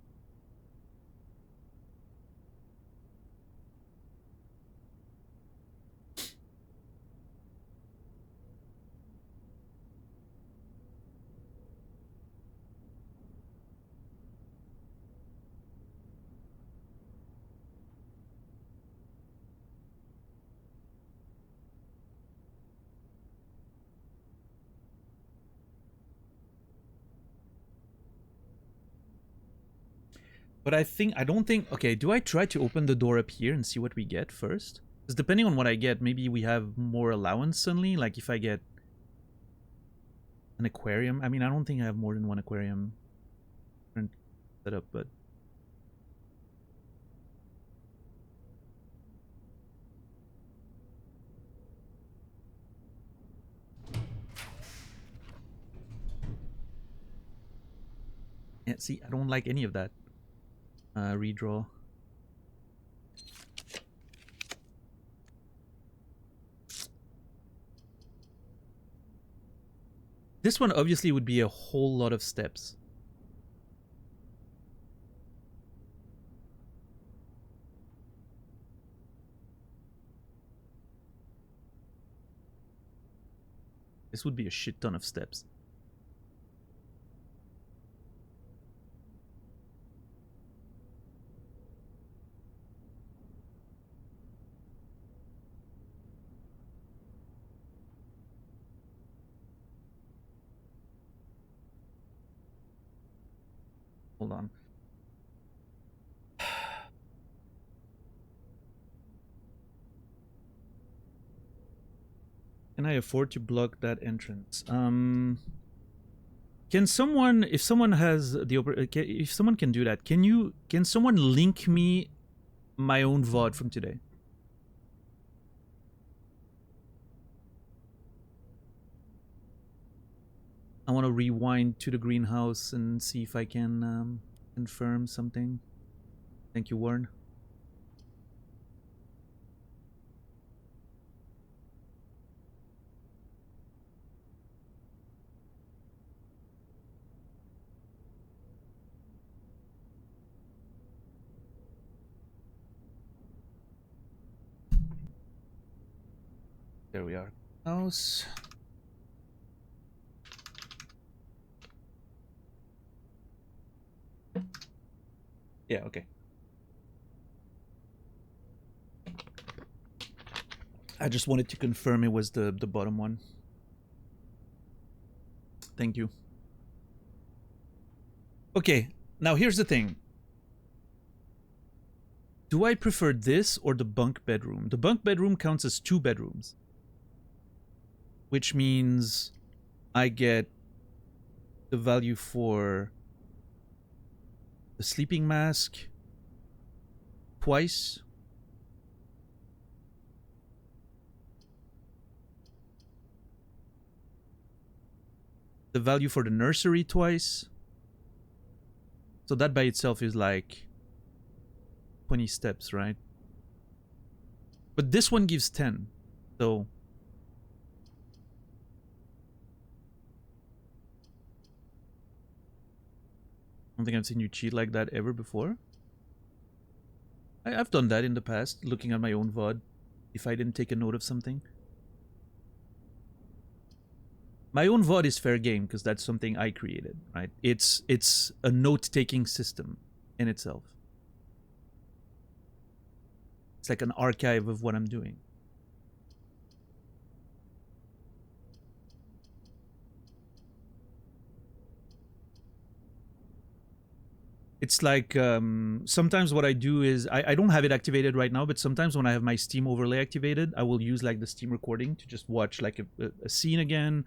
But I don't think, okay, do I try to open the door up here and see what we get first? Because depending on what I get, maybe we have more allowance suddenly. Like if I get an aquarium. I mean, I don't think I have more than one aquarium set up, but... yeah, see, I don't like any of that. Redraw. This one obviously would be a whole lot of steps. This would be a shit ton of steps. Hold on. Can I afford to block that entrance? Can someone, if someone has the if someone can do that, can someone link me my own VOD from today? I want to rewind to the greenhouse and see if I can confirm something. Thank you, Warren. There we are. House. Yeah, okay. I just wanted to confirm it was the bottom one. Thank you. Okay, now here's the thing. Do I prefer this or the bunk bedroom? The bunk bedroom counts as 2 bedrooms. Which means I get the value for the sleeping mask twice. The value for the nursery twice. So that by itself is like 20 steps, right? But this one gives 10. So I don't think I've seen you cheat like that ever before. I've done that in the past, looking at my own VOD, if I didn't take a note of something. My own VOD is fair game, because that's something I created, right? It's a note-taking system in itself. It's like an archive of what I'm doing. It's like sometimes what I do is I don't have it activated right now, but sometimes when I have my Steam overlay activated, I will use like the Steam recording to just watch like a scene again,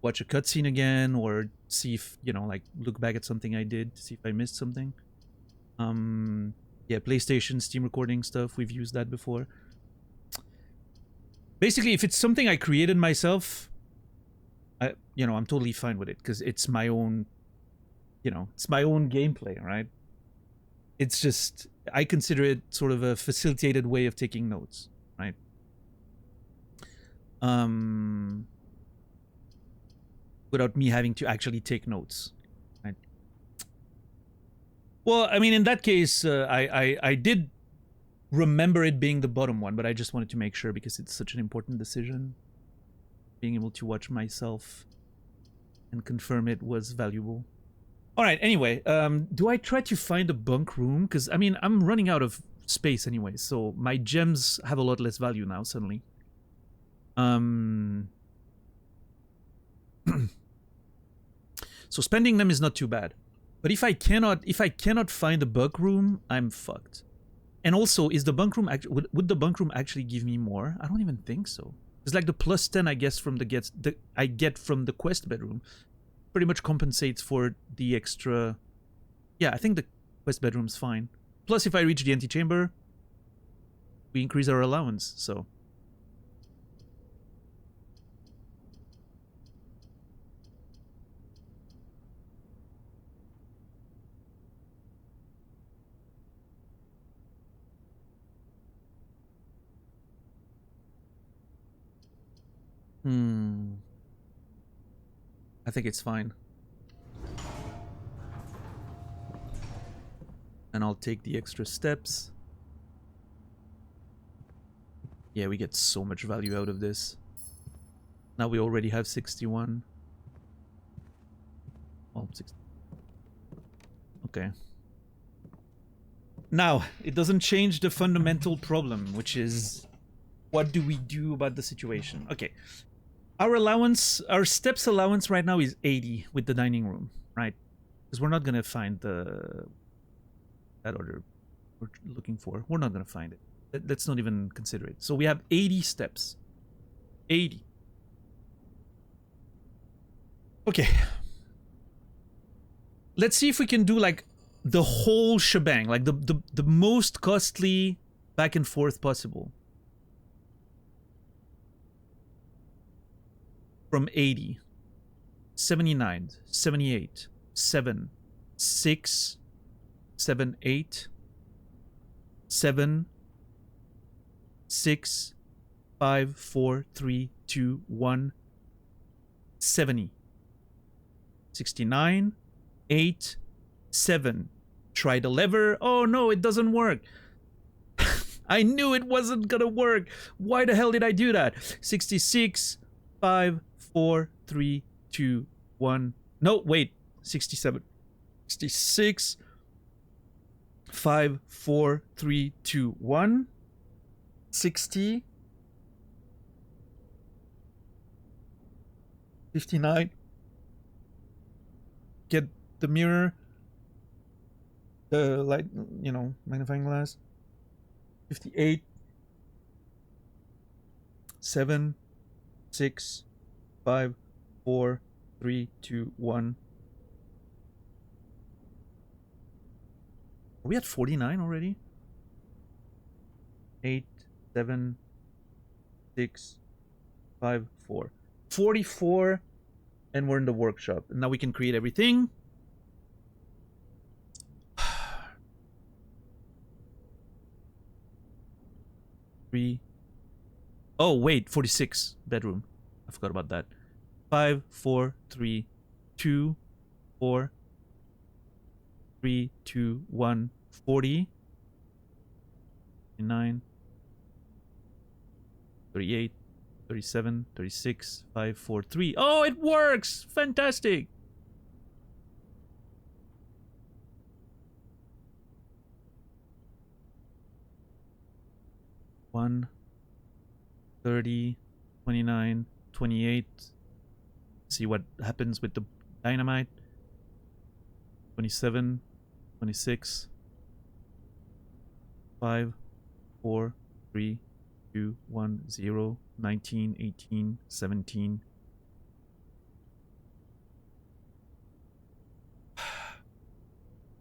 watch a cutscene again, or see if, you know, like look back at something I did to see if I missed something. Yeah, PlayStation Steam recording stuff, we've used that before. Basically, if it's something I created myself, I'm totally fine with it because it's my own, it's my own gameplay, right? It's just, I consider it sort of a facilitated way of taking notes, right? Without me having to actually take notes, right? Well, I mean, in that case, I did remember it being the bottom one, but I just wanted to make sure because it's such an important decision. Being able to watch myself and confirm it was valuable. All right, anyway, do I try to find a bunk room? Because, I mean, I'm running out of space anyway, so my gems have a lot less value now, suddenly. So spending them is not too bad. But if I cannot find a bunk room, I'm fucked. And also, is the bunk room would the bunk room actually give me more? I don't even think so. It's like the plus 10 I guess from I get from the quest bedroom pretty much compensates for the extra. Yeah, I think the quest bedroom's fine. Plus, if I reach the antechamber, we increase our allowance, so. I think it's fine. And I'll take the extra steps. Yeah, we get so much value out of this. Now we already have 61. Oh, 60. Okay. Now, it doesn't change the fundamental problem, which is what do we do about the situation? Okay. Our allowance, our steps allowance right now is 80 with the dining room, right? Because we're not going to find that order we're looking for. We're not going to find it. Let's not even consider it. So we have 80 steps. 80. Okay. Let's see if we can do like the whole shebang, like the most costly back and forth possible. From 80, 79, 78, 7, 6, 7, 8, 7, 6, 5, 4, 3, 2, 1, 70, 69, 8, 7. Try the lever. Oh no, it doesn't work. I knew it wasn't gonna work. Why the hell did I do that? 66, 5, 4, 3, 2, 1. No, wait. 67. 66. 5, 4, 3, 2, 1. 60. 59. Get the mirror. The light, magnifying glass. 58. 7. 6. 5, 4, 3, 2, 1. Are we at 49 already? 8, 7, 6, 5, 4. 44, and we're in the workshop. And now we can create everything. Oh, wait, 46 bedroom. I forgot about that. 5, 4, 3, 2, 4, 3, 2, 1, 40, 39, 38, 37, 36, 5, 4, 3. Oh, it works! Fantastic! 1, 30, 29, 28. See what happens with the dynamite. 27, 26, 5, 4, 3, 2, 1, 0, 19, 18, 17.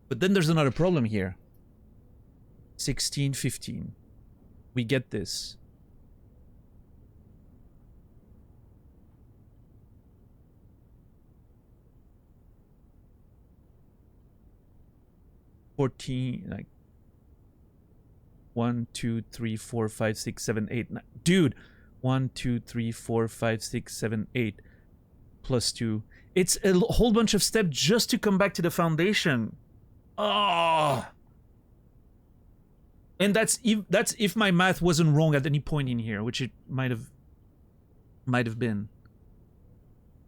But then there's another problem here. 16, 15. We get this. Like 1, 2, 3, 4, 5, 6, 7, 8, 9. Dude, 1, 2, 3, 4, 5, 6, 7, 8 plus 2. It's a whole bunch of steps just to come back to the foundation. Oh. And that's if my math wasn't wrong at any point in here, which it might have been.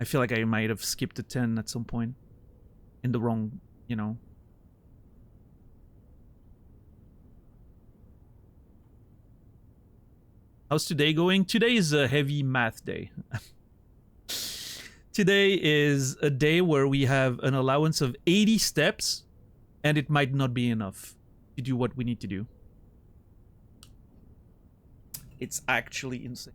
I feel like I might have skipped a 10 at some point in the wrong, you know. How's today going? Today is a heavy math day. Today is a day where we have an allowance of 80 steps, and it might not be enough to do what we need to do. It's actually insane.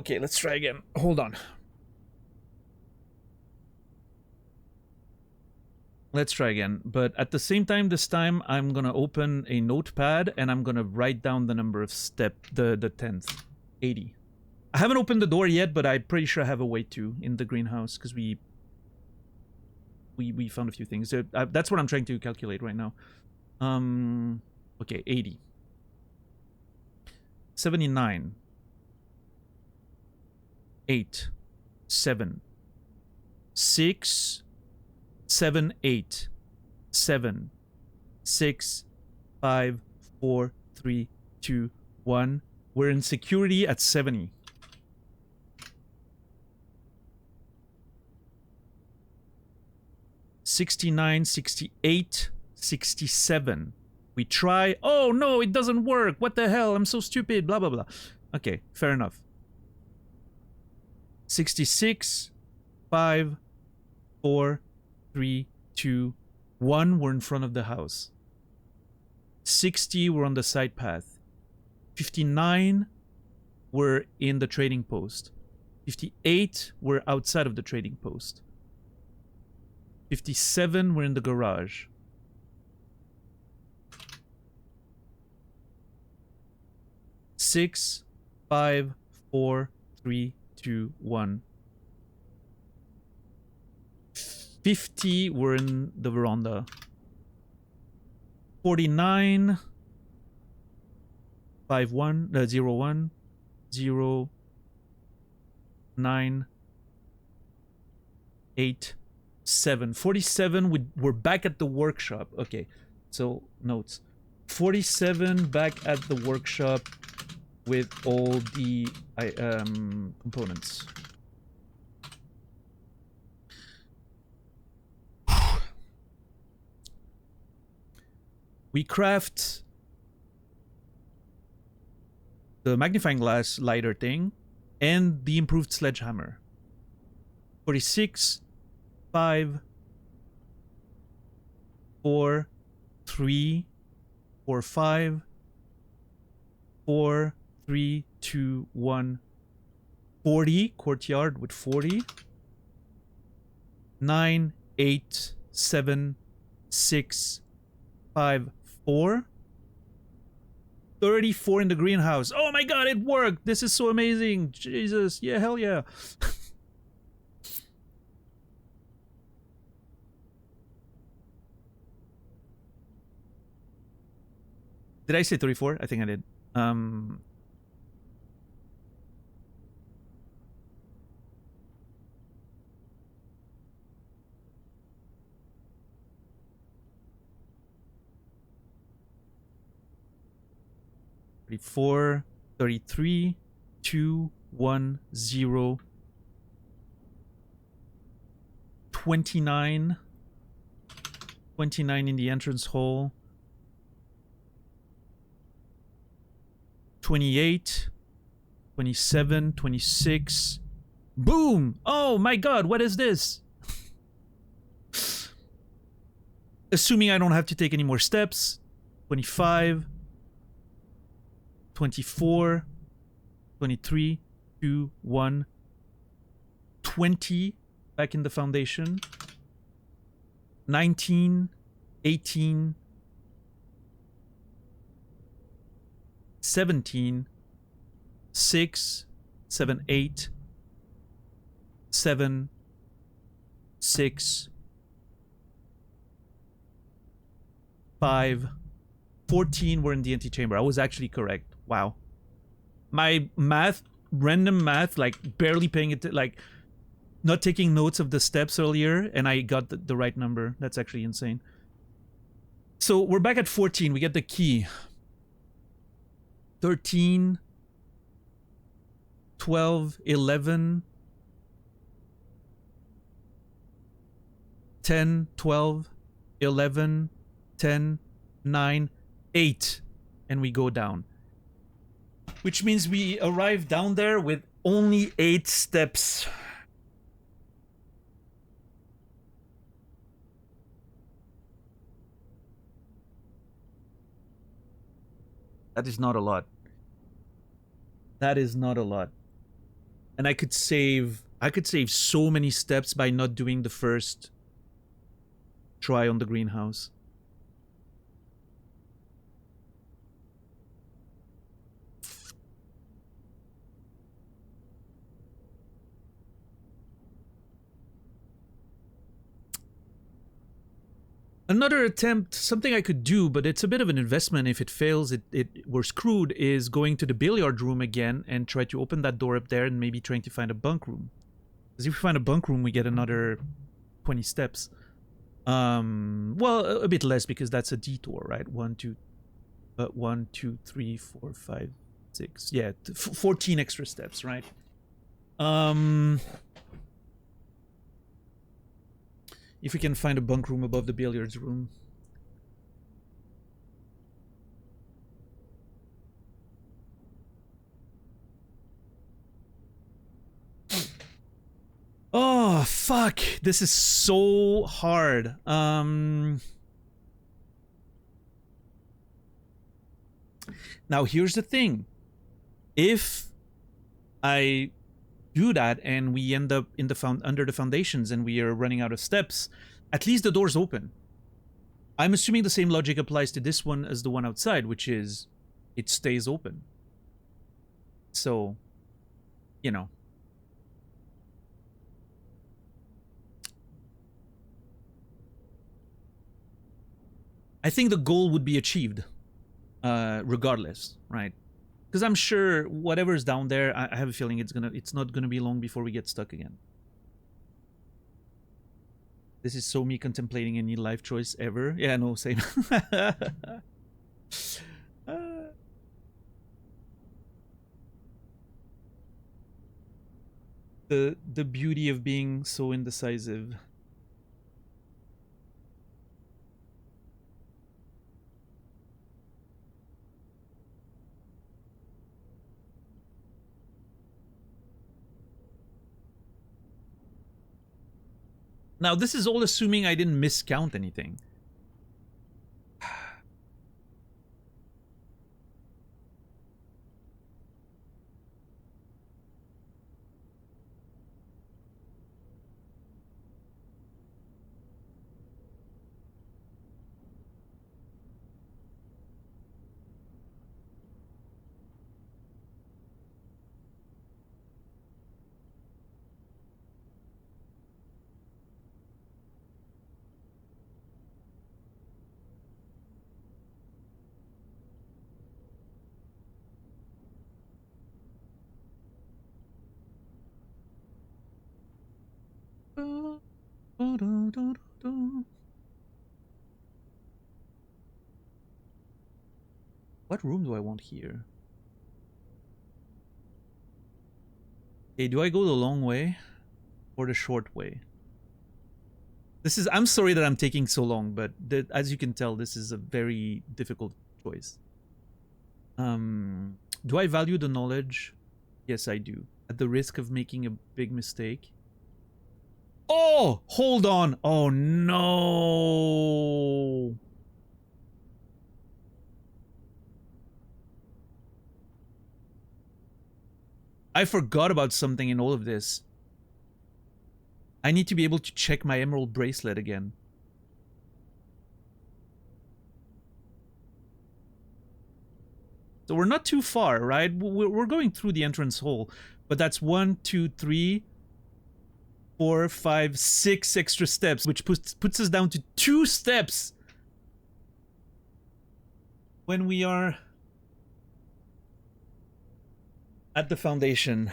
Okay, let's try again. Hold on. Let's try again. But at the same time, this time, I'm going to open a notepad and I'm going to write down the number of the 10th. 80. I haven't opened the door yet, but I'm pretty sure I have a way to in the greenhouse because we found a few things. That's what I'm trying to calculate right now. Okay, 80. 79. 8, 7, 6, 7, 8, 7, 6, 5, 4, 3, 2, 1. We're in security at 70. $69, $68, $67. We try. Oh no, it doesn't work. What the hell? I'm so stupid. Blah blah blah. Okay, fair enough. 66, 5, 4, 3, 2, 1. We're in front of the house. 60, we're on the side path. 59, we're in the trading post. 58, we're outside of the trading post. 57, we're in the garage. 6, 5, 4, 3, 2, 1. 50, we're in the veranda. 49, 5, 1, 0, 1, 0, 9, 8, 7. 47, we're back at the workshop. Okay, so notes. 47, back at the workshop with all the components. We craft the magnifying glass lighter thing and the improved sledgehammer. 46, 5, 4, 3, 4, 5, 4, 3, 2, 1. 40, courtyard with 40. 9, 8, 7, 6, 5, 4. 34 in the greenhouse. Oh my god, it worked! This is so amazing! Jesus, yeah, hell yeah. Did I say 34? I think I did. 34, 33, 2, 1, 0, 29, 29 in the entrance hall, 28, 27, 26. Boom! Oh my god, what is this? Assuming I don't have to take any more steps. 25, 24, 23, 2, 1, 20 back in the foundation. 19, 18, 17, 6, 7, 8, 7, 6, 5, 14 were in the antechamber. I was actually correct. Wow. My math, random math, like barely paying it, like not taking notes of the steps earlier, and I got the right number. That's actually insane. So we're back at 14. We get the key. 13, 12, 11, 10, 12, 11, 10, 9, 8. And we go down. Which means we arrive down there with only 8 steps. That is not a lot. That is not a lot. And I could save so many steps by not doing the first try on the greenhouse. Another attempt, something I could do, but it's a bit of an investment. If it fails, we're screwed, is going to the billiard room again and try to open that door up there and maybe trying to find a bunk room. Because if we find a bunk room, we get another 20 steps. Well, a bit less because that's a detour, right? 1, 2, 3, 4, 5, 6. Yeah, 14 extra steps, right? If we can find a bunk room above the billiards room. Oh, fuck. This is so hard. Now, here's the thing. If I do that and we end up in the under the foundations and we are running out of steps, at least the door's open. I'm assuming the same logic applies to this one as the one outside, which is it stays open. So, you know. I think the goal would be achieved, regardless, right? Because I'm sure whatever's down there, I have a feeling it's not gonna be long before we get stuck again. This is so me contemplating any life choice ever. Yeah, no, same. The beauty of being so indecisive. Now, this is all assuming I didn't miscount anything. What room do I want here? Okay, do I go the long way or the short way? This is, I'm sorry that I'm taking so long, but as you can tell, this is a very difficult choice. Do I value the knowledge? Yes, I do. At the risk of making a big mistake. Oh, hold on. Oh, no. I forgot about something in all of this. I need to be able to check my emerald bracelet again. So we're not too far, right? We're going through the entrance hole. But that's 1, 2, 3, 4, 5, 6 extra steps, which puts us down to 2 steps when we are at the foundation.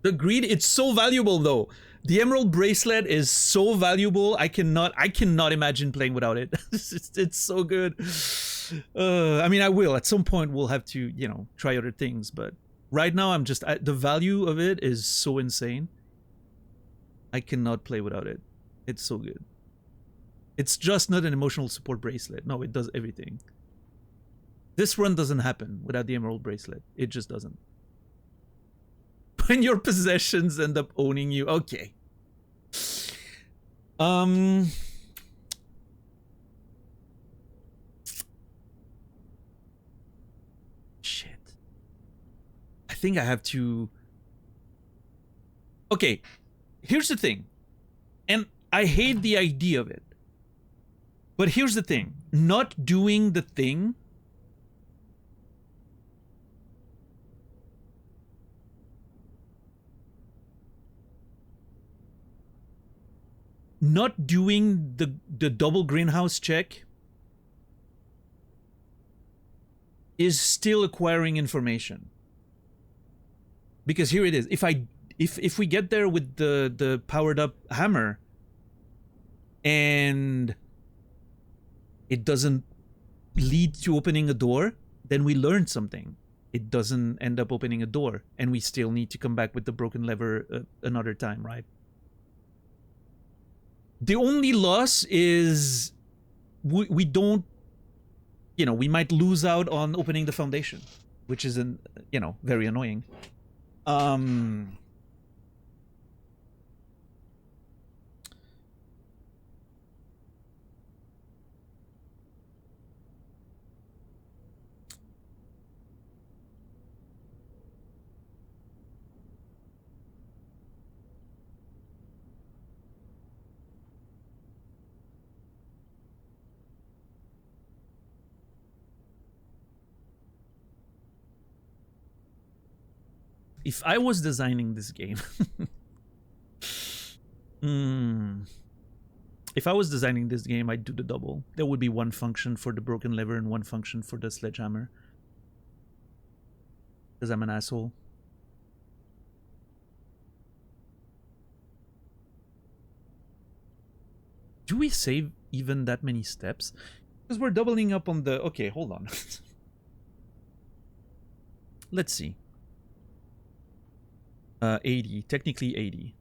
The greed, it's so valuable though. The emerald bracelet is so valuable. I cannot imagine playing without it. It's so good. I mean, I will. At some point, we'll have to, you know, try other things. But right now, I'm just... the value of it is so insane. I cannot play without it. It's so good. It's just not an emotional support bracelet. No, it does everything. This run doesn't happen without the emerald bracelet. It just doesn't. When your possessions end up owning you. Okay. Shit. I think I have to... Okay. Here's the thing. And I hate the idea of it. But here's the thing. Not doing the thing... Not doing the double greenhouse check is still acquiring information. Because here it is. If we get there with the powered up hammer and it doesn't lead to opening a door, then we learned something. It doesn't end up opening a door, and we still need to come back with the broken lever another time, right? The only loss is we don't, you know, we might lose out on opening the foundation, which is, you know, very annoying. If I was designing this game... If I was designing this game, I'd do the double. There would be one function for the broken lever and one function for the sledgehammer. Because I'm an asshole. Do we save even that many steps? Because we're doubling up on the... Okay, hold on. Let's see. 80, technically 80.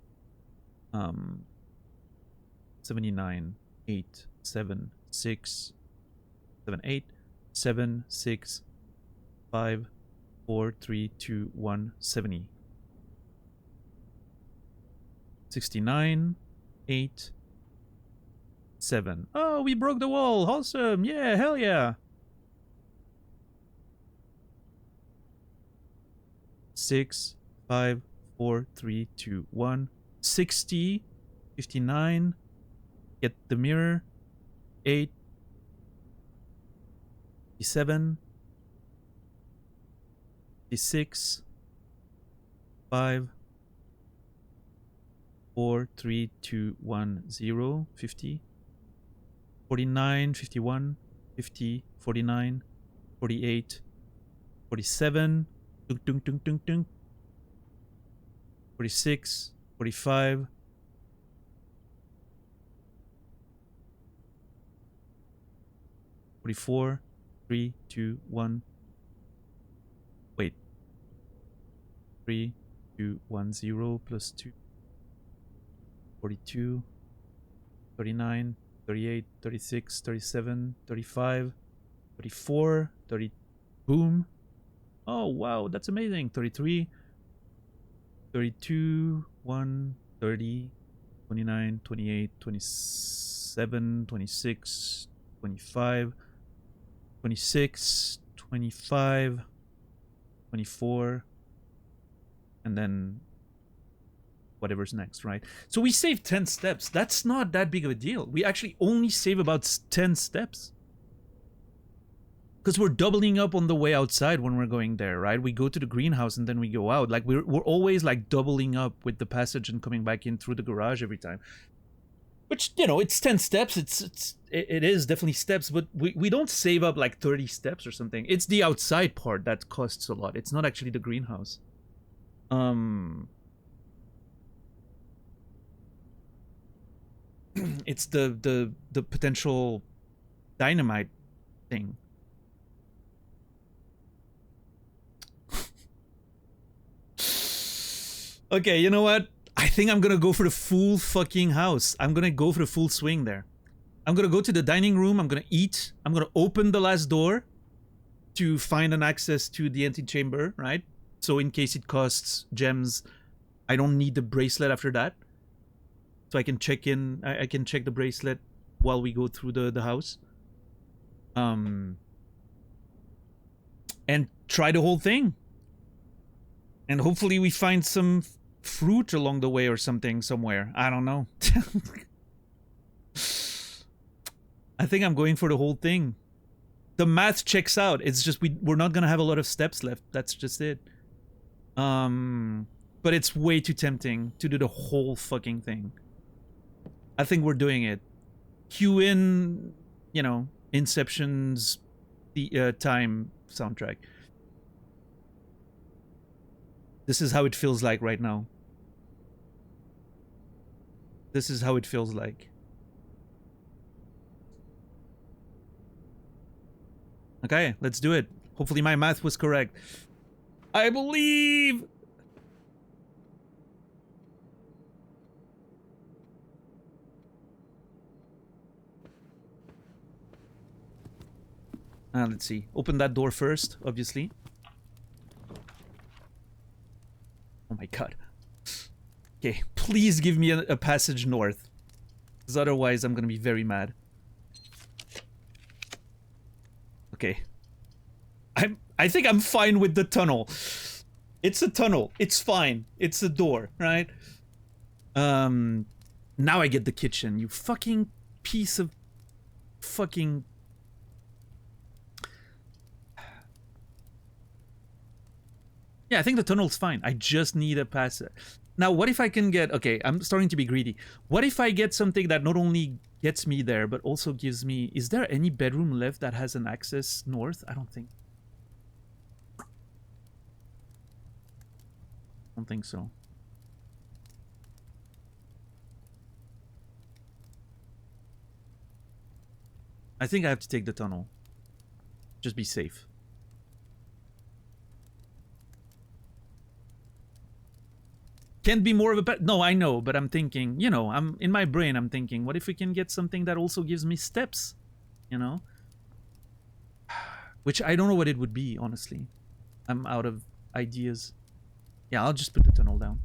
79, 8, 7, 6, 7, 8, 7, 6, 5, 4, 3, 2, 1, 70. 69, 8, 7. Oh, we broke the wall. Awesome. Yeah, hell yeah. 6, 5, 4, 3, 2, 1. 60, 59. Get the mirror. 8, 57, 56, 5, 4, 3, 2, 1, 0, 50, 49, 51, 50, 49, 48, 47, dunk, dunk, dunk, dunk, dunk, 46, 45, 44, 3, 2, 1. Wait, 3, 2, 1, 0 plus 2. 42, 39, 38, 36, 37, 35, 34, 30. Boom. Oh, wow, that's amazing. 33, 32, 1, 30, 29, 28, 27, 26, 25, 26, 25, 24, and then whatever's next, right? So we saved 10 steps. That's not that big of a deal. We actually only save about 10 steps. Because we're doubling up on the way outside when we're going there, right? We go to the greenhouse and then we go out. Like, we're always, like, doubling up with the passage and coming back in through the garage every time. Which, you know, it's 10 steps. It is definitely steps, but we don't save up, like, 30 steps or something. It's the outside part that costs a lot. It's not actually the greenhouse. It's the potential dynamite thing. Okay, you know what? I think I'm gonna go for the full fucking house. I'm gonna go for the full swing there. I'm gonna go to the dining room. I'm gonna eat. I'm gonna open the last door to find an access to the antechamber, right? So in case it costs gems, I don't need the bracelet after that. So I can check in. I can check the bracelet while we go through the house. And try the whole thing. And hopefully we find some fruit along the way or something somewhere. I don't know. I think I'm going for the whole thing. The math checks out. It's just we're not gonna have a lot of steps left. That's just it. But it's way too tempting to do the whole fucking thing. I think we're doing it. Cue in, you know, Inception's the time soundtrack. This is how it feels like right now. This is how it feels like. Okay, let's do it. Hopefully my math was correct. I believe! Let's see. Open that door first, obviously. Oh my god. Okay, please give me a passage north. Because otherwise I'm gonna be very mad. Okay. I think I'm fine with the tunnel. It's a tunnel. It's fine. It's a door, right? Now I get the kitchen. You fucking piece of fucking... Yeah, I think the tunnel's fine. I just need a passage. Now, what if I can get... Okay, I'm starting to be greedy. What if I get something that not only gets me there, but also gives me... Is there any bedroom left that has an access north? I don't think. I don't think so. I think I have to take the tunnel. Just be safe. Can't be more of a no, I know, but I'm thinking, you know, I'm in my brain, I'm thinking, what if we can get something that also gives me steps? You know? Which I don't know what it would be, honestly. I'm out of ideas. Yeah, I'll just put the tunnel down.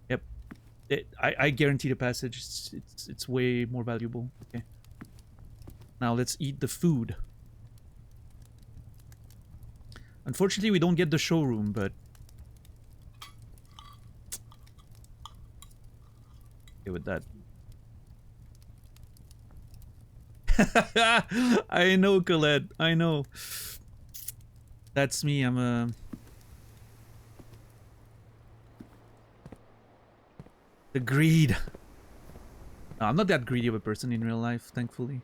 Yep. I guarantee the passage. It's way more valuable. Okay. Now let's eat the food. Unfortunately, we don't get the showroom, but... Okay with that. I know, Colette. I know. That's me. I'm a... The greed. No, I'm not that greedy of a person in real life, thankfully.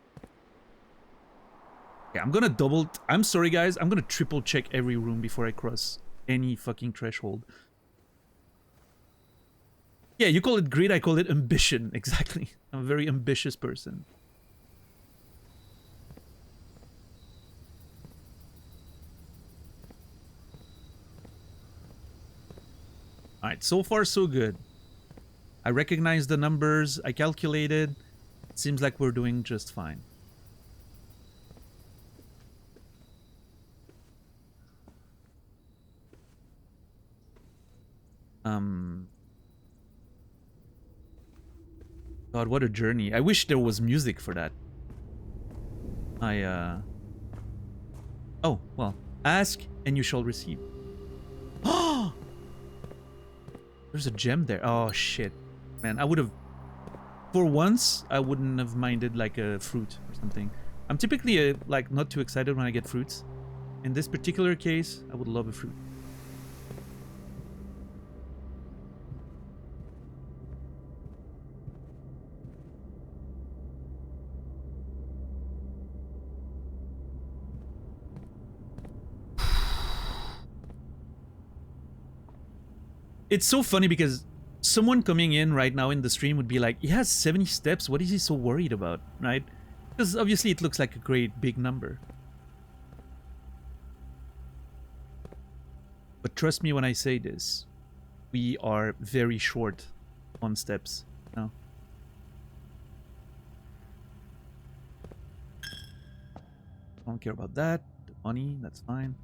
Okay, I'm gonna double... I'm sorry, guys. I'm gonna triple check every room before I cross any fucking threshold. Yeah, you call it greed, I call it ambition. Exactly. I'm a very ambitious person. Alright, so far so good. I recognize the numbers, I calculated. It seems like we're doing just fine. God, what a journey. I wish there was music for that. Oh, well. Ask and you shall receive. Oh! There's a gem there. Oh, shit. Man, I would have... For once, I wouldn't have minded, like, a fruit or something. I'm typically, like, not too excited when I get fruits. In this particular case, I would love a fruit. It's so funny because someone coming in right now in the stream would be like, he has 70 steps, what is he so worried about, right? Because obviously it looks like a great big number. But trust me when I say this, we are very short on steps now. I don't care about that. The money, that's fine.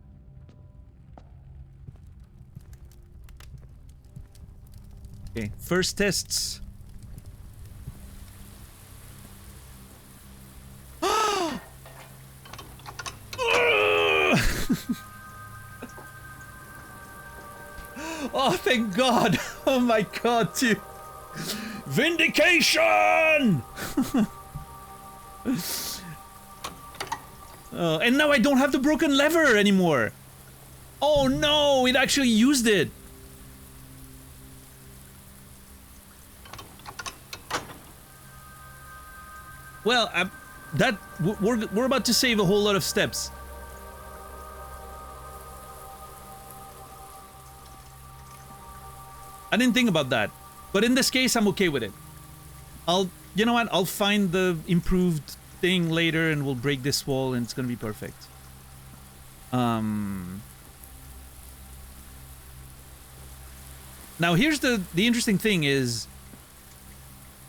Okay, first tests. Oh, thank God. Oh my God, dude. Vindication! And now I don't have the broken lever anymore. Oh no, it actually used it. Well, we're about to save a whole lot of steps. I didn't think about that, but in this case, I'm okay with it. You know what? I'll find the improved thing later, and we'll break this wall, and it's gonna be perfect. Now here's the interesting thing is,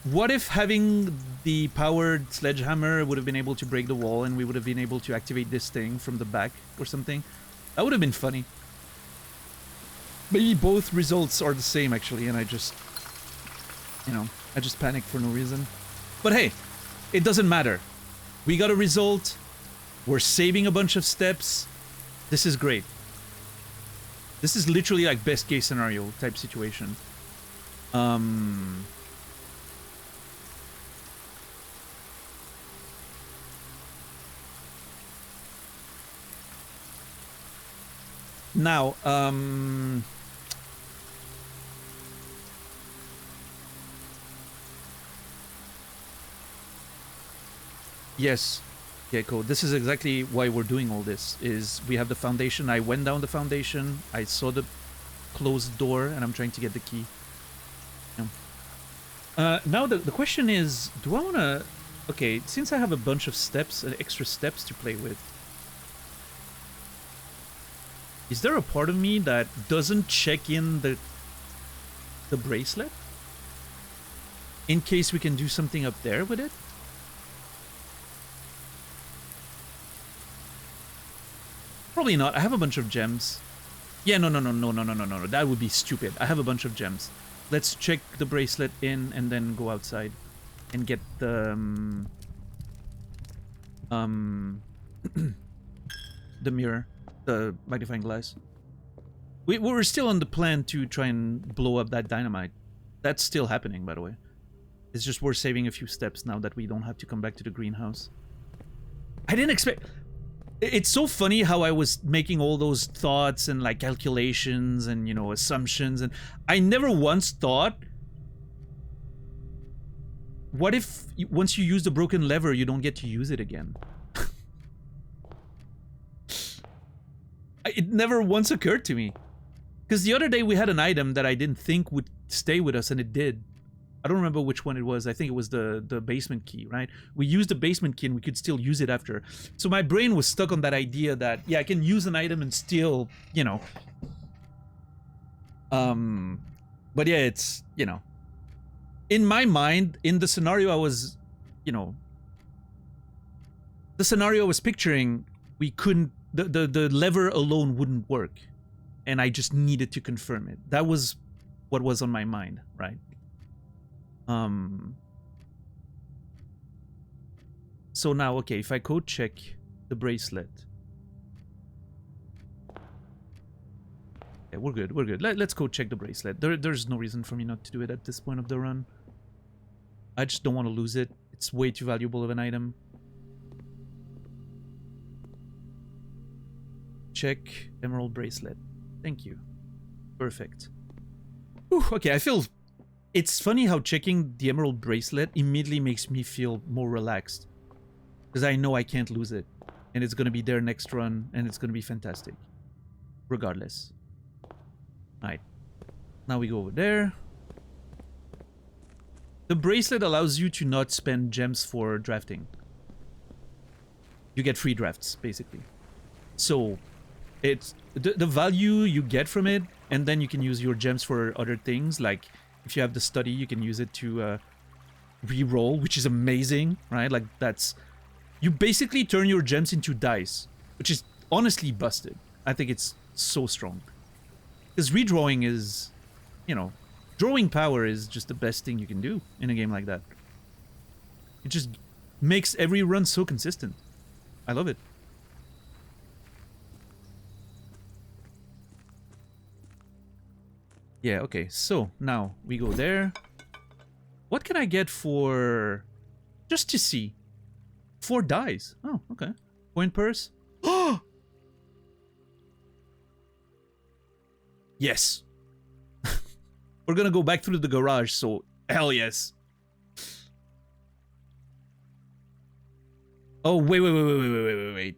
what if having the powered sledgehammer would have been able to break the wall and we would have been able to activate this thing from the back or something? That would have been funny. Maybe both results are the same actually, and I just, you know, I just panicked for no reason. But hey, it doesn't matter. We got a result. We're saving a bunch of steps. This is great. This is literally like best case scenario type situation. Now, yes, Gecko, this is exactly why we're doing all this, is we have the foundation. I went down the foundation, I saw the closed door, and I'm trying to get the key. Yeah. Now the question is, do I want to... Okay, since I have a bunch of steps, extra steps to play with, is there a part of me that doesn't check in the bracelet? In case we can do something up there with it? Probably not. I have a bunch of gems. Yeah, no. That would be stupid. I have a bunch of gems. Let's check the bracelet in and then go outside and get the the mirror. The magnifying glass. We're still on the plan to try and blow up that dynamite. That's still happening, by the way. It's just we're saving a few steps now that we don't have to come back to the greenhouse. I didn't expect... It's so funny how I was making all those thoughts and like calculations and, you know, assumptions, and I never once thought, what if once you use the broken lever you don't get to use it again? It never once occurred to me. Because the other day we had an item that I didn't think would stay with us, and it did. I don't remember which one it was. I think it was the basement key, right? We used the basement key and we could still use it after. So my brain was stuck on that idea that, yeah, I can use an item and still, you know, But yeah, it's, you know, in my mind, in the scenario I was, you know, the scenario I was picturing, we couldn't, the lever alone wouldn't work. And I just needed to confirm it. That was what was on my mind, right? So now, okay, if I code check the bracelet. Yeah, we're good, we're good. Let's code check the bracelet. There's no reason for me not to do it at this point of the run. I just don't want to lose it. It's way too valuable of an item. Check emerald bracelet. Thank you. Perfect. Whew, okay, I feel... It's funny how checking the emerald bracelet immediately makes me feel more relaxed. Because I know I can't lose it. And it's going to be there next run, and it's going to be fantastic. Regardless. Alright. Now we go over there. The bracelet allows you to not spend gems for drafting. You get free drafts, basically. So, it's the value you get from it, and then you can use your gems for other things. Like, if you have the study, you can use it to re-roll, which is amazing, right? Like, that's... You basically turn your gems into dice, which is honestly busted. I think it's so strong. Because redrawing is, you know, drawing power is just the best thing you can do in a game like that. It just makes every run so consistent. I love it. Yeah, okay, so now we go there. What can I get for... Just to see. 4 dice. Oh, okay. Coin purse. Oh! Yes. We're gonna go back through the garage, so hell yes. Oh, wait.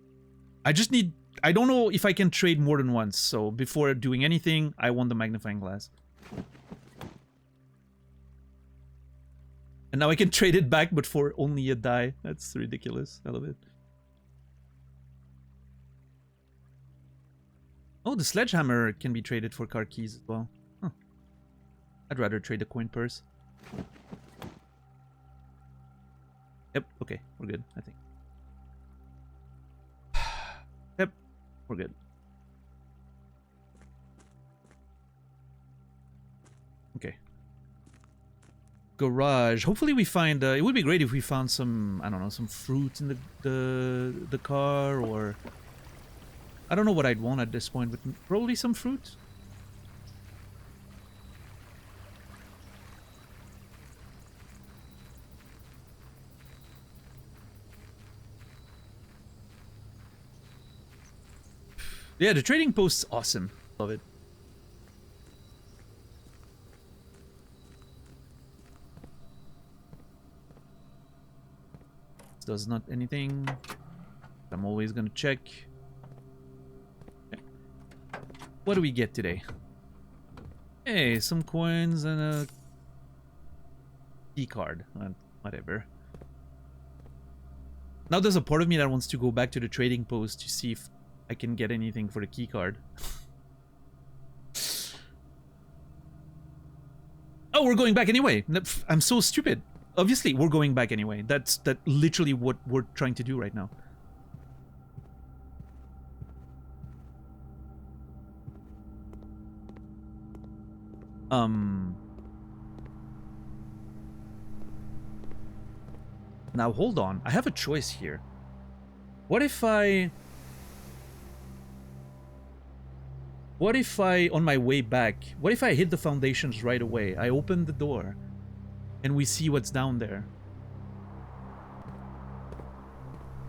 I just need... I don't know if I can trade more than once, so before doing anything, I want the magnifying glass. And now I can trade it back, but for only a die. That's ridiculous. I love it. Oh, the sledgehammer can be traded for car keys as well. Huh. I'd rather trade the coin purse. Yep, okay, we're good, I think. Yep, we're good. Okay. Garage. Hopefully we find... it would be great if we found some, I don't know, some fruit in the car, or... I don't know what I'd want at this point, but probably some fruit. Yeah, the trading post's awesome. Love it. Does not anything. I'm always gonna check. Okay. What do we get today? Hey, some coins and a key card. Whatever. Now there's a part of me that wants to go back to the trading post to see if I can get anything for the key card. Oh, we're going back anyway. I'm so stupid. Obviously, we're going back anyway. That's literally what we're trying to do right now. Now, hold on. I have a choice here. What if I, on my way back, what if I hit the foundations right away? I open the door, and we see what's down there.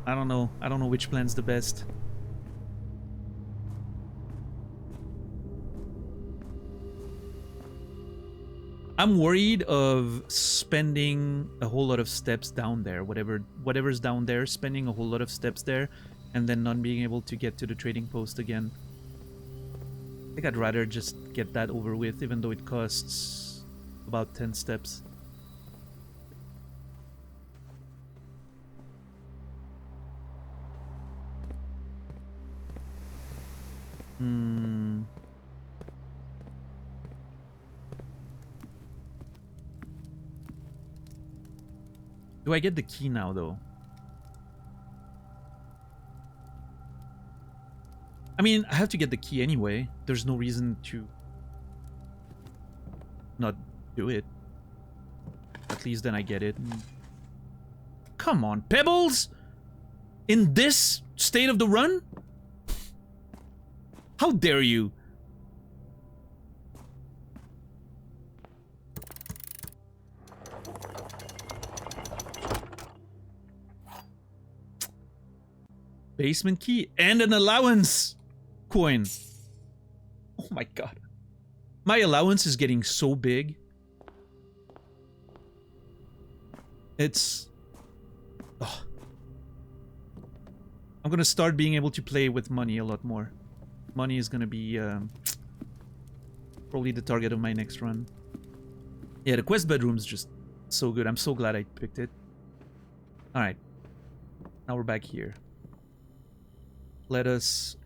I don't know. I don't know which plan's the best. I'm worried of spending a whole lot of steps down there. Whatever's down there, spending a whole lot of steps there, and then not being able to get to the trading post again. I think I'd rather just get that over with, even though it costs about 10 steps. Do I get the key now, though? I mean, I have to get the key anyway. There's no reason to not do it. At least then I get it. Come on, Pebbles! In this state of the run? How dare you? Basement key and an allowance coin. Oh my god. My allowance is getting so big. It's... Oh. I'm gonna start being able to play with money a lot more. Money is gonna be probably the target of my next run. Yeah, the quest bedroom's just so good. I'm so glad I picked it. Alright. Now we're back here. Let us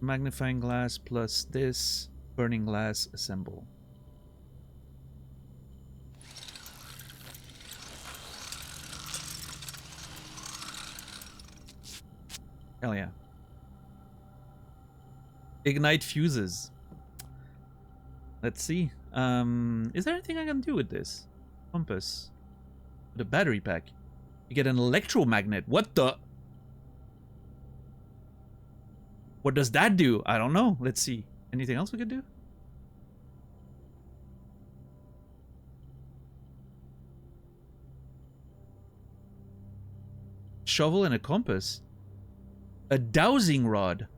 magnifying glass plus this burning glass assemble. Hell yeah. Ignite fuses. Let's see. Is there anything I can do with this? Compass. The battery pack. You get an electromagnet. What the? What does that do? I don't know. Let's see. Anything else we could do? Shovel and a compass. A dowsing rod.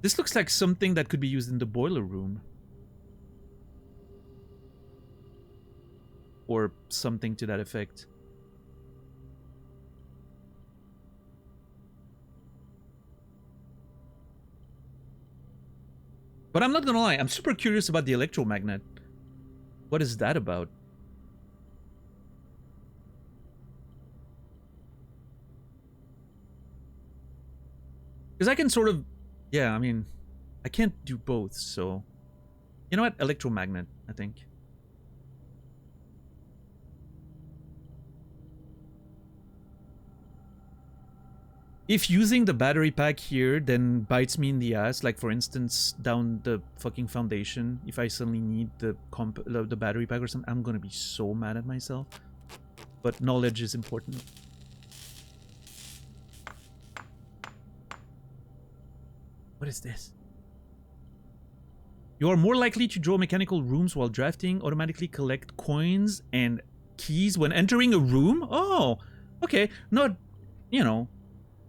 This looks like something that could be used in the boiler room. Or something to that effect. But I'm not gonna lie, I'm super curious about the electromagnet. What is that about? Because I can sort of... Yeah, I mean... I can't do both, so... You know what? Electromagnet, I think. If using the battery pack here then bites me in the ass, like for instance down the fucking foundation, if I suddenly need the battery pack or something, I'm gonna be so mad at myself. But knowledge is important. What is this? You are more likely to draw mechanical rooms while drafting, automatically collect coins and keys when entering a room? Oh, okay. Not, you know...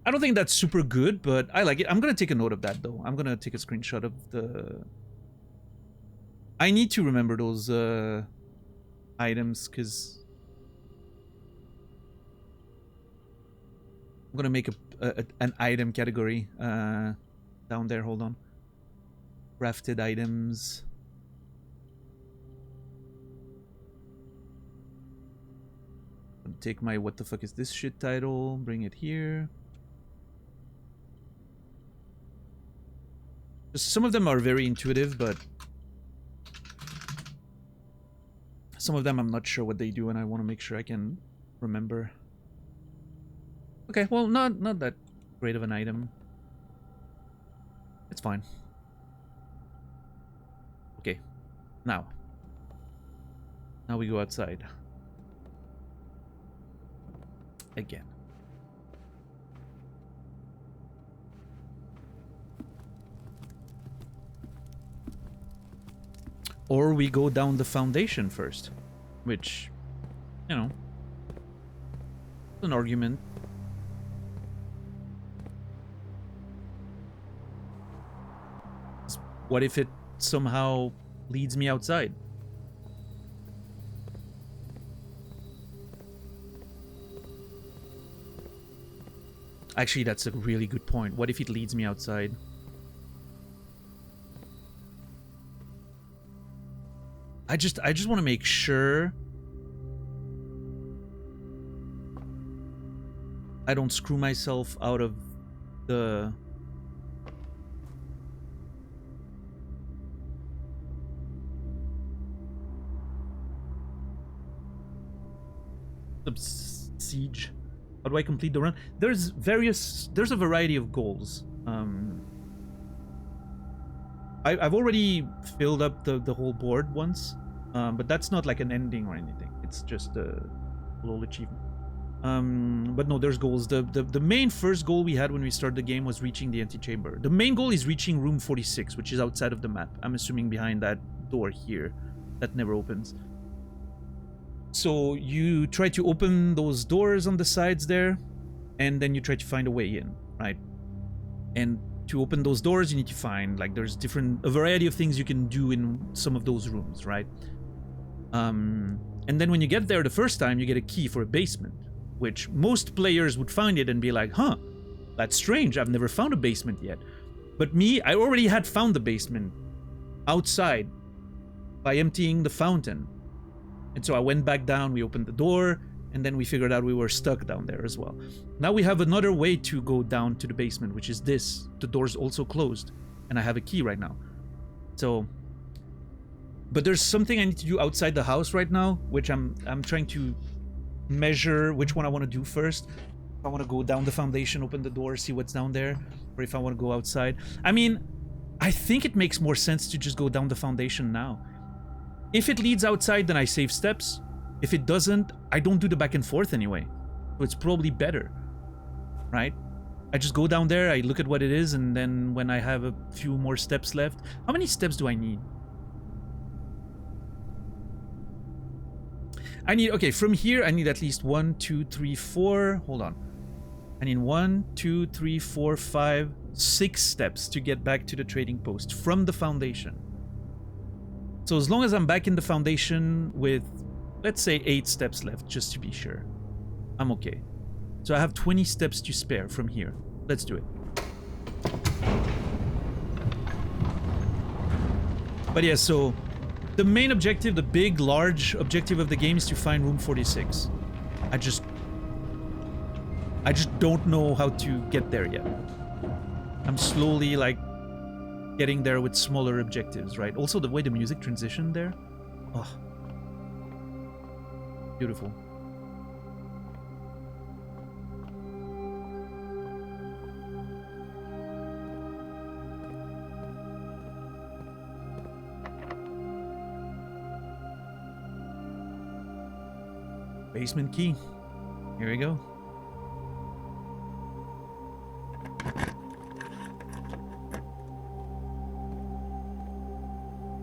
I don't think that's super good, but I like it. I'm gonna take a note of that, though. I'm gonna take a screenshot of the... I need to remember those items, because... I'm gonna make an item category down there. Hold on. Crafted items. I'm gonna take my what the fuck is this shit title, bring it here. Some of them are very intuitive, but some of them I'm not sure what they do, and I want to make sure I can remember. Okay, well, not that great of an item. It's fine. Okay, now we go outside again. Or we go down the foundation first, which, you know, is an argument. What if it somehow leads me outside? Actually, that's a really good point. What if it leads me outside? I just want to make sure I don't screw myself out of the... siege. How do I complete the run? There's a variety of goals. I've already filled up the whole board once, but that's not like an ending or anything. It's just a little achievement. But no, there's goals. The main first goal we had when we started the game was reaching the Antechamber. The main goal is reaching room 46, which is outside of the map. I'm assuming behind that door here that never opens. So you try to open those doors on the sides there, and then you try to find a way in, right? And to open those doors, you need to find, like, there's a variety of things you can do in some of those rooms, right? And then when you get there the first time, you get a key for a basement, which most players would find it and be like, huh, that's strange, I've never found a basement yet. But me, I already had found the basement outside by emptying the fountain. And so I went back down, we opened the door, and then we figured out we were stuck down there as well. Now we have another way to go down to the basement, which is this. The door's also closed, and I have a key right now. So, but there's something I need to do outside the house right now, which I'm trying to measure which one I want to do first. If I want to go down the foundation, open the door, see what's down there, or if I want to go outside. I mean, I think it makes more sense to just go down the foundation now. If it leads outside, then I save steps. If it doesn't, I don't do the back and forth anyway. So it's probably better, right? I just go down there, I look at what it is, and then when I have a few more steps left... How many steps do I need? Okay, from here, I need at least 1, 2, 3, 4... Hold on. I need 1, 2, 3, 4, 5, 6 steps to get back to the trading post from the foundation. So as long as I'm back in the foundation with, let's say, 8 steps left, just to be sure, I'm okay. So I have 20 steps to spare from here. Let's do it. But yeah, so the main objective, the big, large objective of the game is to find room 46. I just don't know how to get there yet. I'm slowly, like, getting there with smaller objectives, right? Also, the way the music transitioned there. Oh. Beautiful. Basement key. Here we go.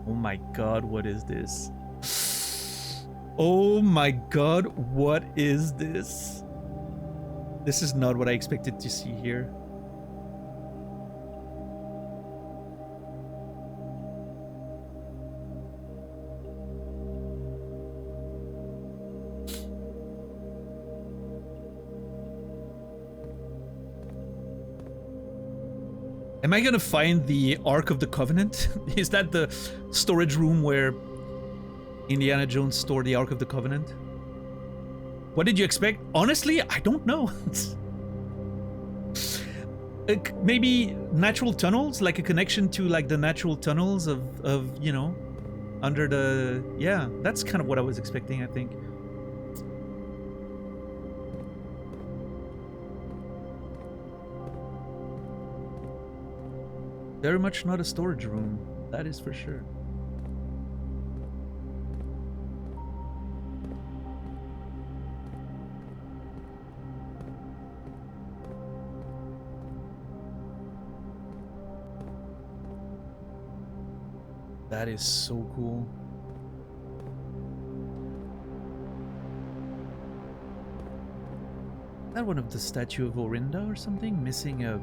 Oh my god, what is this? Oh my god, what is this? This is not what I expected to see here. Am I gonna find the Ark of the Covenant? Is that the storage room where Indiana Jones stored the Ark of the Covenant? What did you expect? Honestly, I don't know. Maybe natural tunnels, like a connection to like the natural tunnels of you know, under the... Yeah, that's kind of what I was expecting, I think. Very much not a storage room, that is for sure. That is so cool. Is that one of the statue of Veranda or something? Missing a...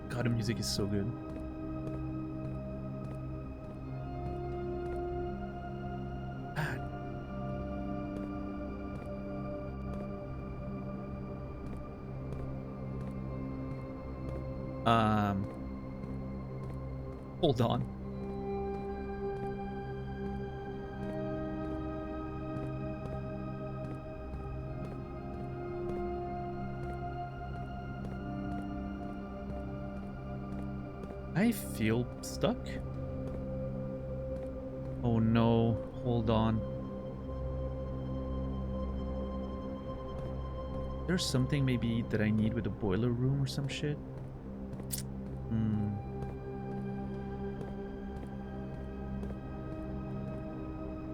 God, the music is so good. Hold on. I feel stuck. Oh no, hold on. There's something maybe that I need with the boiler room or some shit.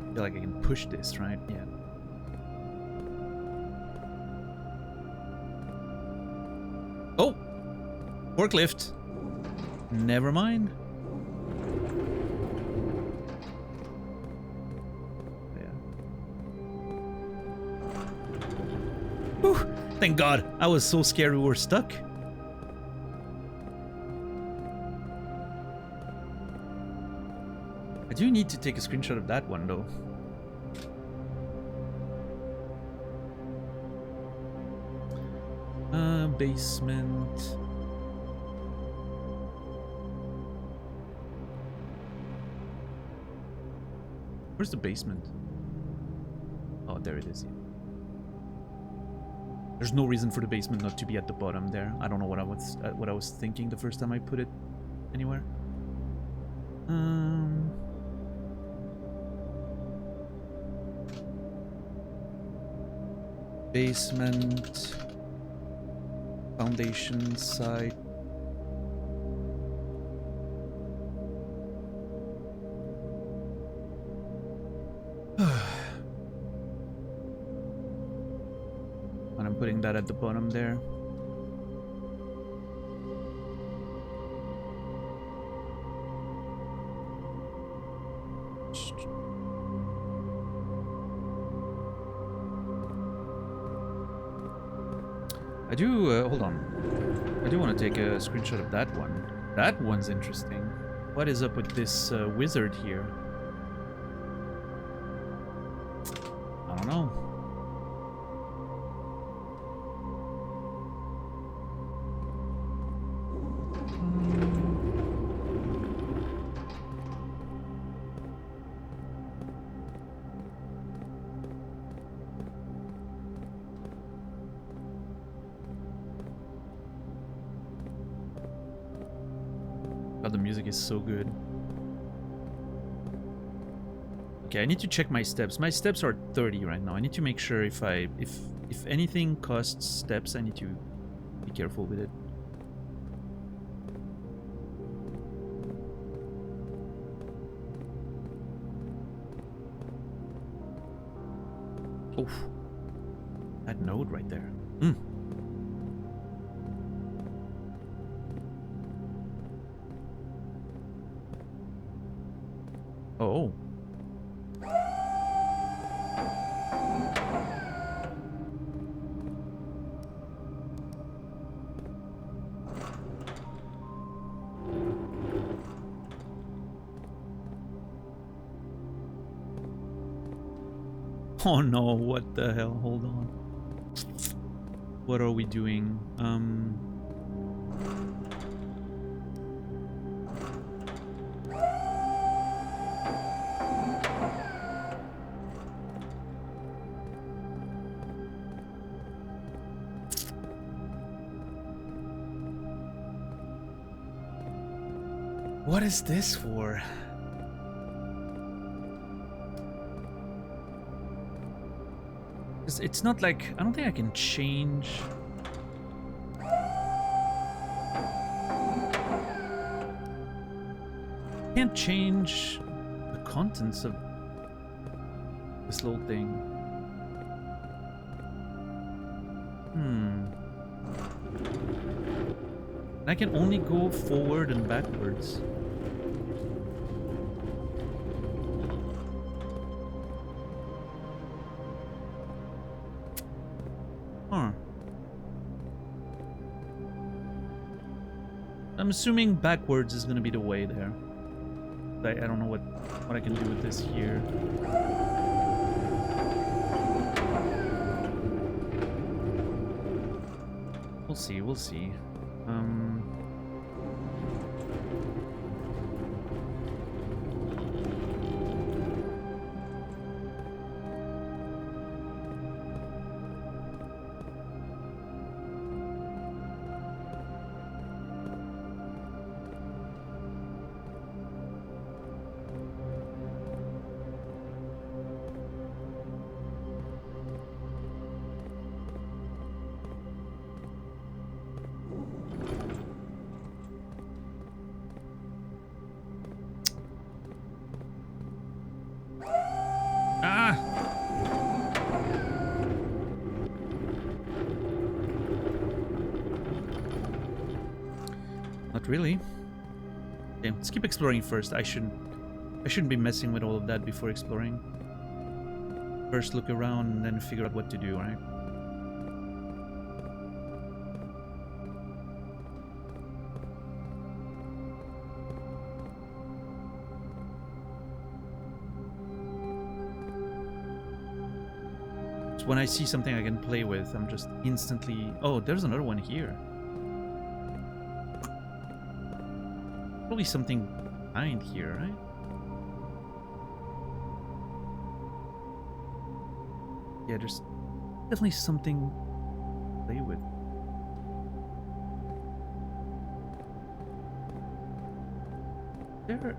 I feel like I can push this, right? Yeah. Oh! Forklift! Never mind. Whew, thank God. I was so scared we were stuck. I do need to take a screenshot of that one, though. Basement. Where's the basement? Oh, there it is. Yeah. There's no reason for the basement not to be at the bottom there. I don't know what I was thinking the first time I put it anywhere. Basement, foundation side. And I'm putting that at the bottom there. I do, hold on. I do want to take a screenshot of that one. That one's interesting. What is up with this wizard here? I don't know. God, the music is so good. Okay, I need to check my steps. My steps are 30 right now. I need to make sure if anything costs steps, I need to be careful with it. Oof. That node right there. Oh. Oh no, what the hell? Hold on. What are we doing? What is this for? It's not like, I don't think I can change. I can't change the contents of this little thing. I can only go forward and backwards. I'm assuming backwards is gonna be the way there. I don't know what I can do with this here. We'll see, we'll see. Not really. Okay, let's keep exploring first. I shouldn't be messing with all of that before exploring. First look around and then figure out what to do, right? So when I see something I can play with, I'm just instantly... Oh, there's another one here. Probably something behind here, right? Yeah, there's definitely something to play with. There.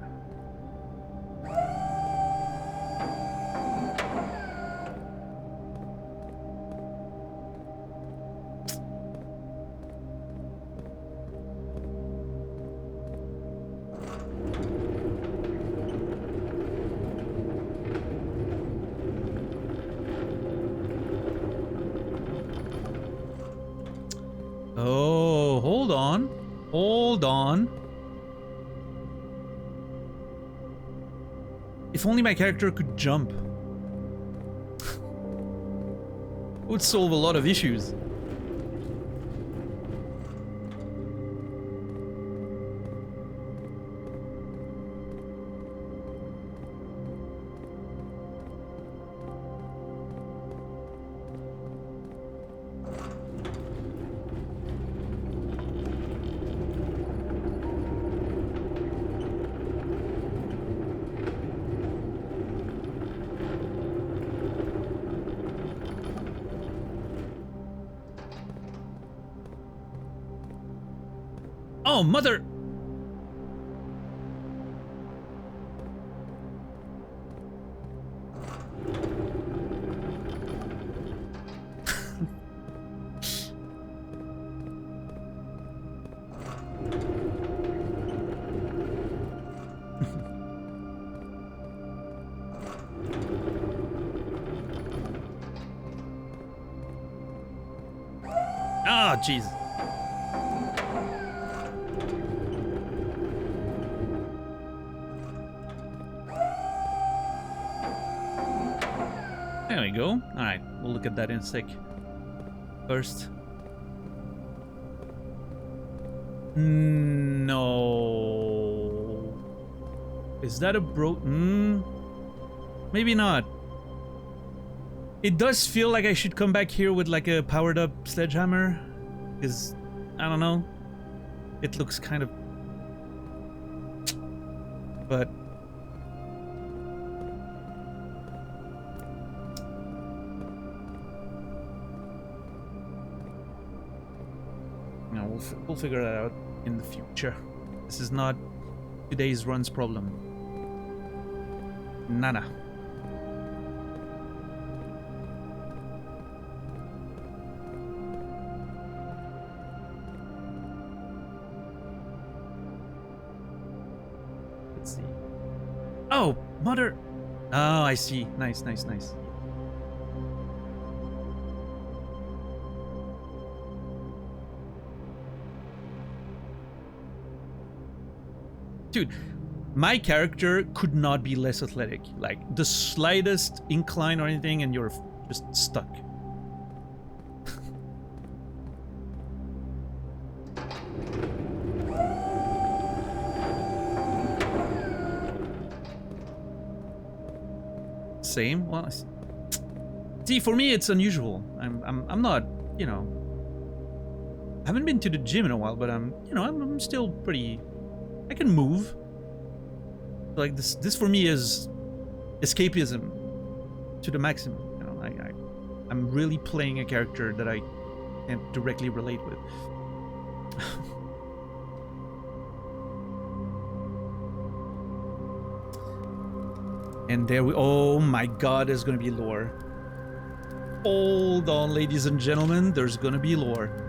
Oh, hold on. Hold on. If only my character could jump. It would solve a lot of issues. Oh, mother! Ah, jeez. There we go. Alright, we'll look at that in a sec. First. No. Is that a maybe not. It does feel like I should come back here with like a powered up sledgehammer. Because, I don't know. It looks kind of... But... We'll figure that out in the future. This is not today's run's problem. Nana. Let's see. Oh, mother. Oh, I see. Nice, nice, nice. Dude, my character could not be less athletic. Like, the slightest incline or anything and you're just stuck. Same? Well, see, for me it's unusual. I'm not, you know... I haven't been to the gym in a while, but I'm still pretty... I can move. Like this for me is escapism to the maximum. You know, I'm really playing a character that I can't directly relate with. And there we... Oh my god, there's gonna be lore. Hold on, ladies and gentlemen, there's gonna be lore.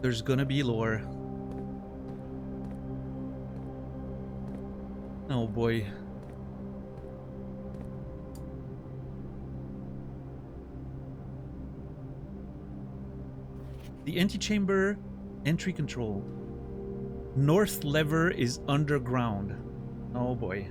There's gonna be lore. Oh boy. The antechamber entry control. North lever is underground. Oh boy.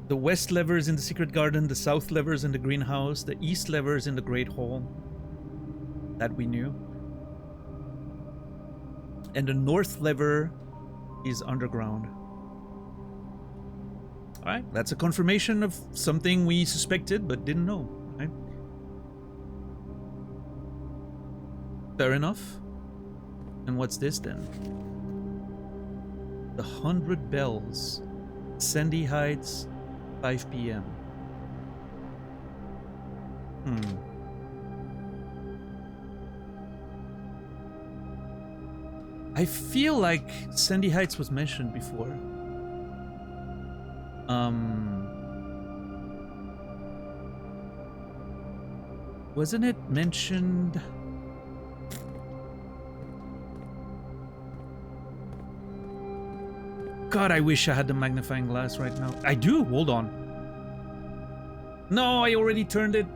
The west lever is in the secret garden, the south lever is in the greenhouse, the east lever is in the great hall. That we knew. And the north lever is underground. Alright, that's a confirmation of something we suspected but didn't know, right? Fair enough. And what's this then? The 100 Bells. Sandy Heights, 5 p.m. I feel like Sandy Heights was mentioned before. Wasn't it mentioned? God, I wish I had the magnifying glass right now. I do, hold on. No, I already turned it.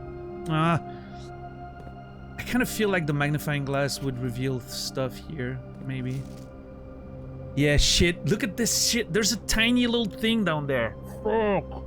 I kind of feel like the magnifying glass would reveal stuff here, maybe. Yeah, shit. Look at this shit. There's a tiny little thing down there. Fuck.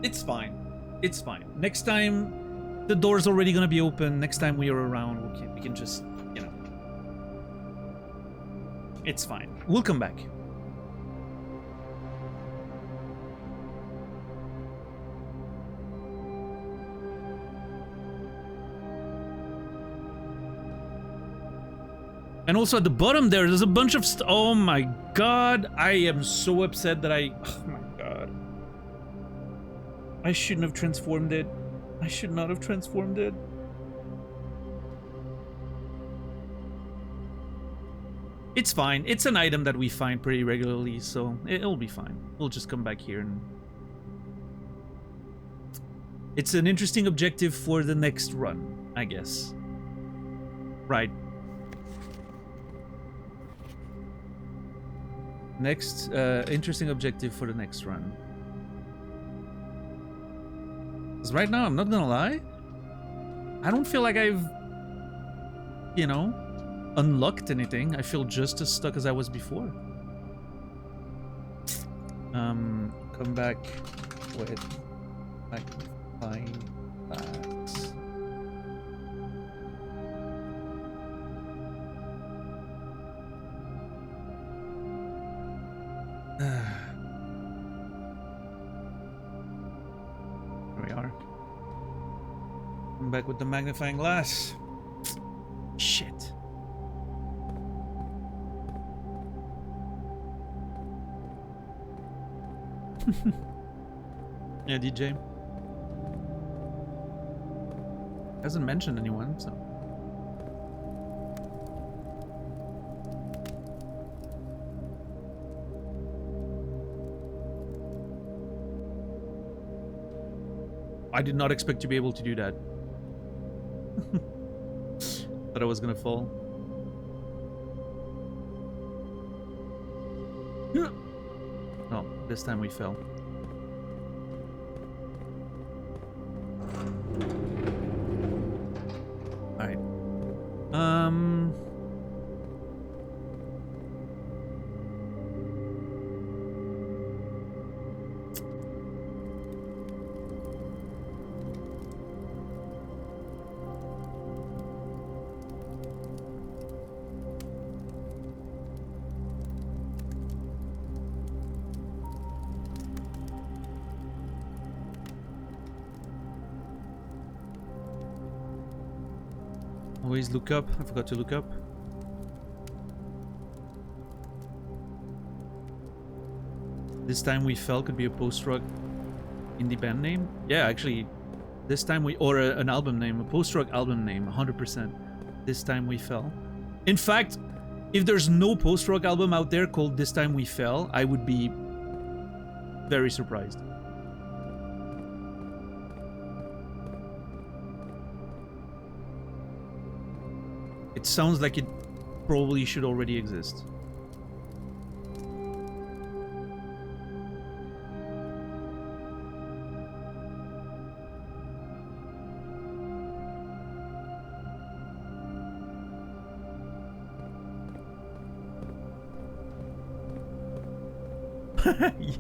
It's fine. It's fine. Next time, the door's already gonna be open. Next time we are around, we can just, you know. It's fine. We'll come back. And also at the bottom there's a bunch of oh my god, I am so upset that oh my god. I shouldn't have transformed it. I should not have transformed it. It's fine. It's an item that we find pretty regularly, so it'll be fine. We'll just come back here and... It's an interesting objective for the next run, I guess. Right. Next, interesting objective for the next run. Because right now, I'm not gonna lie, I don't feel like I've, you know, unlocked anything. I feel just as stuck as I was before. Come back with magnifying glass. Here we are. Come back with the magnifying glass. Shit. Yeah, DJ. Hasn't mentioned anyone, so. I did not expect to be able to do that. Thought I was gonna fall. No, this time we fell. Alright. Always look up. I forgot to look up. This Time We Fell could be a post-rock indie band name. Yeah, actually, This Time We... Or an album name, a post-rock album name, 100%. This Time We Fell. In fact, if there's no post-rock album out there called This Time We Fell, I would be very surprised. It sounds like it probably should already exist.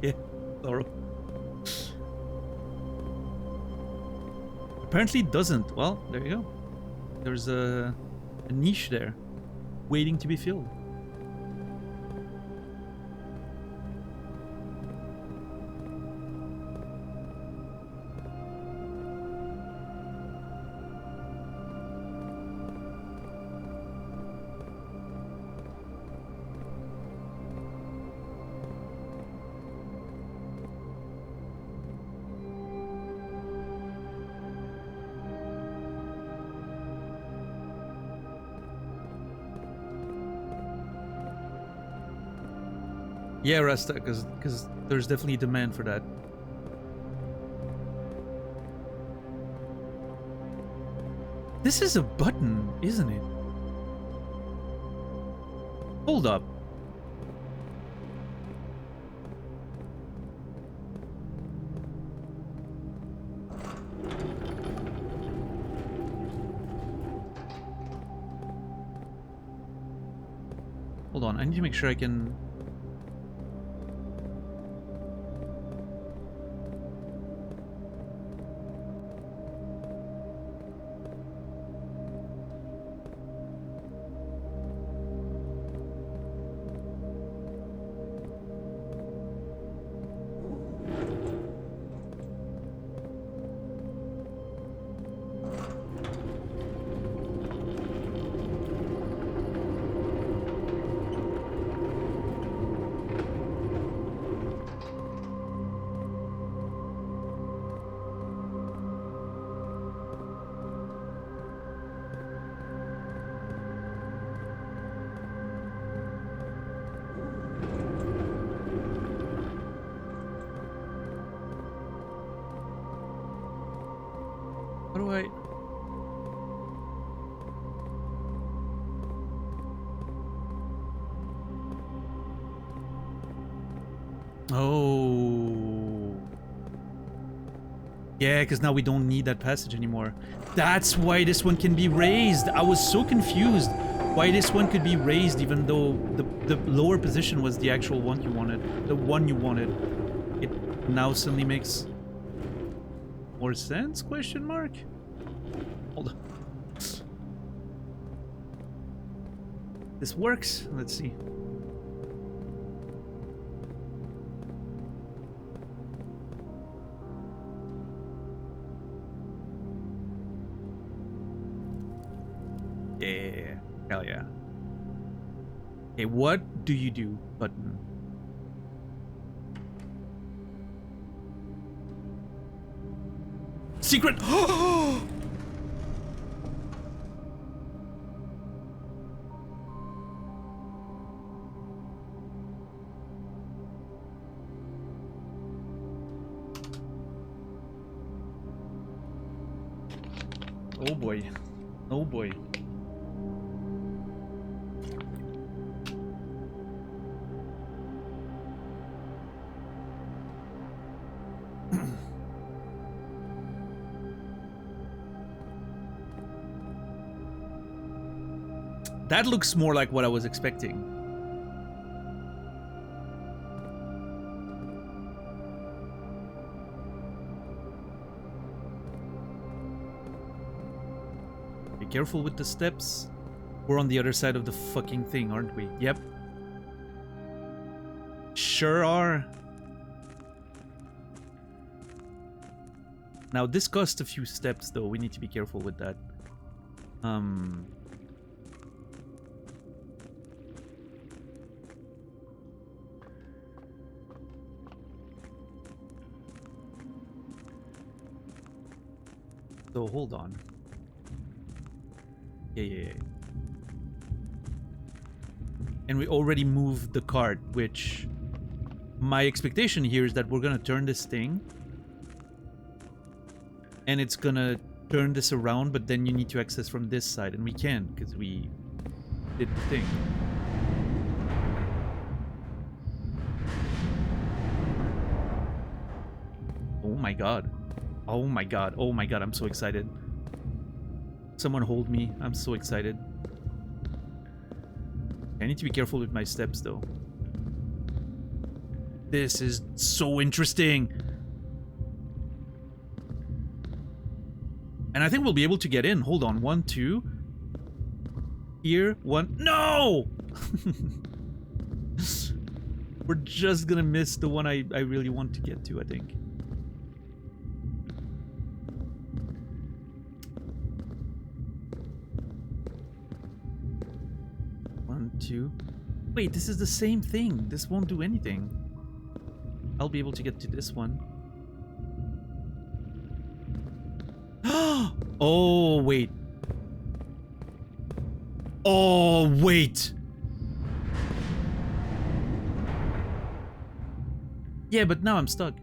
Yeah, thorough. Apparently it doesn't. Well, there you go. There's a niche there, waiting to be filled. Yeah, Rasta, because there's definitely demand for that. This is a button, isn't it? Hold up. Hold on, I need to make sure I can... How do I... Oh. Yeah, because now we don't need that passage anymore. That's why this one can be raised. I was so confused why this one could be raised even though the lower position was the actual one you wanted. The one you wanted. It now suddenly makes more sense? Question mark? Hold on. This works. Let's see. Yeah. Hell yeah. Okay, what do you do, button? Secret! Oh boy. Oh boy. That looks more like what I was expecting. Be careful with the steps. We're on the other side of the fucking thing, aren't we? Yep. Sure are. Now this cost a few steps though. We need to be careful with that. So hold on. Yeah. And we already moved the cart, which my expectation here is that we're gonna turn this thing and it's gonna turn this around, but then you need to access from this side, and we can't because we did the thing. Oh my god. Oh my god. Oh my god, I'm so excited. Someone hold me. I'm so excited. I need to be careful with my steps, though. This is so interesting. And I think we'll be able to get in. Hold on. 1, 2. Here. 1. No! We're just gonna miss the one I really want to get to, I think. Wait, this is the same thing. This won't do anything. I'll be able to get to this one. Oh, wait. Oh, wait. Yeah, but now I'm stuck.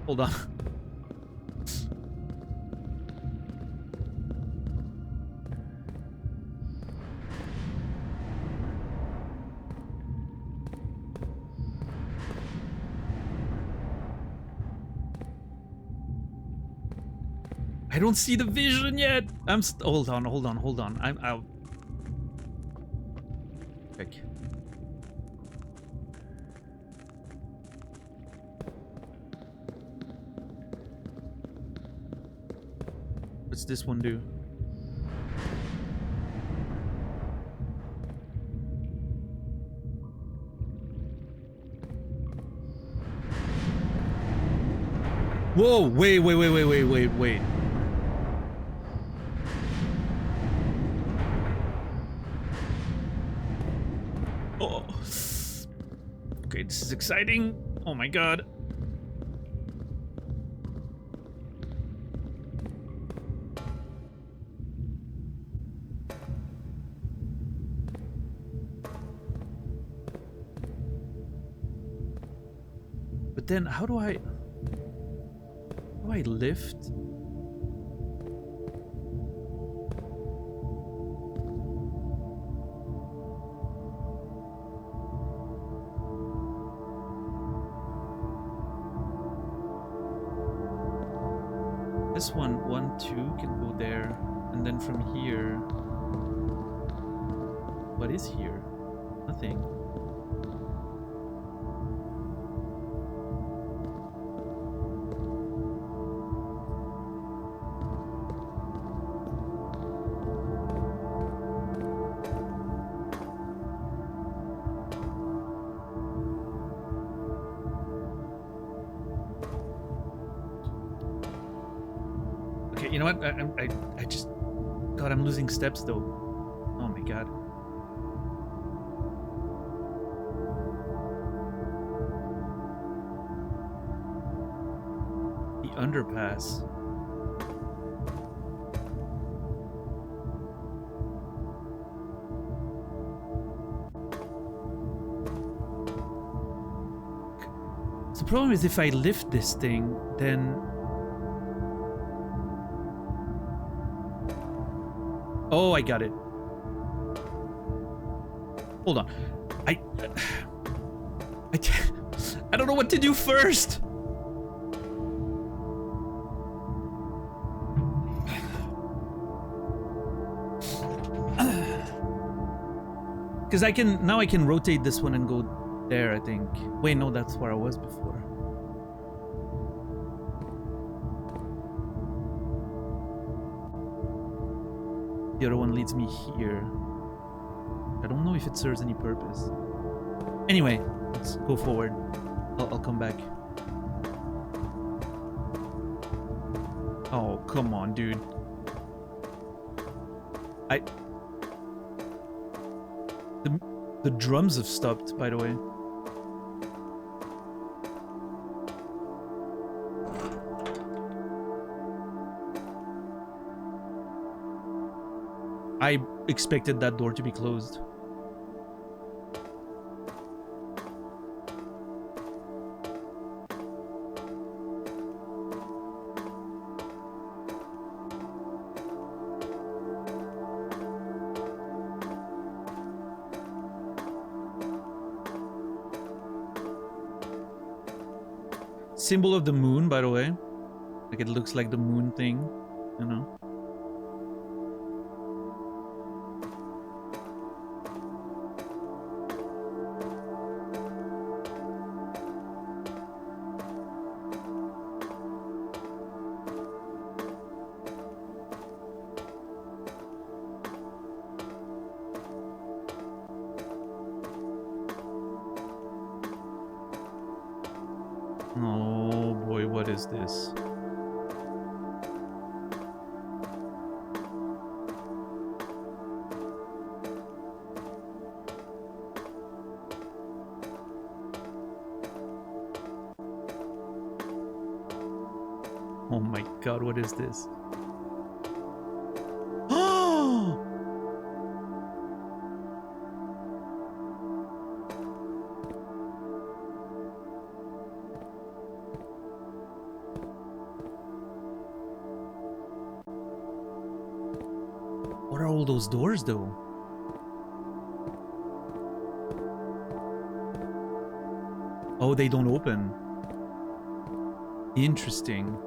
Hold on. I don't see the vision yet. Hold on. I'll. Quick. What's this one do? Whoa! Wait. Oh. Okay, this is exciting. Oh my god. But then how do I lift? This one, 1, 2 can go there, and then from here, what is here? Nothing. You know what? I just... God, I'm losing steps, though. Oh my god. The Underpass. So the problem is if I lift this thing, then... Oh, I got it. Hold on. I don't know what to do first. Because I can rotate this one and go there, I think. Wait, no, that's where I was before. The other one leads me here. I don't know if it serves any purpose. Anyway, let's go forward. I'll come back. Oh, come on, dude. The drums have stopped, by the way. I expected that door to be closed. Symbol of the moon, by the way. Like it looks like the moon thing, you know. Oh boy, what is this? Oh my god, what is this? Oh! What are all those doors, though? Oh, they don't open. Interesting.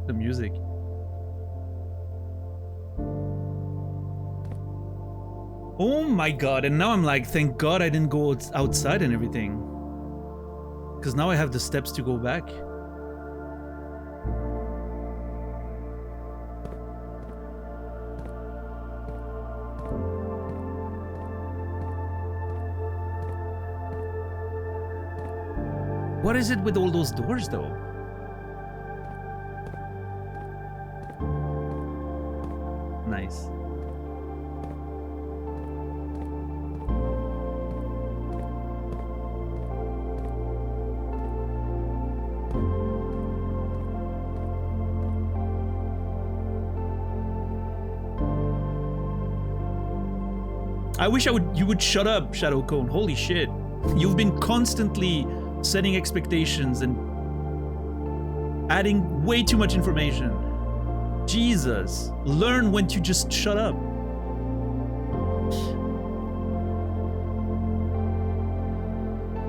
The music. Oh my god, and now I'm like, thank god I didn't go outside and everything. Because now I have the steps to go back. What is it with all those doors though? Nice. I wish you would shut up, Shadow Cone. Holy shit. You've been constantly setting expectations and adding way too much information. Jesus. Learn when to just shut up.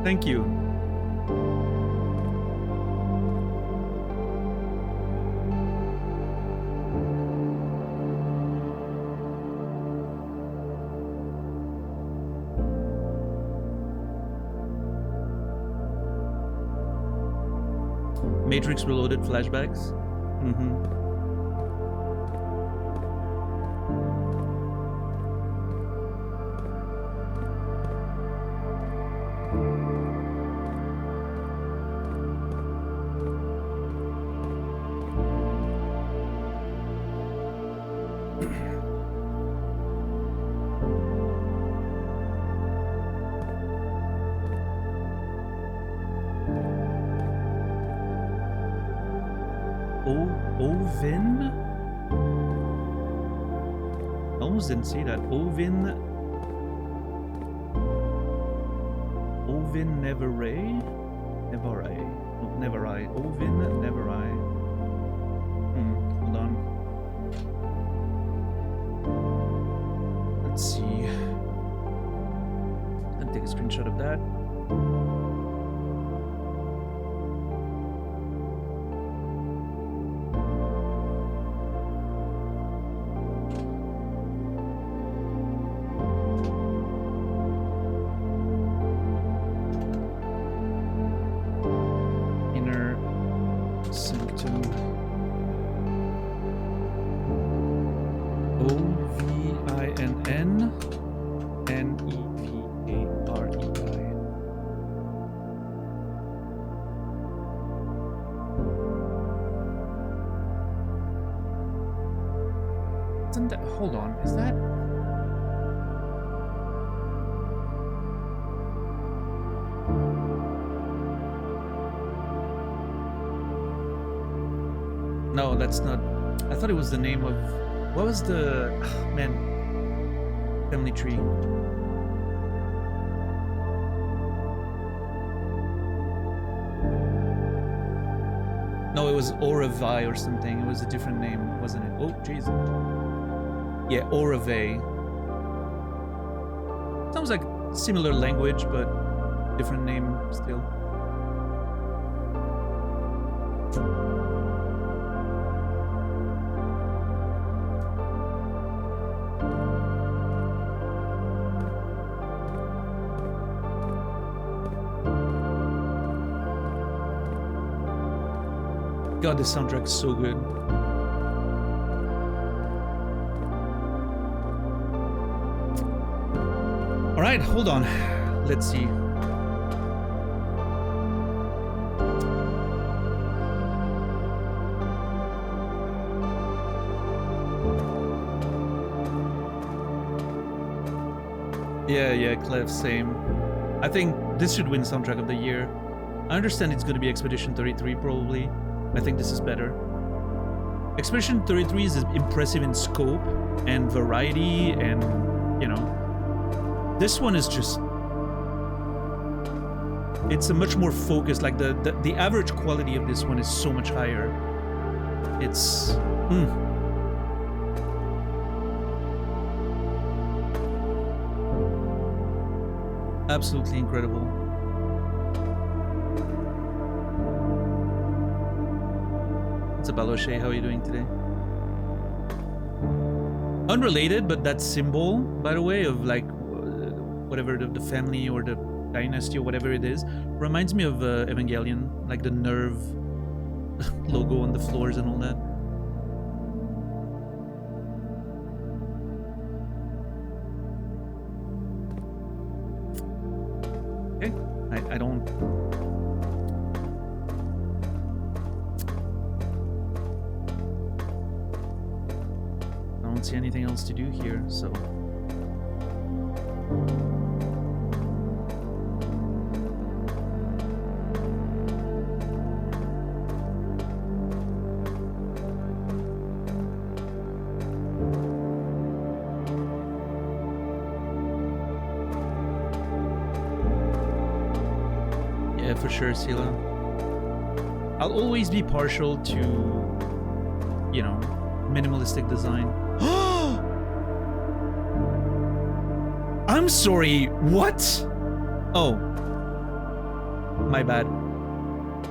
Thank you. Matrix Reloaded flashbacks. Ovin? I almost didn't see that. Ovin Neveray? Neveray. No, Neveray. Ovin Neveray. Hold on. Let's see. I'll take a screenshot of that. Sanctum. Ovinn Neverei. hold on. Is that... No, that's not... I thought it was the name of... What was the... Oh, man. Family tree. No, it was Orave or something. It was a different name, wasn't it? Oh, jeez. Yeah, Orave. Sounds like similar language, but different name still. God, this soundtrack's so good. All right, hold on. Let's see. Yeah, Clef, same. I think this should win Soundtrack of the Year. I understand it's going to be Expedition 33, probably. I think this is better. Expedition 33 is impressive in scope and variety and, you know. This one is just... It's a much more focused, like the average quality of this one is so much higher. It's... Absolutely incredible. What's up, Baloche? How are you doing today? Unrelated, but that symbol, by the way, of like whatever the family or the dynasty or whatever it is, reminds me of Evangelion, like the nerve logo on the floors and all that. Okay, I don't... see anything else to do here, so yeah, for sure, Sila. I'll always be partial to, you know, minimalistic design. I'm sorry, what? Oh. My bad.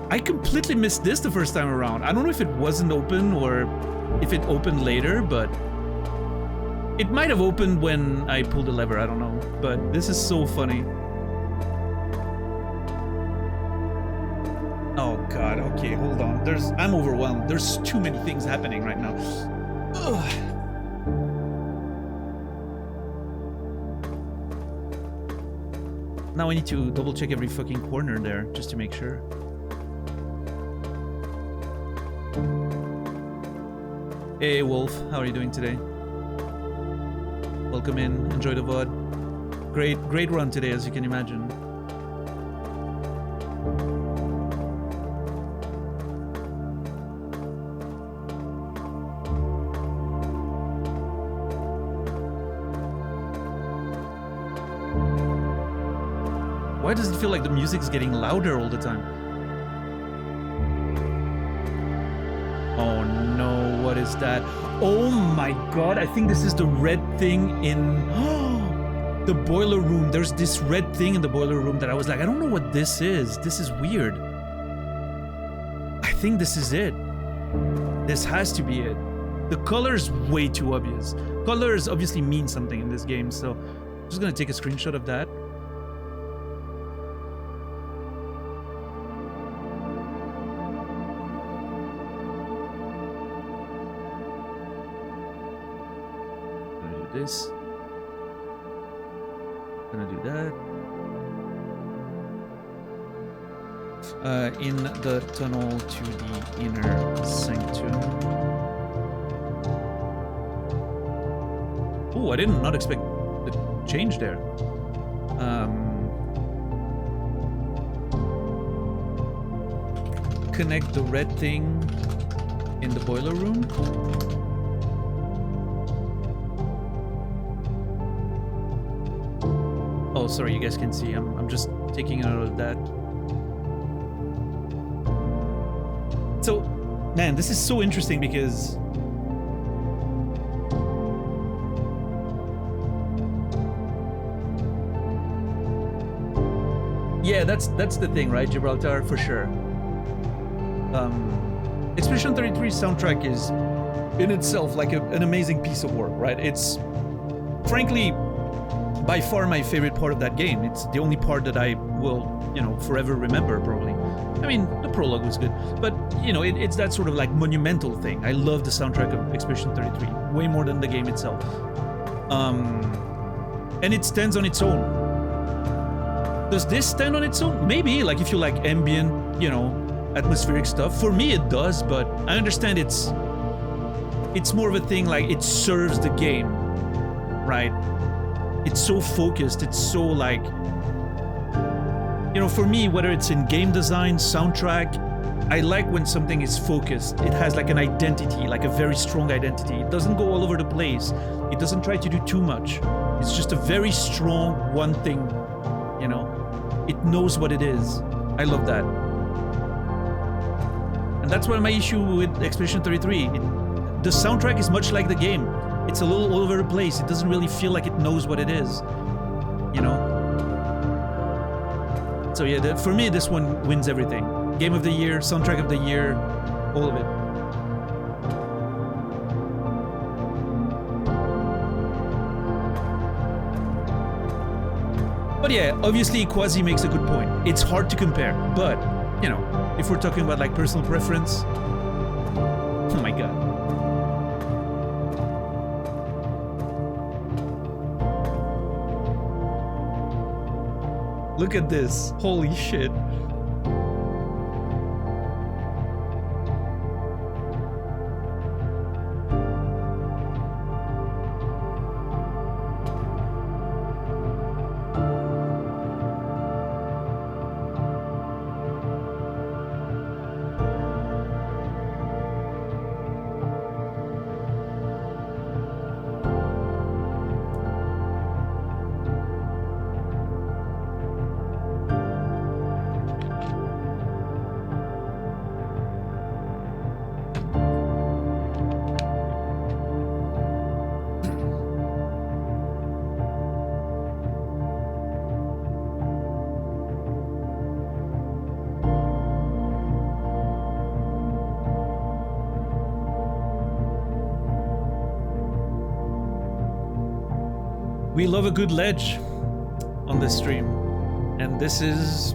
I completely missed this the first time around. I don't know if it wasn't open or if it opened later, but it might have opened when I pulled the lever, I don't know. But this is so funny. Oh god, okay, hold on. I'm overwhelmed. There's too many things happening right now. Ugh. Now I need to double check every fucking corner there just to make sure. Hey Wolf, how are you doing today? Welcome in, enjoy the VOD. Great run today, as you can imagine. Why does it feel like the music's getting louder all the time? Oh no, what is that? Oh my god, I think this is the red thing in the boiler room. There's this red thing in the boiler room that I was like, I don't know what this is. This is weird. I think this is it. This has to be it. The color's way too obvious. Colors obviously mean something in this game, so I'm just gonna take a screenshot of that. This. Gonna do that. In the tunnel to the inner sanctum. Oh, I did not expect the change there. Connect the red thing in the boiler room. Oh, sorry, you guys can see. I'm just taking out of that. So, man, this is so interesting because yeah, that's the thing, right? Gibraltar for sure. Expedition 33 soundtrack is in itself like an amazing piece of work, right? It's frankly by far my favorite part of that game. It's the only part that I will, you know, forever remember, probably. I mean, the prologue was good, but, you know, it's that sort of like monumental thing. I love the soundtrack of Expedition 33, way more than the game itself. And it stands on its own. Does this stand on its own? Maybe, like if you like ambient, you know, atmospheric stuff. For me it does, but I understand it's more of a thing like it serves the game, right? It's so focused, it's so like, you know, for me, whether it's in game design, soundtrack, I like when something is focused. It has like an identity, like a very strong identity. It doesn't go all over the place. It doesn't try to do too much. It's just a very strong one thing, you know? It knows what it is. I love that. And that's why my issue with Expedition 33. The soundtrack is much like the game. It's a little all over the place. It doesn't really feel like it knows what it is, you know? So yeah, for me, this one wins everything. Game of the year, soundtrack of the year, all of it. But yeah, obviously Quasi makes a good point. It's hard to compare, but, you know, if we're talking about like personal preference, oh my god. Look at this, holy shit. We love a good ledge on this stream, and this is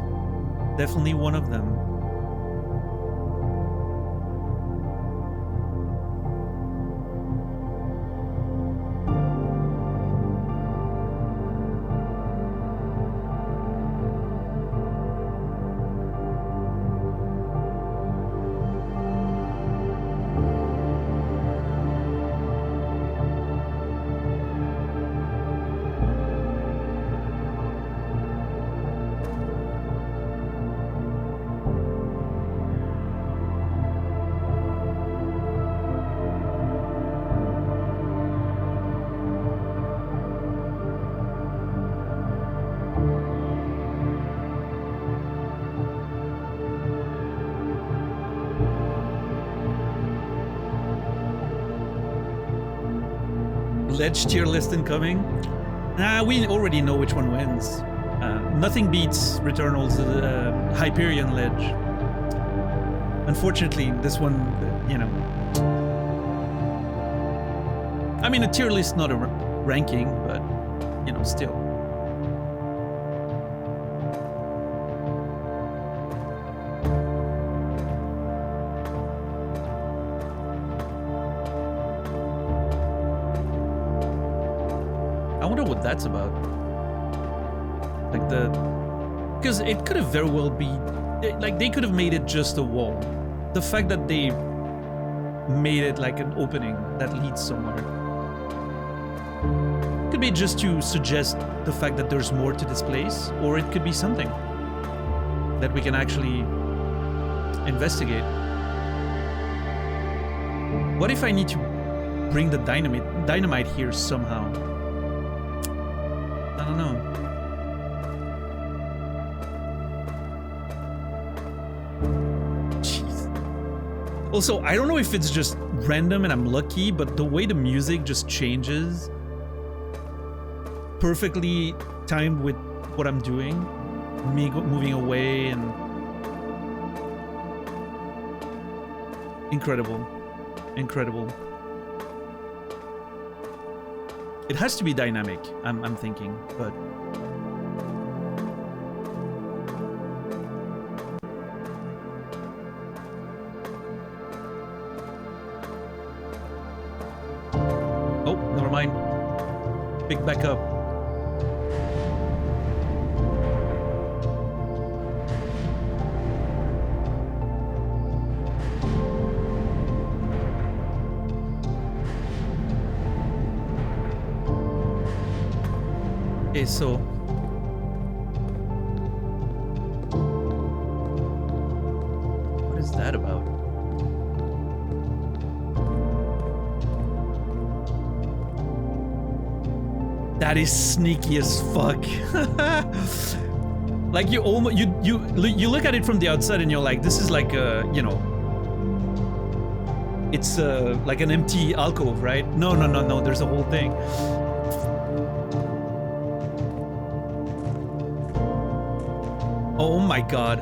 definitely one of them. Ledge tier list incoming. Nah, we already know which one wins. Nothing beats Returnal's Hyperion ledge. Unfortunately, this one, you know. I mean, a tier list, not a ranking, but, you know, still. That's about like because it could have very well been like they could have made it just a wall. The fact that they made it like an opening that leads somewhere. could be just to suggest the fact that there's more to this place, or it could be something that we can actually investigate. What if I need to bring the dynamite here somehow? I don't know. Jeez. Also, I don't know if it's just random and I'm lucky, but the way the music just changes, perfectly timed with what I'm doing, me moving away, and incredible. Incredible. It has to be dynamic, I'm thinking, but oh, never mind. Pick back up. Okay, so what is that about? That is sneaky as fuck. Like you almost you look at it from the outside and you're like, this is like a, you know, it's like an empty alcove, right? No, there's a whole thing. Oh my god.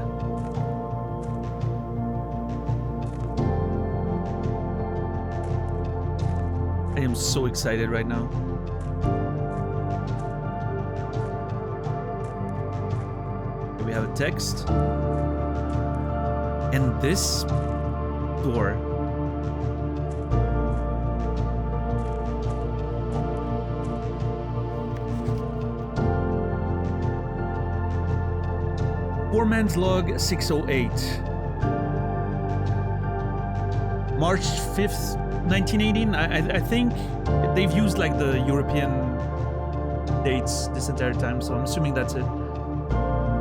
I am so excited right now. Okay, we have a text. And this door. Man's log 608. March 5th, 1918. I think they've used like the European dates this entire time, so I'm assuming that's it.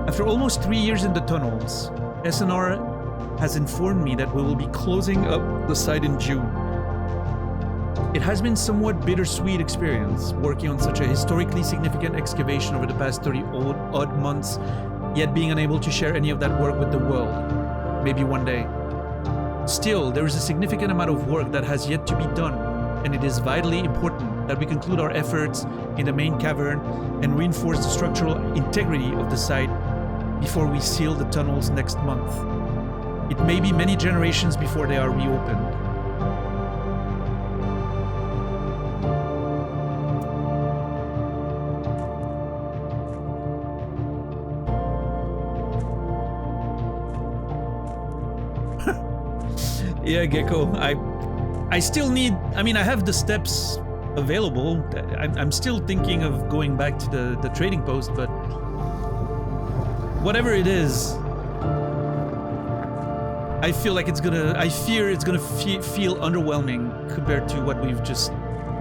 After almost 3 years in the tunnels, SNR has informed me that we will be closing up the site in June. It has been somewhat bittersweet experience working on such a historically significant excavation over the past 30 odd months, yet being unable to share any of that work with the world. Maybe one day. Still, there is a significant amount of work that has yet to be done, and it is vitally important that we conclude our efforts in the main cavern and reinforce the structural integrity of the site before we seal the tunnels next month. It may be many generations before they are reopened. Yeah, Gecko, I still need, I mean, I have the steps available. I'm still thinking of going back to the trading post, but whatever it is, I feel like it's gonna, I fear it's gonna feel underwhelming compared to what we've just,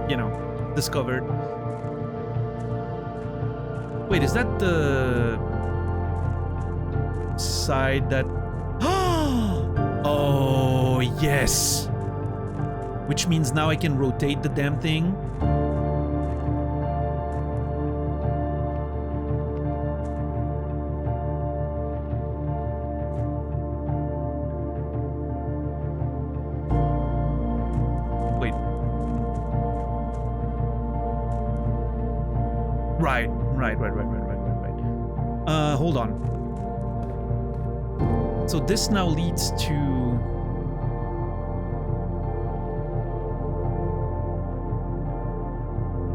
you know, discovered. Wait, is that the side that... Oh, yes! Which means now I can rotate the damn thing. Wait. Right. Hold on. So this now leads to...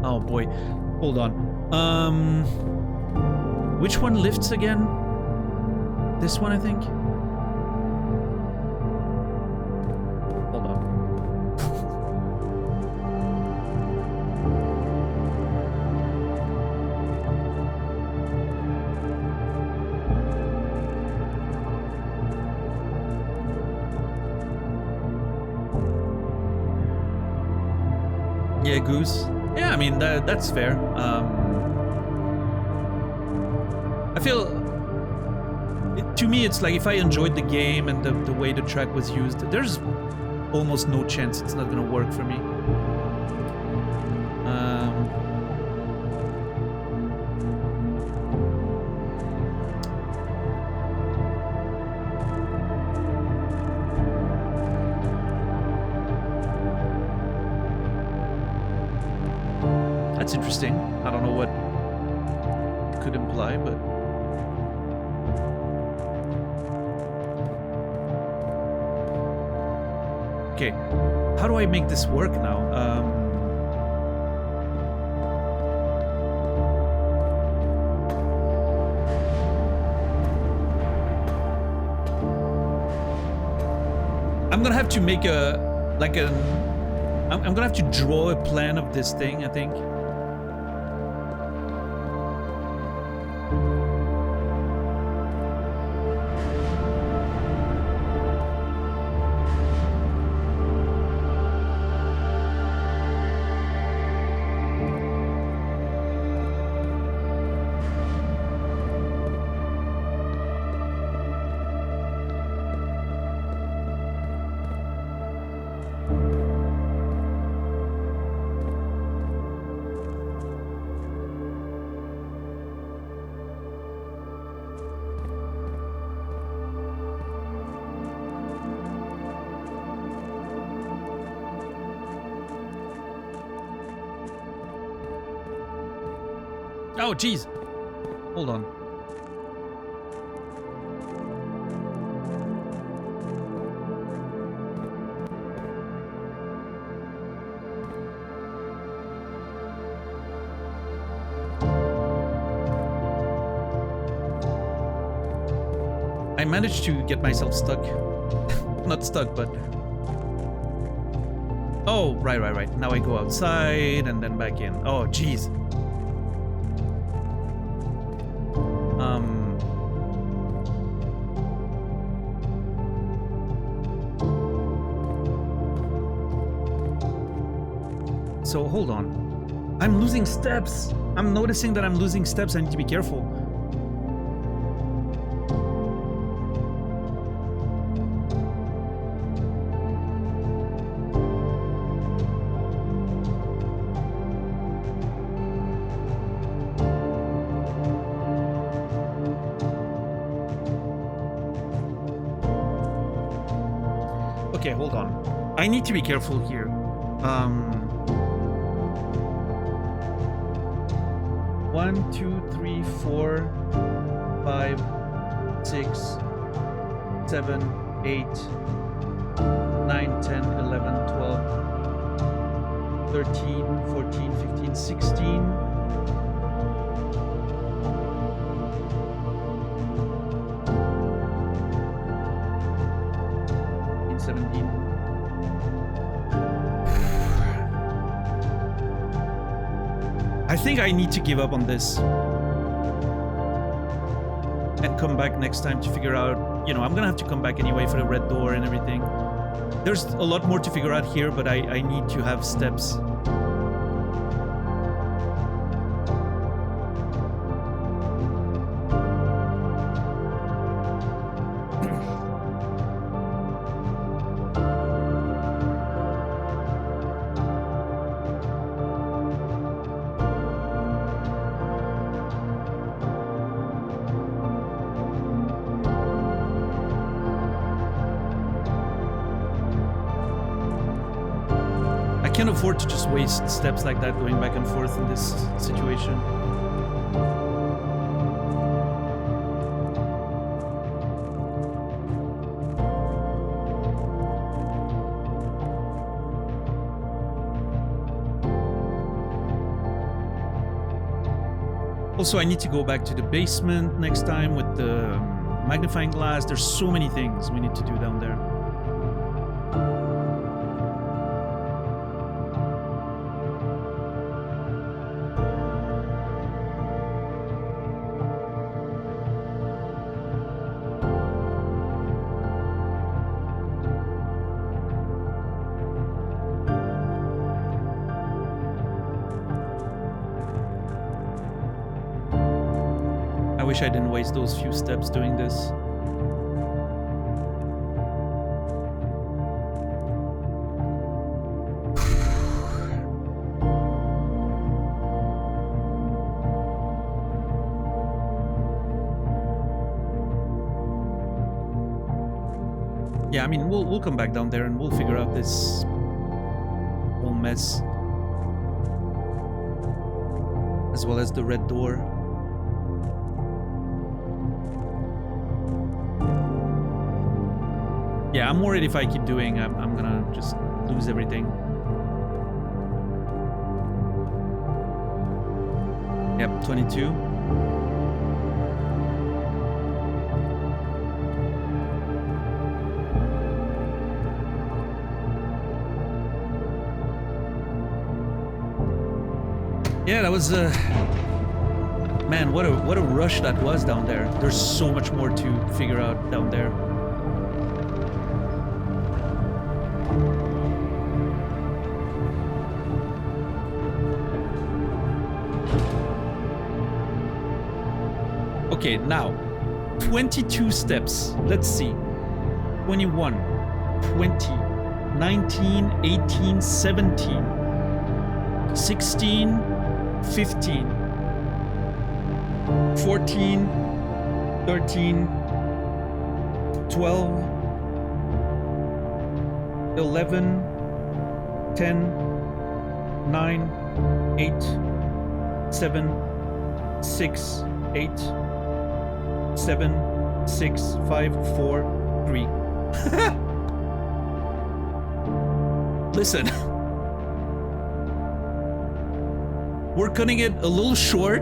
Oh boy, hold on. Which one lifts again? This one, I think? Hold on. Yeah, Goose. Yeah, I mean, that's fair. I feel, to me, it's like if I enjoyed the game and the way the track was used, there's almost no chance it's not gonna work for me. That's interesting. I don't know what it could imply, but... Okay, how do I make this work now? I'm gonna have to make I'm gonna have to draw a plan of this thing, I think. Oh, jeez. Hold on. I managed to get myself stuck. Not stuck, but... Oh, right. Now I go outside and then back in. Oh, jeez. So hold on. I'm losing steps. I'm noticing that I'm losing steps. I need to be careful. Okay, hold on. I need to be careful here. 1, 2, 3, 4, 5, 6, 7, 8, 9, 10, 11, 12, 13, 14, 15, 16. 17. I think I need to give up on this and come back next time to figure out, you know, I'm gonna have to come back anyway for the red door and everything. There's a lot more to figure out here, but I need to have steps. I can't afford to just waste steps like that going back and forth in this situation. Also, I need to go back to the basement next time with the magnifying glass. There's so many things we need to do down there. wish I didn't waste those few steps doing this. Yeah, I mean, we'll come back down there and we'll figure out this whole mess. As well as the red door. Yeah, I'm worried if I keep doing, I'm gonna just lose everything. Yep, 22. Yeah, that was man, what a rush that was down there. There's so much more to figure out down there. Okay, now 22 steps. Let's see. 21, 20, 19, 18, 17, 16, 15, 14, 13, 12, 11, 10, 9, 8, 7, 6, 8, 7, 6, 5, 4, 3. Listen. We're cutting it a little short,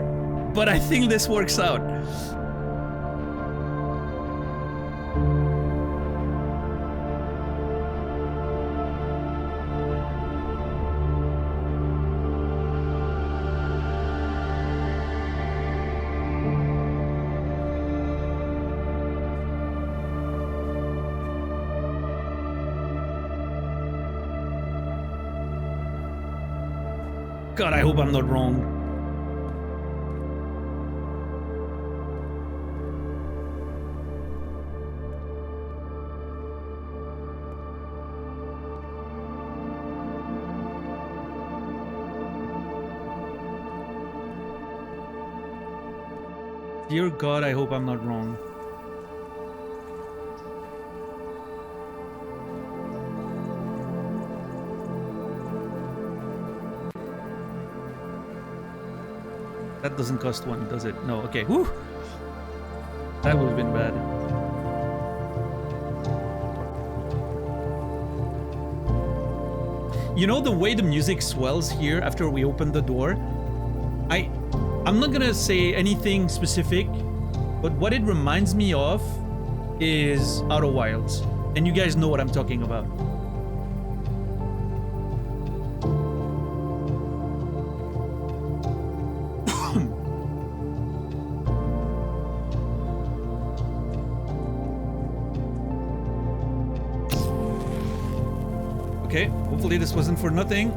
but I think this works out. God, I hope I'm not wrong. Dear God, I hope I'm not wrong. That doesn't cost one, does it? No, okay. Whew! That would have been bad. You know the way the music swells here after we open the door? I'm not gonna say anything specific, but what it reminds me of is Outer Wilds. And you guys know what I'm talking about. Okay, hopefully this wasn't for nothing.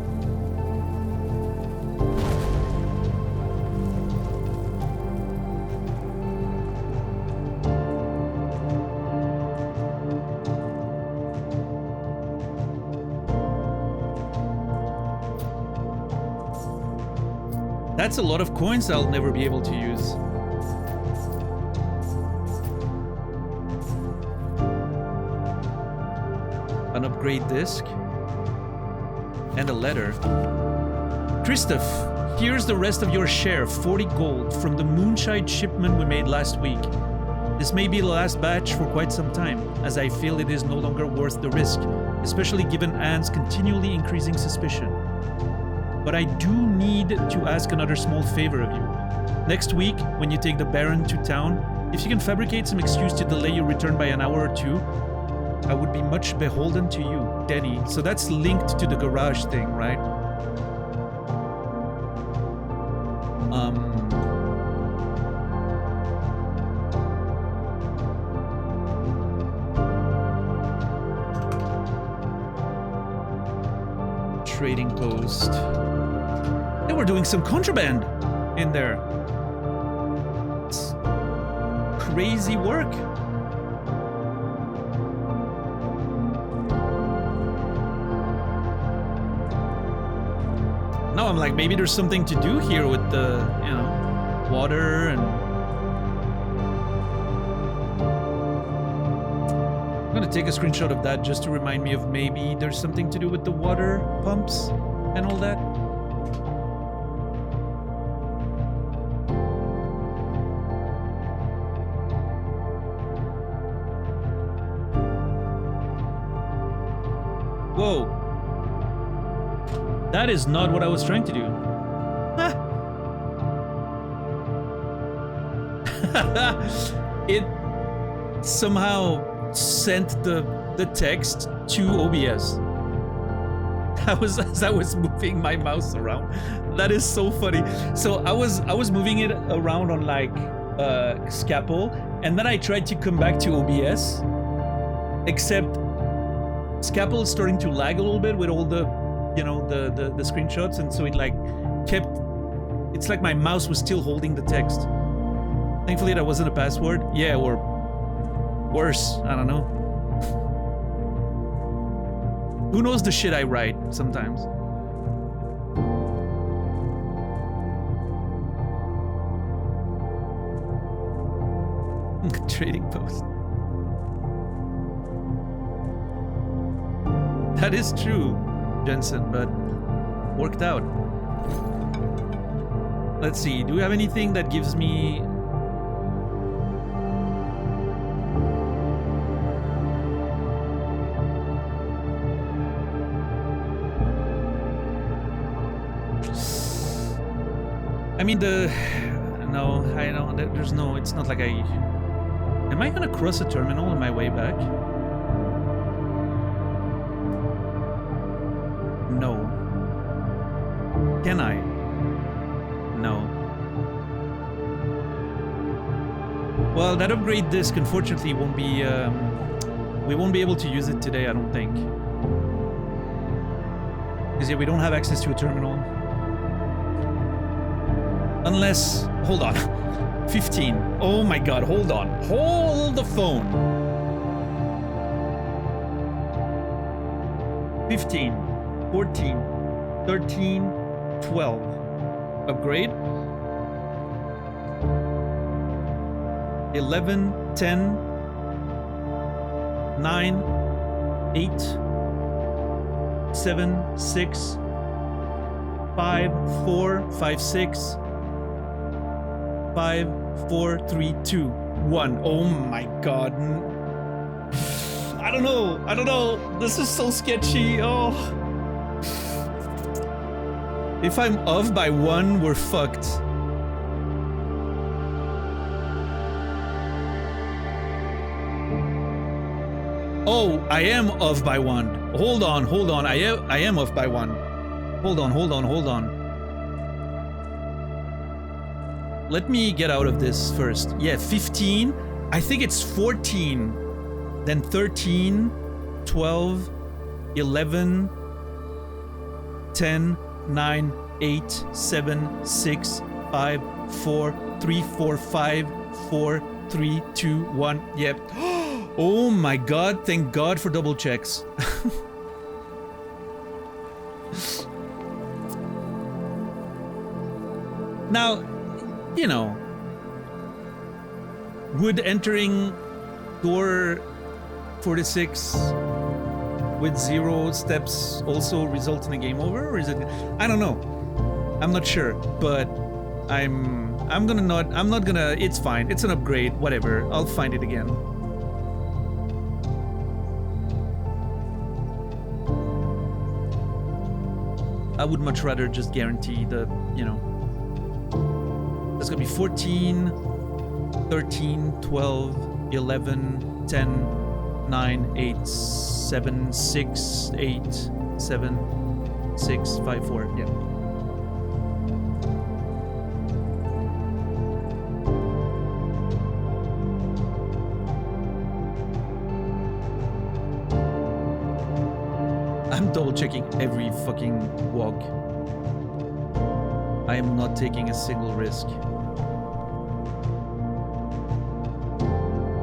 That's a lot of coins I'll never be able to use. An upgrade disc. And a letter. Christoph, here's the rest of your share, 40 gold, from the moonshine shipment we made last week. This may be the last batch for quite some time, as I feel it is no longer worth the risk, especially given Anne's continually increasing suspicion. But I do need to ask another small favor of you. Next week, when you take the Baron to town, if you can fabricate some excuse to delay your return by an hour or two, I would be much beholden to you, Denny. So that's linked to the garage thing, right? Trading post. They were doing some contraband in there. crazy work. Now I'm like, maybe there's something to do here with the, you know, water and... I'm gonna take a screenshot of that just to remind me of maybe there's something to do with the water pumps and all that. Whoa. That is not what I was trying to do. It somehow sent the text to OBS. As I was moving my mouse around. That is so funny. So I was moving it around on like Scapple, and then I tried to come back to OBS, except Scapple is starting to lag a little bit with all the, you know, the screenshots, and so it like kept, it's like my mouse was still holding the text. Thankfully that wasn't a password. Yeah, or worse, I don't know. Who knows the shit I write sometimes. Trading post. That is true, Jensen, but worked out. Let's see, do we have anything that gives me... I mean, no, I don't, there's no, it's not like I... Am I gonna cross a terminal on my way back? No. Can I? No. Well, that upgrade disc, unfortunately, won't be, we won't be able to use it today, I don't think. Because yeah, we don't have access to a terminal. Unless, hold on, 15. Oh my god, hold on. Hold the phone. 15, 14, 13, 12. Upgrade. 11, 10, 9, 8, 7, 6, 5, 4, 5, 6, 5, 4, 3, 2, 1. Oh my god. I don't know. I don't know. This is so sketchy. Oh. If I'm off by 1, we're fucked. Oh, I am off by 1. Hold on, hold on. I am off by 1. Hold on, hold on, hold on. Let me get out of this first. Yeah, 15. I think it's 14. Then 13, 12, 11, 10, 9, 8, 7, 6, 5, 4, 3, 4, 5, 4, 3, 2, 1. Yep. Oh my god, thank god for double checks. Now, you know, would entering door 46 with 0 steps also result in a game over, or is it? I don't know. I'm not sure, but I'm not gonna. It's fine. It's an upgrade. Whatever. I'll find it again. I would much rather just guarantee the, you know. There's gonna be 14, 13, 12, 11, 10, 9, 8, 7, 6, 8, 7, 6, 5, 4. Yeah. I'm double checking every fucking walk. I am not taking a single risk.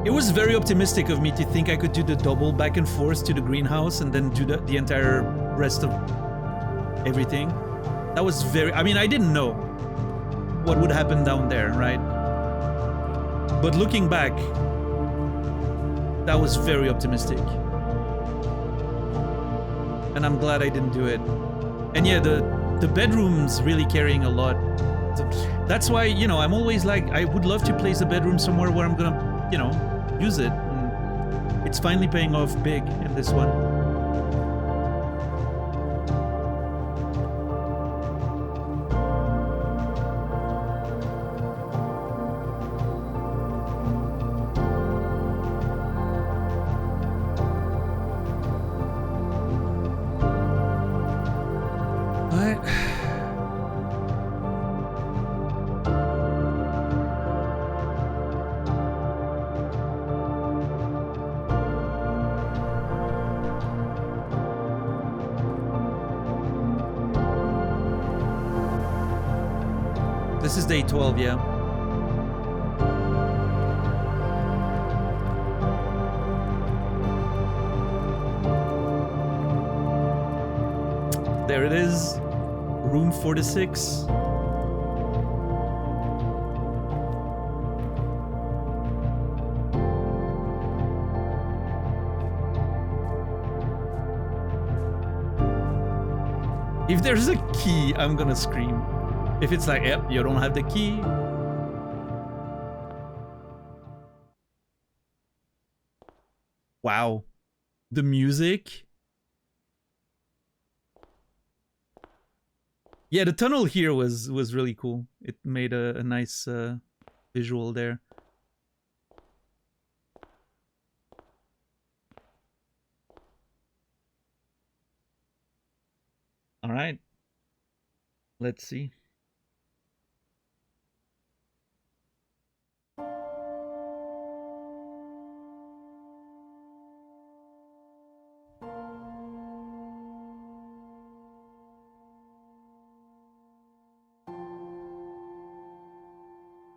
It was very optimistic of me to think I could do the double back and forth to the greenhouse and then do the entire rest of everything. That was very... I mean, I didn't know what would happen down there, right? But looking back, that was very optimistic. And I'm glad I didn't do it. And yeah, the bedroom's really carrying a lot. That's why, you know, I'm always like, I would love to place a bedroom somewhere where I'm gonna, you know, use it. And it's finally paying off big in this one. This is day 12, yeah. There it is. Room 46. If there's a key, I'm gonna scream. If it's like, yep, you don't have the key. Wow. The music. Yeah, the tunnel here was really cool. It made a nice visual there. All right. Let's see.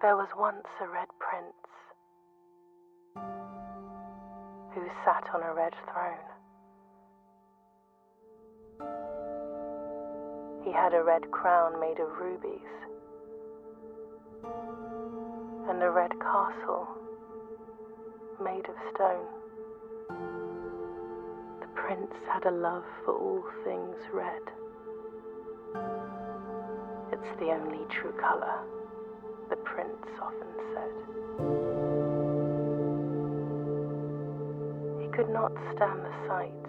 There was once a red prince who sat on a red throne. He had a red crown made of rubies and a red castle made of stone. The prince had a love for all things red. It's the only true color, the prince often said. He could not stand the sight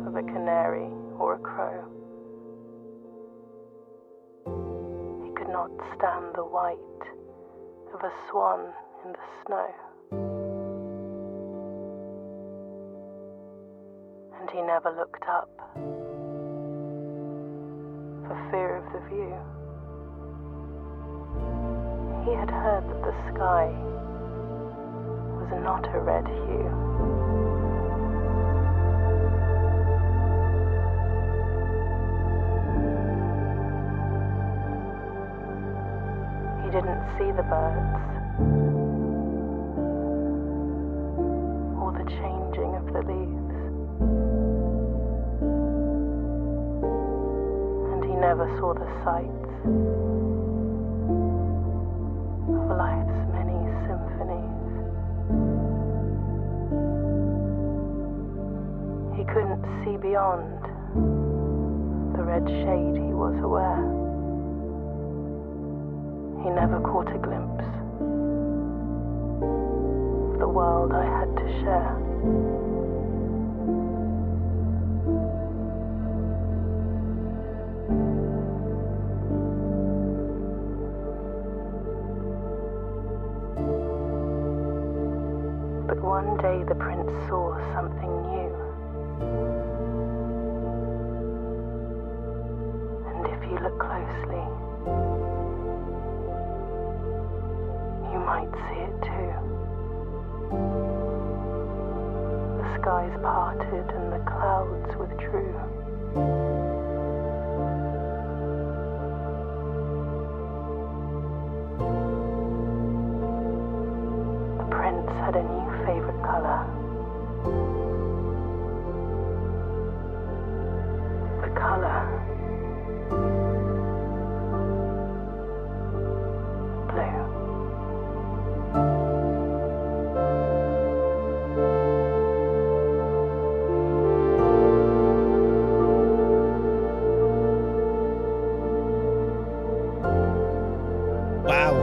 of a canary or a crow. He could not stand the white of a swan in the snow. And he never looked up for fear of the view. He had heard that the sky was not a red hue. He didn't see the birds or the changing of the leaves. And he never saw the sights of life's many symphonies. He couldn't see beyond the red shade he was aware. He never caught a glimpse of the world I had to share. But one day the prince saw something new. And if you look closely, you might see it too. The skies parted and the clouds withdrew. The prince had a new favorite color. The color blue. Wow.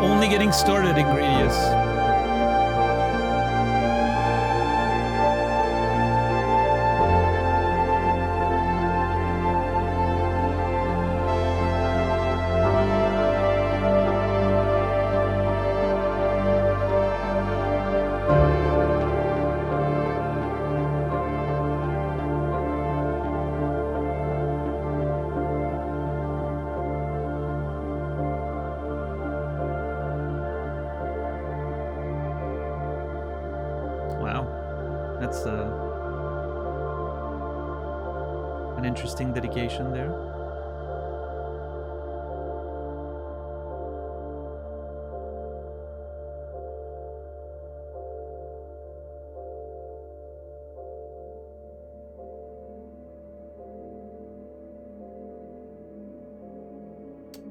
Only getting started, Ingredients. That's an interesting dedication there.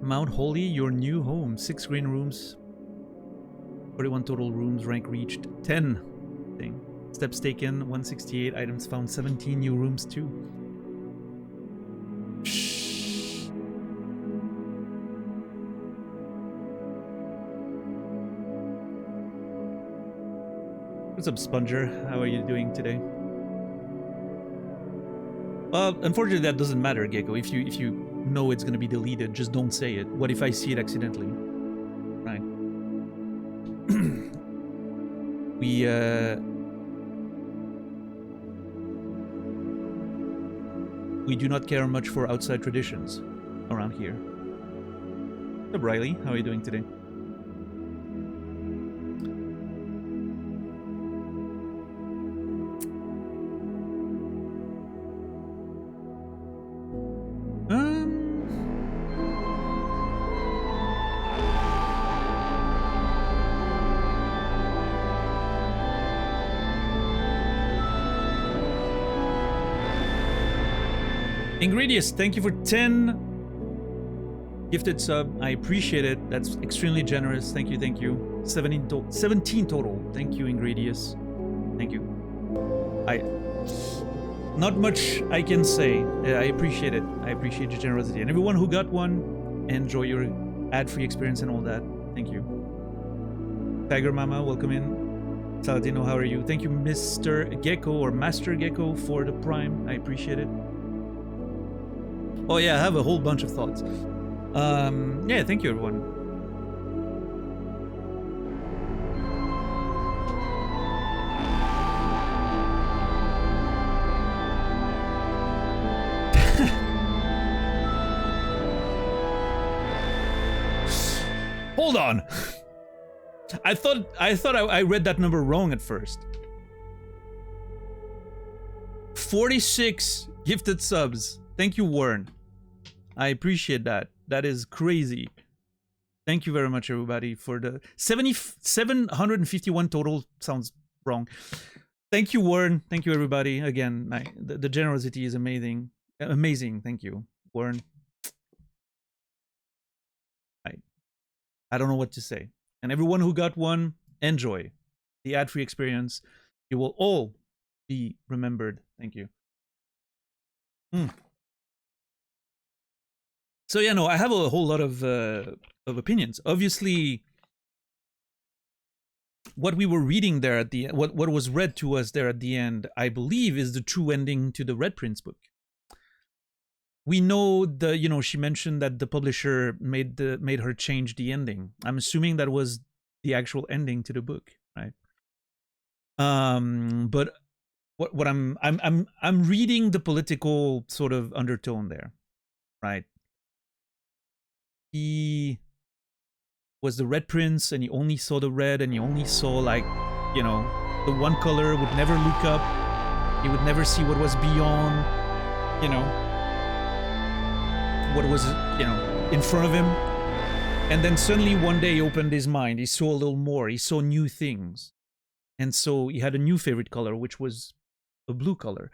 Mount Holy, your new home. 6 green rooms. 41 total rooms. Rank reached 10. Thing. Steps taken 168. Items found 17. New rooms too. Shh. What's up, Sponger? How are you doing today? Unfortunately, that doesn't matter, Gecko. If you know it's gonna be deleted, just don't say it. What if I see it accidentally? Right. We do not care much for outside traditions around here. What's up, Riley? How are you doing today? Ingredients, thank you for 10 gifted sub. I appreciate it. That's extremely generous. Thank you, thank you. 17 total. Thank you, Ingredients. Thank you. Not much I can say. I appreciate it. I appreciate your generosity. And everyone who got one, enjoy your ad-free experience and all that. Thank you. Tiger Mama, welcome in. Saladino, how are you? Thank you, Mr. Gecko or Master Gecko for the Prime. I appreciate it. Oh yeah, I have a whole bunch of thoughts. Yeah, thank you everyone. Hold on. I thought I read that number wrong at first. 46 gifted subs. Thank you, Warren. I appreciate that. That is crazy. Thank you very much, everybody, for the 751 total. Sounds wrong. Thank you, Warren. Thank you, everybody. Again, the generosity is amazing. Amazing. Thank you, Warren. I don't know what to say. And everyone who got one, enjoy the ad-free experience. You will all be remembered. Thank you. So yeah, no, I have a whole lot of opinions. Obviously, what we were reading there at the what was read to us there at the end, I believe, is the true ending to the Red Prince book. We know she mentioned that the publisher made her change the ending. I'm assuming that was the actual ending to the book, right? But what I'm reading the political sort of undertone there, right? He was the Red Prince, and he only saw the red, and he only saw, like, the one color, would never look up. He would never see what was beyond, what was, in front of him. And then suddenly one day he opened his mind. He saw a little more. He saw new things. And so he had a new favorite color, which was a blue color.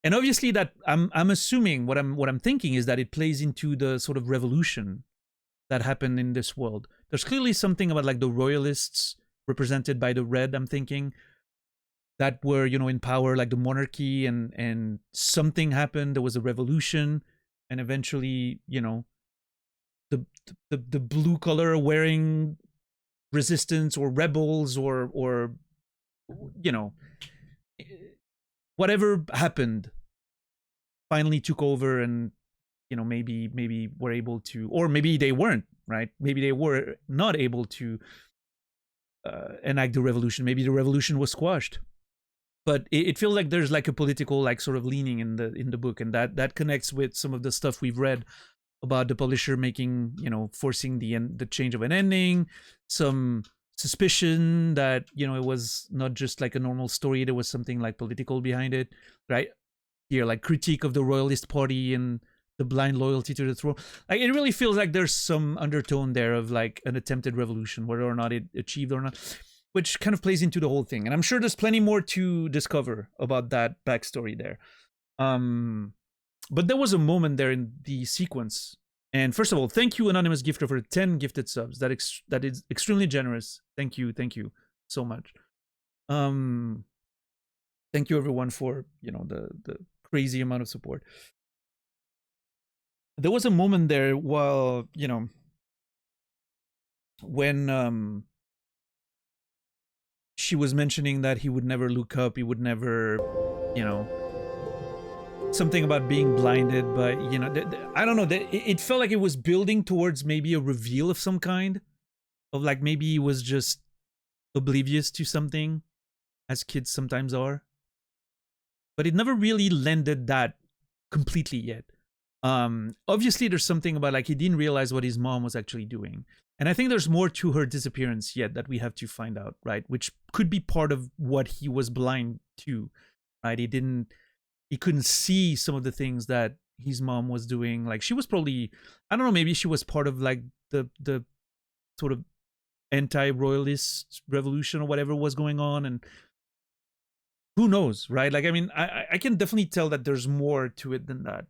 And obviously that I'm assuming what I'm thinking is that it plays into the sort of revolution that happened in this world. There's clearly something about, like, the royalists represented by the red, I'm thinking, that were, in power, like the monarchy, and something happened. There was a revolution, and eventually, the blue color wearing resistance or rebels or whatever happened finally took over, and maybe were able to, or maybe they weren't, right? Maybe they were not able to enact the revolution. Maybe the revolution was squashed. But it feels like there's, like, a political, like, sort of leaning in the book, and that connects with some of the stuff we've read about the publisher making, forcing the change of an ending, some suspicion that, it was not just like a normal story, there was something, like, political behind it, right? Here, like, critique of the royalist party and the blind loyalty to the throne. Like, it really feels like there's some undertone there of, like, an attempted revolution, whether or not it achieved or not, which kind of plays into the whole thing. And I'm sure there's plenty more to discover about that backstory there. But there was a moment there in the sequence. And first of all, thank you, Anonymous Gifter, for 10 gifted subs. That is extremely generous. Thank you so much. Thank you, everyone, for, the crazy amount of support. There was a moment there while, when she was mentioning that he would never look up, he would never, something about being blinded by, I don't know, it felt like it was building towards maybe a reveal of some kind, of, like, maybe he was just oblivious to something, as kids sometimes are. But it never really landed that completely yet. Obviously there's something about, like, he didn't realize what his mom was actually doing. And I think there's more to her disappearance yet that we have to find out, right? Which could be part of what he was blind to, right? He couldn't see some of the things that his mom was doing. Like, she was probably, I don't know, maybe she was part of, like, the sort of anti-royalist revolution or whatever was going on, and who knows, right? Like, I mean, I can definitely tell that there's more to it than that.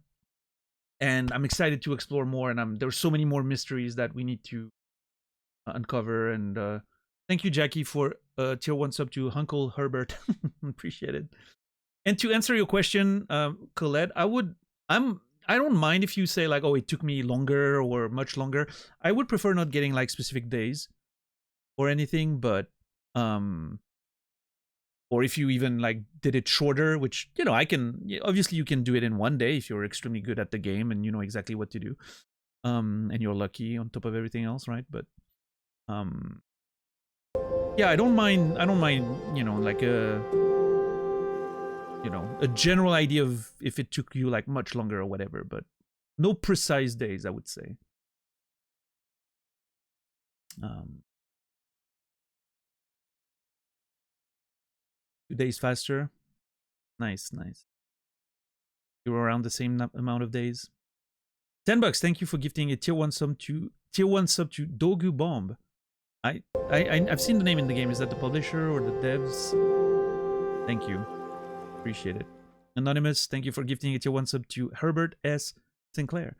And I'm excited to explore more, and there's so many more mysteries that we need to uncover. And thank you, Jackie, for tier 1 sub to Uncle Herbert. Appreciate it. And to answer your question, Colette, I don't mind if you say, like, oh, it took me longer or much longer. I would prefer not getting, like, specific days or anything, but or if you even, like, did it shorter, which, obviously you can do it in one day if you're extremely good at the game and you know exactly what to do, and you're lucky on top of everything else, right? But yeah, I don't mind, like, a general idea of if it took you, like, much longer or whatever, but no precise days, I would say. 2 days faster. Nice. You were around the same amount of days. $10. Thank you for gifting a tier 1 sub to Dogu Bomb. I've seen the name in the game. Is that the publisher or the devs? Thank you. Appreciate it. Anonymous, thank you for gifting a tier 1 sub to Herbert S. Sinclair.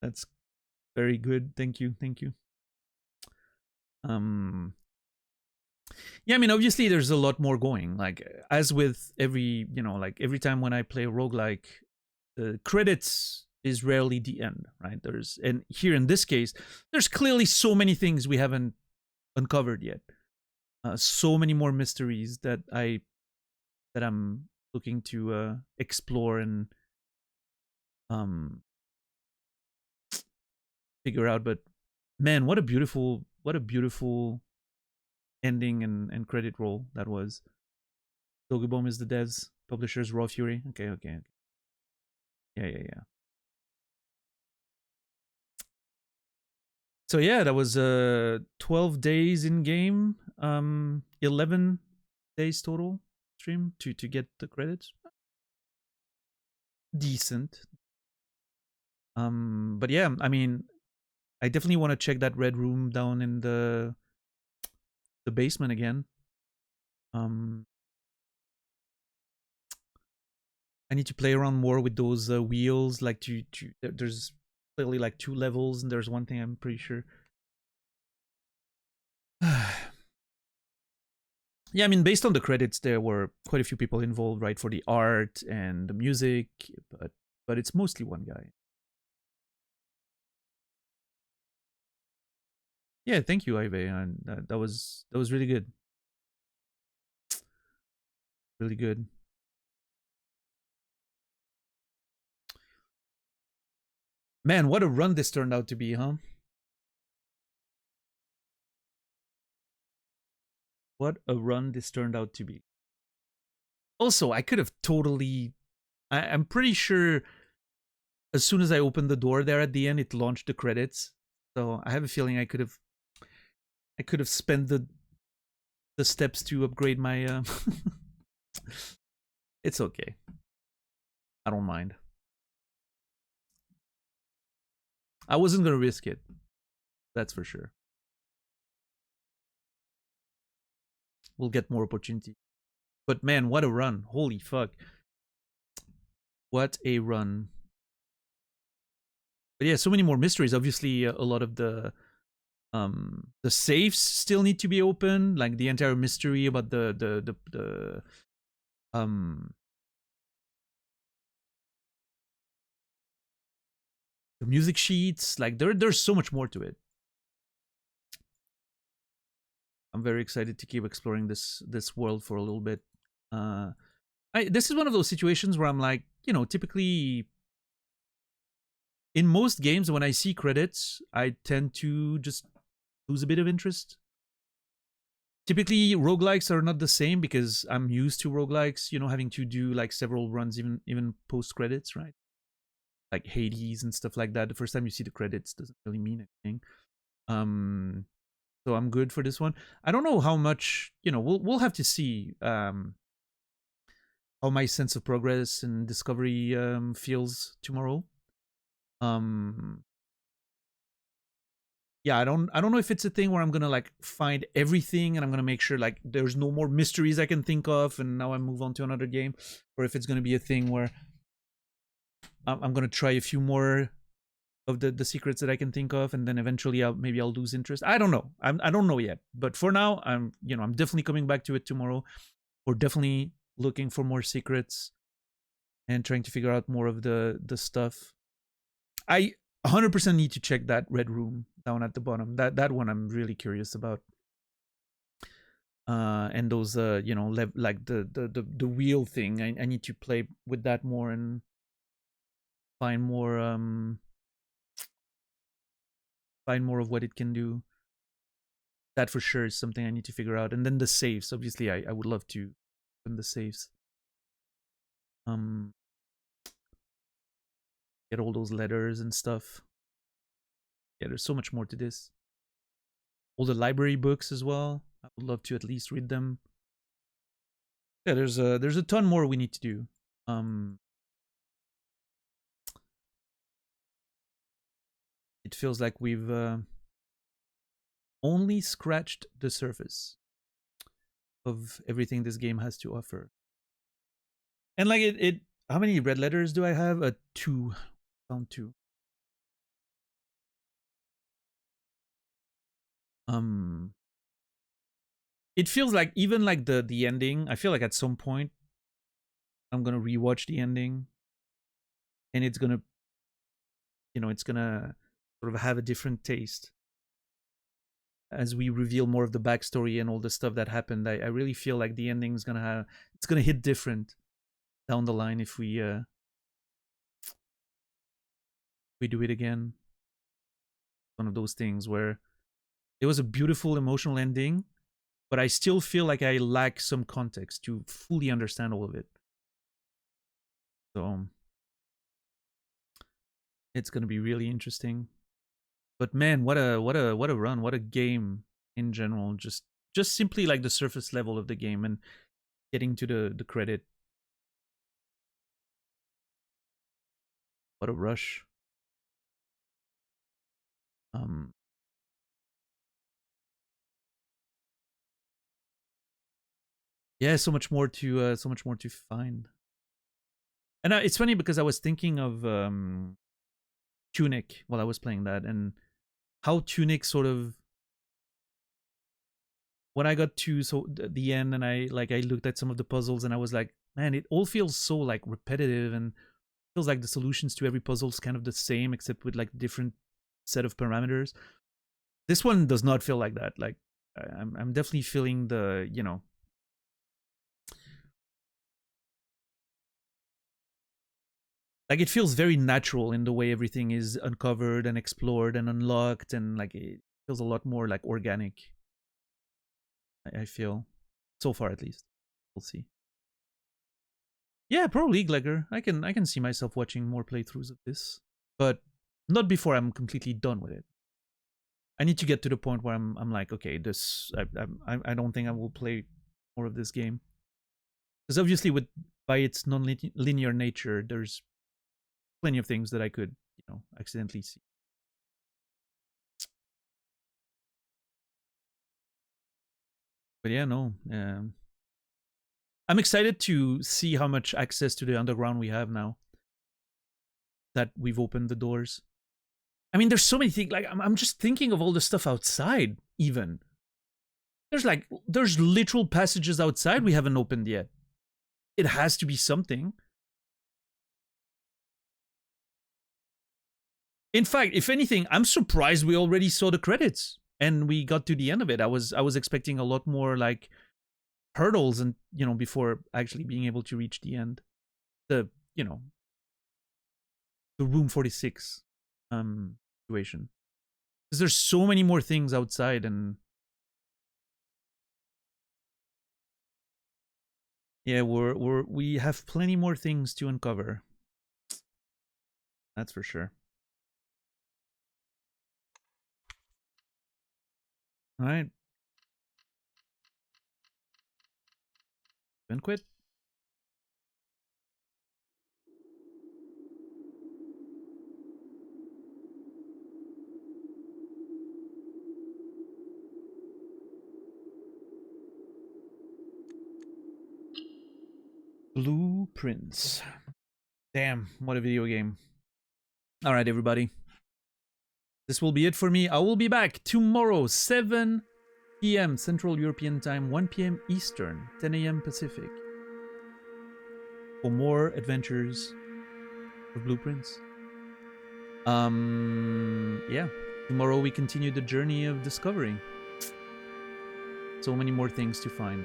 That's very good. Thank you. Thank you. Yeah, I mean, obviously there's a lot more going. Like, as with every, like every time when I play roguelike, the credits is rarely the end, right? And here in this case, there's clearly so many things we haven't uncovered yet. So many more mysteries that I'm looking to explore and figure out. But man, what a beautiful ending and credit roll that was. Dogobomb is the devs, publishers Raw Fury. Okay. Yeah. So yeah, that was 12 days in game, 11 days total stream to get the credits. Decent. But yeah, I mean, I definitely want to check that red room down in the basement again. I need to play around more with those wheels. Like there's clearly like 2 levels, and there's one thing I'm pretty sure. Yeah, I mean, based on the credits, there were quite a few people involved, right, for the art and the music, but it's mostly one guy. Yeah, thank you, Ive, and that was really good. Really good. Man, what a run this turned out to be, huh? What a run this turned out to be. Also, I could have totally... I'm pretty sure as soon as I opened the door there at the end, it launched the credits. So I have a feeling I could have spent the steps to upgrade my... It's okay. I don't mind. I wasn't going to risk it. That's for sure. We'll get more opportunity. But man, what a run. Holy fuck. What a run. But yeah, so many more mysteries. Obviously, a lot of the safes still need to be opened. Like the entire mystery about the music sheets. Like there's so much more to it. I'm very excited to keep exploring this world for a little bit. This is one of those situations where I'm like, typically in most games when I see credits, I tend to just lose a bit of interest. Typically, roguelikes are not the same because I'm used to roguelikes, having to do like several runs, even post credits, right? Like Hades and stuff like that. The first time you see the credits doesn't really mean anything. So I'm good for this one. I don't know how much, we'll have to see how my sense of progress and discovery feels tomorrow. Yeah, I don't know if it's a thing where I'm gonna like find everything and I'm gonna make sure like there's no more mysteries I can think of and now I move on to another game, or if it's gonna be a thing where I'm gonna try a few more of the secrets that I can think of, and then eventually maybe I'll lose interest. I don't know. I don't know yet. But for now, I'm definitely coming back to it tomorrow. We're definitely looking for more secrets and trying to figure out more of the stuff. I 100% need to check that red room down at the bottom. That one I'm really curious about. And those like the wheel thing. I need to play with that more and find more of what it can do. That for sure is something I need to figure out. And then the saves. Obviously, I would love to open the saves. Get all those letters and stuff. Yeah, there's so much more to this. All the library books as well. I would love to at least read them. Yeah, there's a ton more we need to do. it feels like we've only scratched the surface of everything this game has to offer. And like it how many red letters do I have? 2. Found 2. It feels like even like the ending, I feel like at some point I'm gonna rewatch the ending, and it's gonna, it's gonna sort of have a different taste as we reveal more of the backstory and all the stuff that happened. I really feel like the ending's gonna hit different down the line if we do it again. One of those things where it was a beautiful emotional ending, but I still feel like I lack some context to fully understand all of it. So it's gonna be really interesting. But man, what a run, what a game in general. Just simply like the surface level of the game and getting to the credit. What a rush. Yeah, so much more to find. And it's funny because I was thinking of Tunic while I was playing that, and how Tunic sort of, when I got to the end and I looked at some of the puzzles and I was like, man, it all feels so like repetitive, and feels like the solutions to every puzzle is kind of the same except with like different set of parameters. This one does not feel like that. Like I'm definitely feeling the, like it feels very natural in the way everything is uncovered and explored and unlocked, and like it feels a lot more like organic. I feel, so far at least. We'll see. Yeah, Pro League Legger. I can see myself watching more playthroughs of this, but not before I'm completely done with it. I need to get to the point where I'm like, okay, this I don't think I will play more of this game, because obviously by its non-linear nature, there's plenty of things that I could, accidentally see. But yeah, no. I'm excited to see how much access to the underground we have now that we've opened the doors. I mean, there's so many things. Like I'm just thinking of all the stuff outside. Even there's literal passages outside we haven't opened yet. It has to be something. In fact, if anything, I'm surprised we already saw the credits and we got to the end of it. I was expecting a lot more like hurdles and, before actually being able to reach the end. The room 46 situation. Because there's so many more things outside, and yeah, we have plenty more things to uncover. That's for sure. All right. Banquet. Blueprints. Damn, what a video game. All right, everybody. This will be it for me. I will be back tomorrow, 7 p.m. Central European Time, 1 p.m. Eastern, 10 a.m. Pacific, for more adventures of Blueprints. Yeah. Tomorrow we continue the journey of discovery. So many more things to find.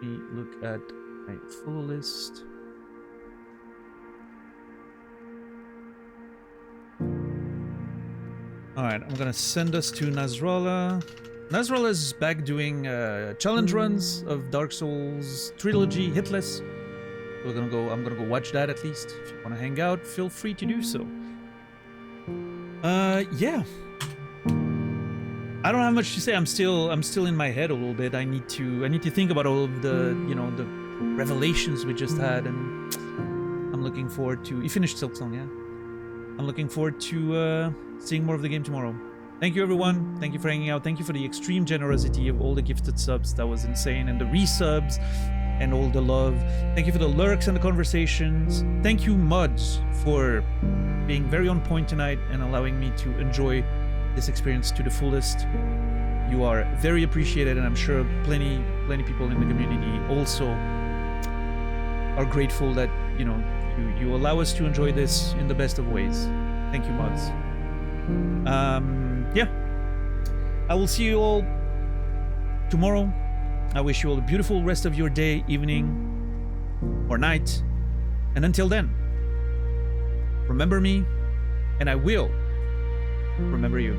Let me look at my full list. Alright, I'm gonna send us to Nasrallah. Nasrallah's back doing challenge runs of Dark Souls Trilogy Hitless. I'm gonna go watch that at least. If you wanna hang out, feel free to do so. Yeah. I don't have much to say. I'm still in my head a little bit. I need to think about all of the, you know, the revelations we just had, and I'm looking forward to. You finished Silksong, yeah? I'm looking forward to seeing more of the game tomorrow. Thank you, everyone. Thank you for hanging out. Thank you for the extreme generosity of all the gifted subs. That was insane, and the resubs, and all the love. Thank you for the lurks and the conversations. Thank you, Muds, for being very on point tonight and allowing me to enjoy this experience to the fullest. You are very appreciated, and I'm sure plenty people in the community also are grateful that, you know, you allow us to enjoy this in the best of ways. Thank you, Muds. Yeah, I will see you all tomorrow. I wish you all a beautiful rest of your day, evening, or night. And until then, remember me, and I will remember you.